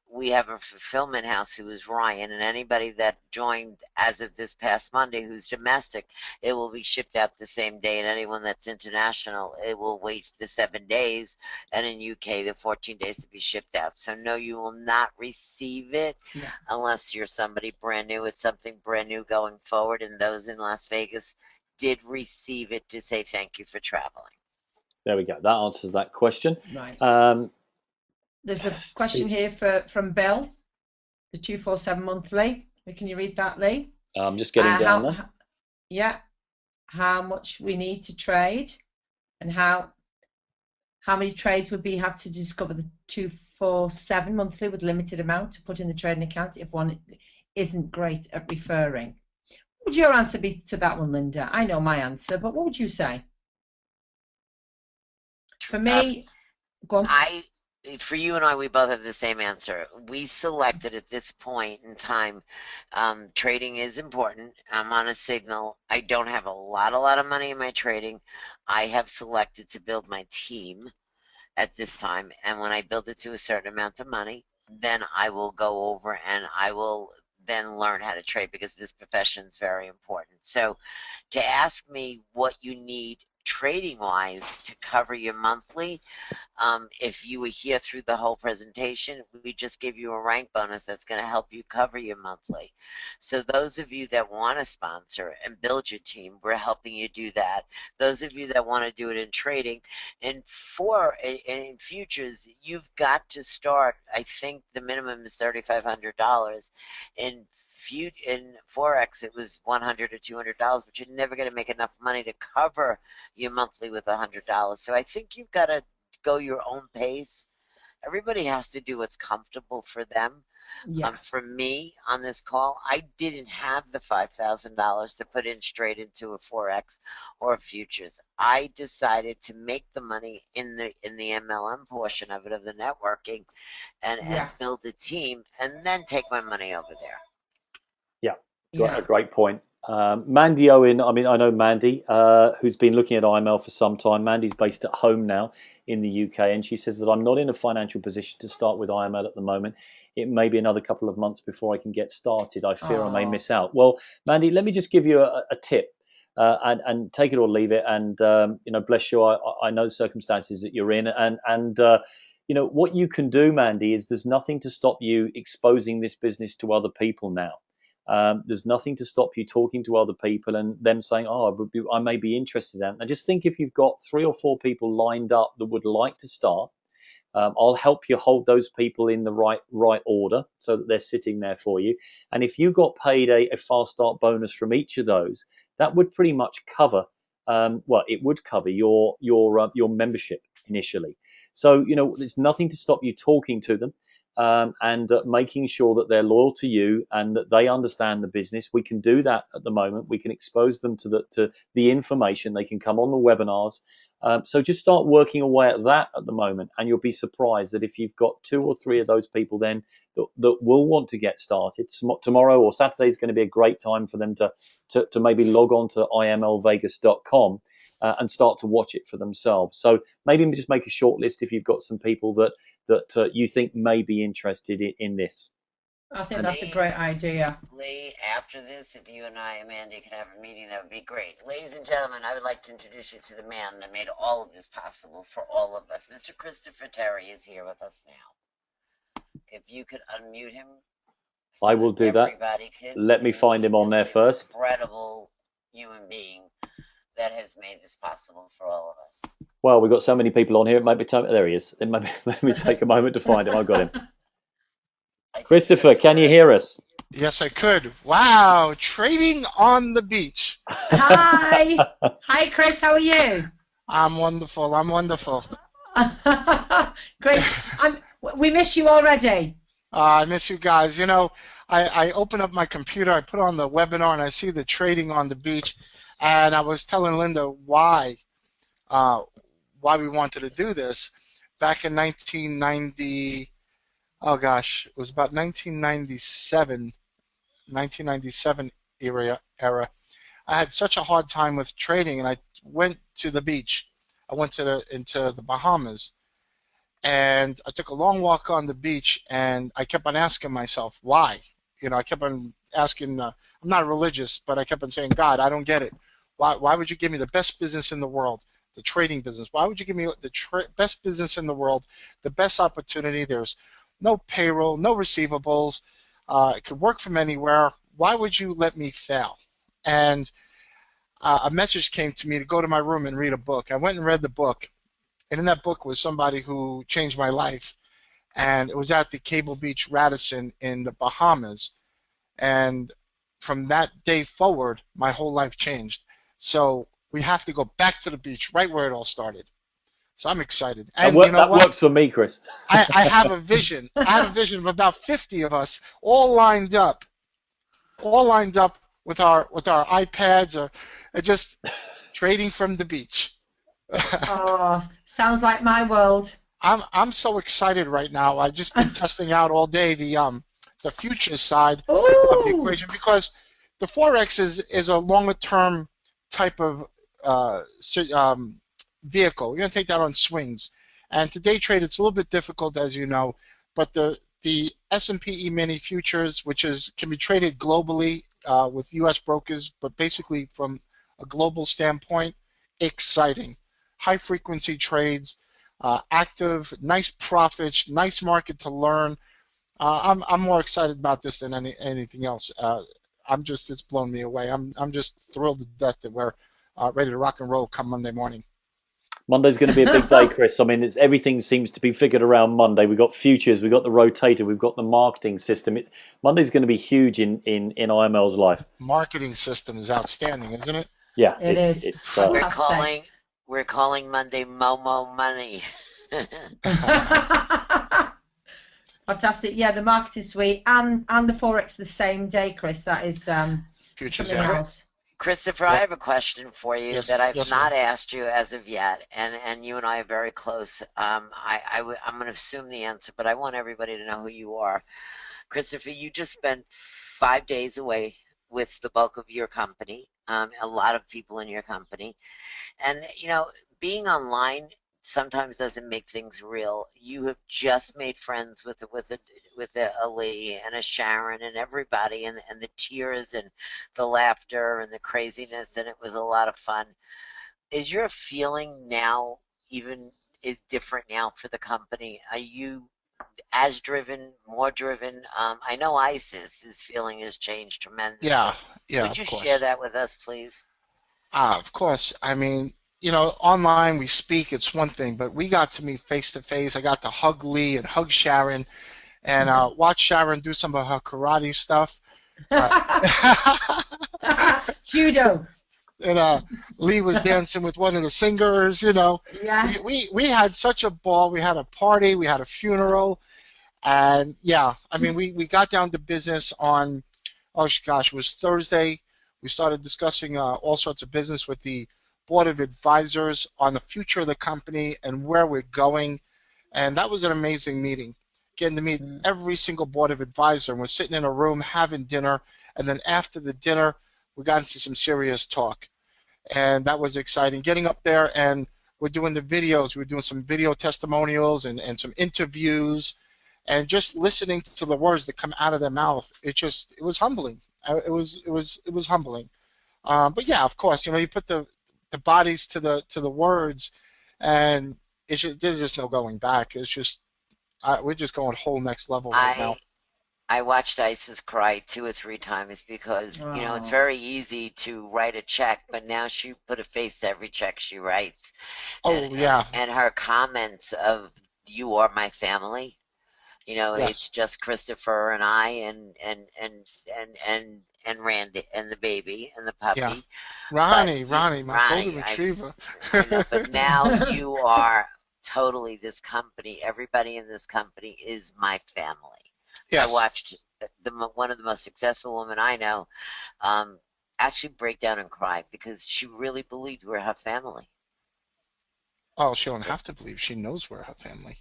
we have a fulfillment house who is Ryan, and anybody that joined as of this past Monday who's domestic, it will be shipped out the same day, and anyone that's international, it will wait the 7 days, and in UK, the 14 days to be shipped out. So no, you will not receive it unless you're somebody brand new. It's something brand new going forward, and those in Las Vegas did receive it to say thank you for traveling. There we go. That answers that question. Right. Um, There's a question here from Bill, the 247 monthly. Can you read that, Lee? I'm just getting down there. Yeah. How much we need to trade, and how many trades would we have to discover the 247 monthly with limited amount to put in the trading account if one isn't great at referring? What would your answer be to that one, Linda? I know my answer, but what would you say? For me, go on. For you and I, we both have the same answer. We selected at this point in time, trading is important. I'm on a signal. I don't have a lot of money in my trading. I have selected to build my team at this time. And when I build it to a certain amount of money, then I will go over and I will then learn how to trade, because this profession is very important. So to ask me what you need trading wise to cover your monthly, if you were here through the whole presentation, we just gave you a rank bonus that's going to help you cover your monthly. So those of you that want to sponsor and build your team, we're helping you do that. Those of you that want to do it in trading and in futures, you've got to start. I think the minimum is $3,500. In forex, it was $100 or $200, but you're never going to make enough money to cover your monthly with $100. So I think you've got to go your own pace. Everybody has to do what's comfortable for them. For me on this call, I didn't have the $5,000 to put in straight into a forex or futures. I decided to make the money in the MLM portion of it, of the networking, and build a team, and then take my money over there. A great point. Mandy Owen, I mean, I know Mandy, who's been looking at IML for some time. Mandy's based at home now in the UK, and she says that I'm not in a financial position to start with IML at the moment. It may be another couple of months before I can get started. I fear I may miss out. Well, Mandy, let me just give you a tip, and take it or leave it. And bless you. I know the circumstances that you're in, and what you can do, Mandy, is there's nothing to stop you exposing this business to other people now. There's nothing to stop you talking to other people and them saying, "Oh, I may be interested in it." And just think, if you've got 3 or 4 people lined up that would like to start, I'll help you hold those people in the right order so that they're sitting there for you. And if you got paid a fast start bonus from each of those, that would pretty much cover. It would cover your membership initially. So there's nothing to stop you talking to them. And making sure that they're loyal to you and that they understand the business. We can do that at the moment. We can expose them to the information. They can come on the webinars. So just start working away at that at the moment, and you'll be surprised that if you've got 2 or 3 of those people then that will want to get started, tomorrow or Saturday is going to be a great time for them to maybe log on to imlvegas.com. And start to watch it for themselves. So maybe just make a short list if you've got some people that you think may be interested in this. I think that's a great idea. Lee, after this, if you and I and Mandy can have a meeting, that would be great. Ladies and gentlemen, I would like to introduce you to the man that made all of this possible for all of us. Mr. Christopher Terry is here with us now. If you could unmute him. So I will do that. Let me find him on there first. Incredible human being that has made this possible for all of us. Well, we've got so many people on here. It might be time. There he is. Let me take a moment to find him. I've got him. Christopher, can you hear us? Yes, I could. Wow, trading on the beach. Hi. Hi, Chris. How are you? I'm wonderful. I'm wonderful. Great. We miss you already. I miss you guys. I open up my computer, I put on the webinar, and I see the trading on the beach. And I was telling Linda uh, why we wanted to do this. Back in 1990, oh gosh, it was about 1997 era. I had such a hard time with trading, and I went to the beach. I went into the Bahamas, and I took a long walk on the beach, and I kept on asking myself why. I kept on asking. I'm not religious, but I kept on saying, God, I don't get it. Why would you give me the best business in the world, the trading business? Why would you give me the best business in the world, the best opportunity? There's no payroll, no receivables. It could work from anywhere. Why would you let me fail? And a message came to me to go to my room and read a book. I went and read the book, and in that book was somebody who changed my life. And it was at the Cable Beach Radisson in the Bahamas. And from that day forward, my whole life changed. So we have to go back to the beach, right where it all started. So I'm excited. And you know That what? works for me, Chris. I have a vision. I have a vision of about 50 of us all lined up with our iPads or just trading from the beach. Oh, sounds like my world. I'm so excited right now. I've just been testing out all day the futures side of the Ooh. equation because the forex is a longer term type of vehicle. You're gonna take that on swings, and to day trade it's a little bit difficult, as you know. But the S&P E-mini futures, which is can be traded globally with U.S. brokers, but basically from a global standpoint, exciting, high frequency trades, active, nice profits, nice market to learn. I'm more excited about this than anything else. It's blown me away. I'm just thrilled to death that we're ready to rock and roll come Monday morning. Monday's going to be a big day, Chris. I mean, everything seems to be figured around Monday. We've got futures, we've got the rotator, we've got the marketing system. Monday's going to be huge in IML's life. Marketing system is outstanding, isn't it? Yeah, It is it's We're fantastic. calling we're calling Monday Momo Money. Fantastic. Yeah, the marketing suite and the Forex the same day, Chris. That is Futures, something yeah. else. Christopher, I Yep. have a question for you that Yes, I've yes, ma'am. not asked you as of yet, and you and I are very close. I'm going to assume the answer, but I want everybody to know who you are. Christopher, you just spent 5 days away with the bulk of your company, a lot of people in your company. And, being online sometimes doesn't make things real. You have just made friends with a Ali and a Sharon and everybody, and the tears and the laughter and the craziness, and it was a lot of fun. Is your feeling now even is different now for the company? Are you as driven, more driven? I know Isis's feeling has changed Yeah, tremendously. yeah, Would of you share course. that with us, please? Of course. I mean, online we speak, it's one thing, but we got to meet face to face. I got to hug Lee and hug Sharon and watch Sharon do some of her karate stuff. Uh, Judo. and Lee was dancing with one of the singers. Yeah. We had such a ball. We had a party. We had a funeral. And yeah, I mean, we got down to business on, oh gosh, it was Thursday. We started discussing all sorts of business with the board of advisors on the future of the company and where we're going. And that was an amazing meeting, getting to meet every single board of advisor. And we're sitting in a room having dinner. And then after the dinner, we got into some serious talk. And that was exciting. Getting up there and we're doing the videos. We're doing some video testimonials and some interviews and just listening to the words that come out of their mouth. It was humbling. It was humbling. But yeah, of course, you put the bodies to the words, and there's just no going back. It's just we're just going whole next level right now. I I watched Isis cry 2 or 3 times because, it's Oh. very easy to write a check, but now she put a face to every check she writes. And Oh and yeah, and her comments of "you are my family," You know, Yes. it's just Christopher and I and Randy and the baby and the Yeah. puppy. But Ronnie, my golden Ronnie, retriever. I know, but now you are totally this company. Everybody in this company is my family. I Yes. watched one of the most successful women I know actually break down and cry because she really believed we're her family. Oh, she don't It, have to believe. She knows we're her family.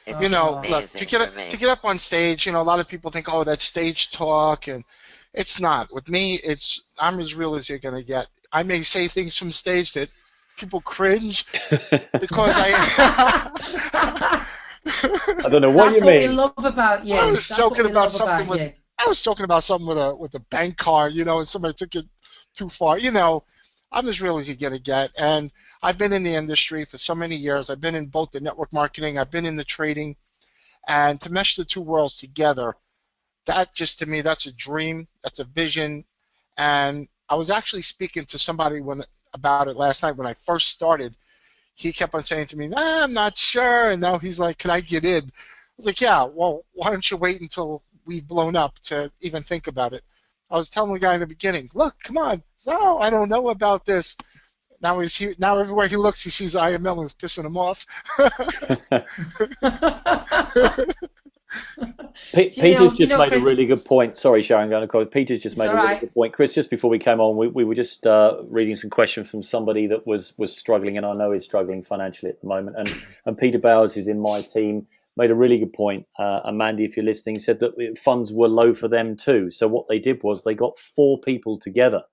Oh it's You just know, God. look, to amazing for me. get up on stage, you know, a lot of people think, oh, that's stage talk, and it's not. With me, it's I'm as real as you're gonna get. I may say things from stage that people cringe because I I don't know what you That's what we mean. love about I you. was That's what joking we about love something about with you. I was joking about something with a bank card, you know, and somebody took it too far. You know, I'm as real as you're gonna get, and I've been in the industry for so many years. I've been in both the network marketing, I've been in the trading, and to mesh the two worlds together, that just to me, that's a dream, that's a vision. And I was actually speaking to somebody about it last night when I first started. He kept on saying to me, I'm not sure. And now he's like, can I get in? I was like, yeah, well, why don't you wait until we've blown up to even think about it? I was telling the guy in the beginning, look, come on. So I don't know about this. Now he's here. Now everywhere he looks, he sees IML and it's pissing him off. Peter's You just know, made a Chris, really good point. Sorry, Sharon, I'm going to call. Peter's just it's made all a really right. good point. Chris, just before we came on, we were just reading some questions from somebody that was struggling, and I know is struggling financially at the moment. And Peter Bowers, who's in my team, made a really good point. And Mandy, if you're listening, said that funds were low for them too. So what they did was they got 4 people together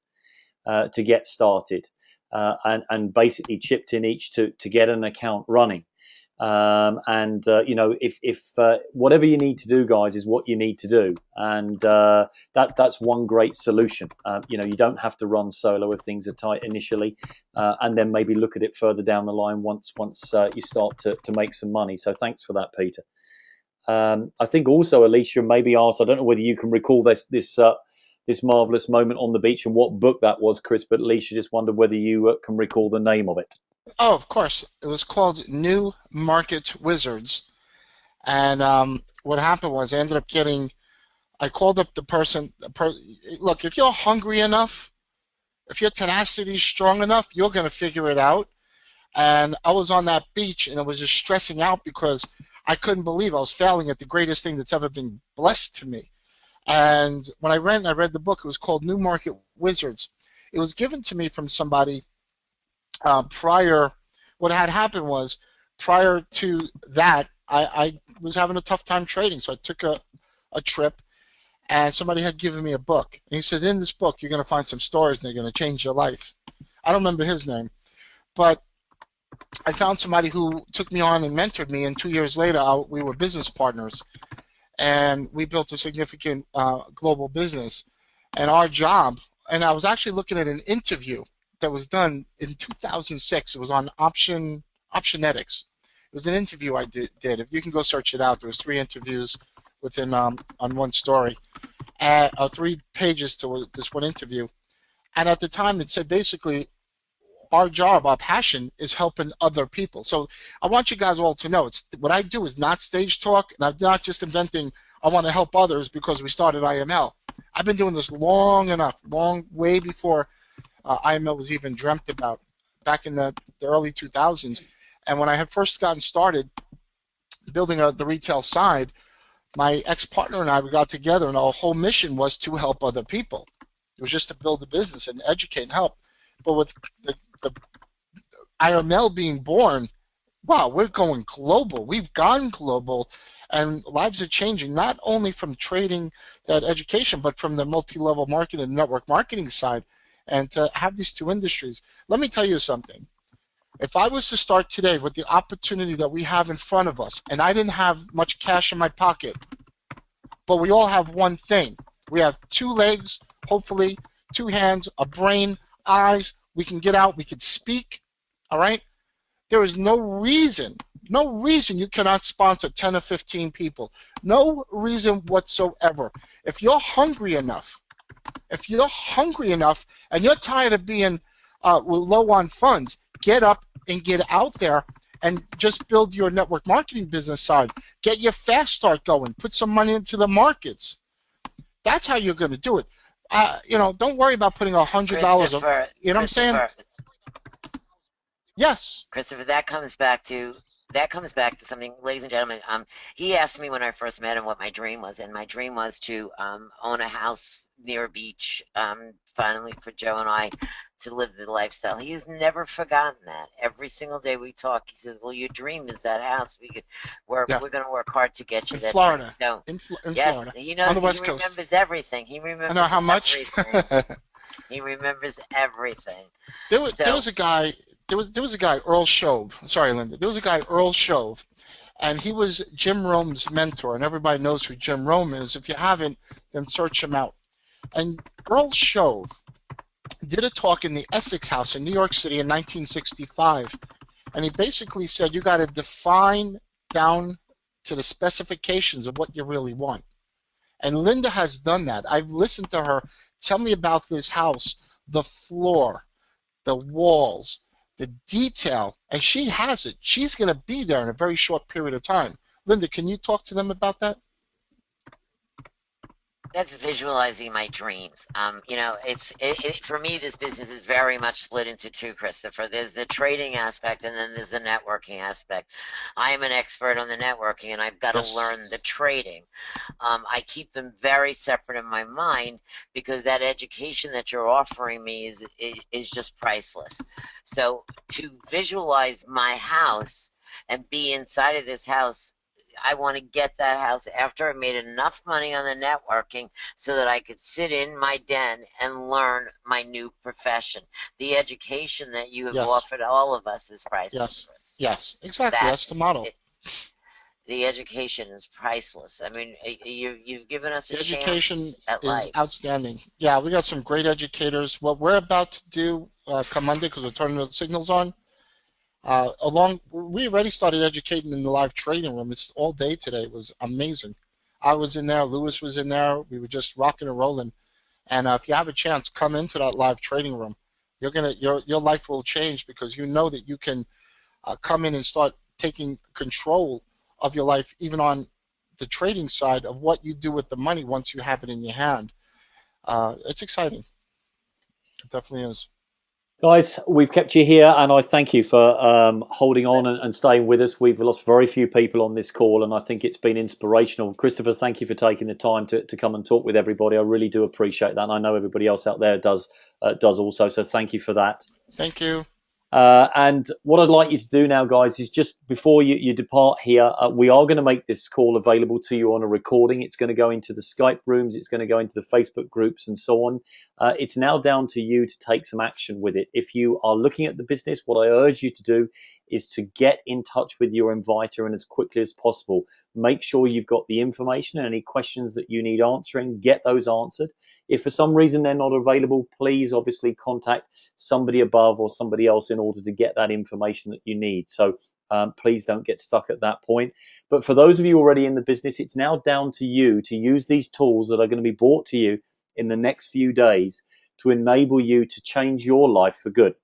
to get started, and basically chipped in each to get an account running. And you know, if whatever you need to do, guys, is what you need to do, and that's one great solution. You know, you don't have to run solo if things are tight initially, and then maybe look at it further down the line once you start to make some money. So thanks for that, Peter. I think also Alicia maybe asked. I don't know whether you can recall this marvelous moment on the beach and what book that was, Chris. But Alicia just wondered whether you can recall the name of it. Oh, of course. It was called New Market Wizards. And what happened was I called up the person. Look, if you're hungry enough, if your tenacity is strong enough, you're going to figure it out. And I was on that beach and I was just stressing out because I couldn't believe I was failing at the greatest thing that's ever been blessed to me. And when I read the book. It was called New Market Wizards. It was given to me from somebody prior. What had happened was prior to that, I was having a tough time trading, so I took a trip, and somebody had given me a book. And he said, in this book, you're going to find some stories and they're going to change your life. I don't remember his name, but I found somebody who took me on and mentored me, and 2 years later, we were business partners, and we built a significant global business. And our job, and I was actually looking at an interview that was done in 2006. It was on Optionetics. It was an interview I did. If you can go search it out, there was 3 interviews within on one story, 3 pages to this one interview. And at the time, it said basically our job, our passion is helping other people. So I want you guys all to know, it's what I do is not stage talk, and I'm not just inventing. I want to help others because we started IML. I've been doing this long enough, long way before IML was even dreamt about, back in the early 2000s. And when I had first gotten started building the retail side, my ex-partner and I, we got together, and our whole mission was to help other people. It was just to build a business and educate and help. But with the IML being born, wow, we're going global. We've gone global, and lives are changing, not only from trading, that education, but from the multi-level marketing and network marketing side. And to have these two industries, let me tell you something. If I was to start today with the opportunity that we have in front of us, and I didn't have much cash in my pocket, but we all have one thing. We have 2 legs, hopefully, 2 hands, a brain, eyes. We can get out. We can speak. All right? There is no reason you cannot sponsor 10 or 15 people. No reason whatsoever. If you're hungry enough, and you're tired of being low on funds, get up and get out there and just build your network marketing business side. Get your fast start going. Put some money into the markets. That's how you're going to do it. Don't worry about putting $100. Christopher, You know what I'm saying? Christopher, Yes. Christopher, that comes back to something, ladies and gentlemen. He asked me when I first met him what my dream was, and my dream was to own a house near a beach. Finally, for Joe and I to live the lifestyle. He's never forgotten that. Every single day we talk, he says, "Well, your dream is that house. We're Yeah. going to work hard to get you In that Florida. dream." So, In yes, Florida. he knows. On the West He Coast. remembers everything. He remembers I know how much. everything. He remembers everything. There was a guy, Earl Shove. Sorry, Linda. There was a guy, Earl Shove, and he was Jim Rome's mentor, and everybody knows who Jim Rome is. If you haven't, then search him out. And Earl Shove did a talk in the Essex House in New York City in 1965, and he basically said you got to define down to the specifications of what you really want. And Linda has done that. I've listened to her tell me about this house, the floor, the walls, the detail, and she has it. She's going to be there in a very short period of time. Linda, can you talk to them about that? That's visualizing my dreams. For me, this business is very much split into two, Christopher. There's the trading aspect, and then there's the networking aspect. I am an expert on the networking, and I've got to learn the trading. I keep them very separate in my mind because that education that you're offering me is just priceless. So to visualize my house and be inside of this house, I want to get that house after I made enough money on the networking so that I could sit in my den and learn my new profession. The education that you have offered all of us is priceless. Yes, exactly. That's the model. The education is priceless. I mean, you've given us a education chance at is life. outstanding. Yeah, we got some great educators. What we're about to do come Monday, because we're turning the signals on, we already started educating in the live trading room. It's all day today. It was amazing. I was in there. Lewis was in there. We were just rocking and rolling. And if you have a chance, come into that live trading room. Your life will change because you know that you can come in and start taking control of your life, even on the trading side of what you do with the money once you have it in your hand. It's exciting. It definitely is. Guys, we've kept you here, and I thank you for holding on and staying with us. We've lost very few people on this call, and I think it's been inspirational. Christopher, thank you for taking the time to come and talk with everybody. I really do appreciate that, and I know everybody else out there does also, so thank you for that. Thank you. And what I'd like you to do now, guys, is just before you depart here, we are going to make this call available to you on a recording. It's going to go into the Skype rooms. It's going to go into the Facebook groups and so on. It's now down to you to take some action with it. If you are looking at the business, what I urge you to do is to get in touch with your inviter and as quickly as possible. Make sure you've got the information and any questions that you need answering, get those answered. If for some reason they're not available, please obviously contact somebody above or somebody else in order to get that information that you need. So please don't get stuck at that point. But for those of you already in the business, it's now down to you to use these tools that are going to be brought to you in the next few days to enable you to change your life for good.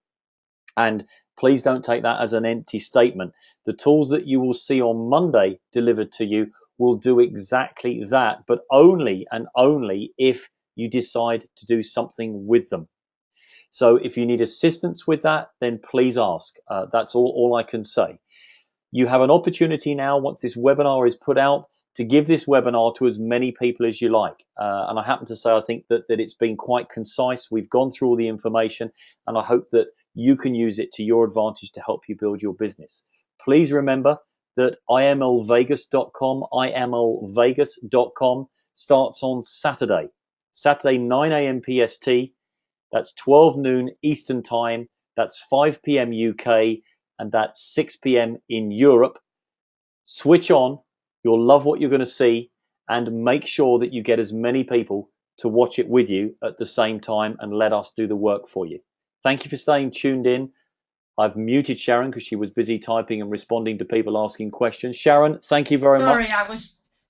And please don't take that as an empty statement. The tools that you will see on Monday delivered to you will do exactly that, but only and only if you decide to do something with them. So if you need assistance with that, then please ask. That's all I can say. You have an opportunity now, once this webinar is put out, to give this webinar to as many people as you like. And I happen to say I think that it's been quite concise. We've gone through all the information, and I hope that you can use it to your advantage to help you build your business. Please remember that imlvegas.com starts on Saturday 9 a.m. PST. That's 12 noon Eastern time. That's 5 p.m. UK, and that's 6 p.m. in Europe. Switch on. You'll love what you're going to see, and make sure that you get as many people to watch it with you at the same time and let us do the work for you. Thank you for staying tuned in. I've muted Sharon because she was busy typing and responding to people asking questions. Sharon, thank you very much. Sorry,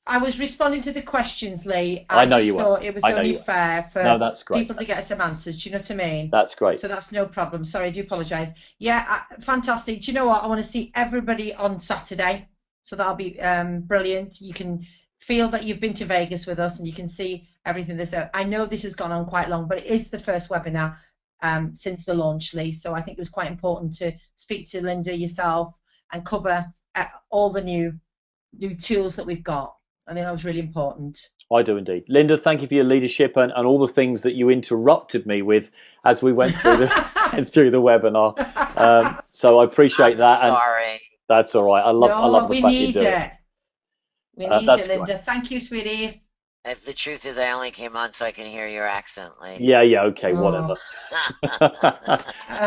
I was responding to the questions, Lee. I I know just you were. thought it was I know only you were. fair No, for that's great. people to get some answers. Do you know what I mean? That's great. So that's no problem. Sorry, I do apologise. Yeah, fantastic. Do you know what? I want to see everybody on Saturday. So that'll be brilliant. You can feel that you've been to Vegas with us and you can see everything that's there. I know this has gone on quite long, but it is the first webinar since the launch, Lee. So I think it was quite important to speak to Linda, yourself, and cover all the new tools that we've got. I think that was really important. I do indeed. Linda, thank you for your leadership and all the things that you interrupted me with as we went through the webinar. So I appreciate I'm that. sorry. And that's all right. I love the we fact you need do it. it. We need That's it, Linda. great. Thank you, sweetie. If the truth is, I only came on so I can hear your accent, Lee. Yeah, okay, whatever. Oh.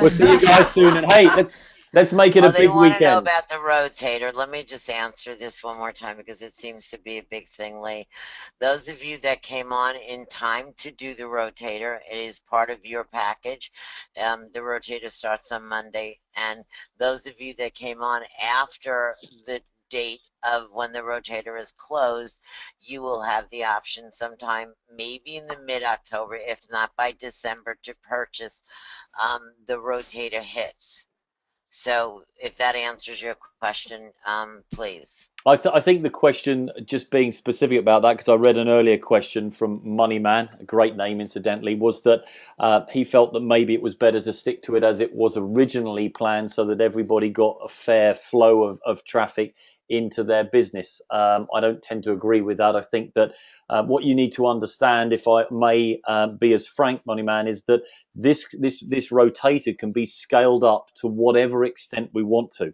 We'll see you guys soon. And hey, let's make it a They big want to know weekend. about the rotator. Let me just answer this one more time because it seems to be a big thing, Lee. Those of you that came on in time to do the rotator, it is part of your package. The rotator starts on Monday. And those of you that came on after the date of when the rotator is closed, you will have the option sometime, maybe in the mid-October, if not by December, to purchase the rotator hits. So if that answers your question, please. I think the question, just being specific about that, because I read an earlier question from Moneyman, a great name incidentally, was that he felt that maybe it was better to stick to it as it was originally planned so that everybody got a fair flow of traffic into their business. I don't tend to agree with that. I think that what you need to understand, if I may be as frank, Moneyman, is that this rotator can be scaled up to whatever extent we want to.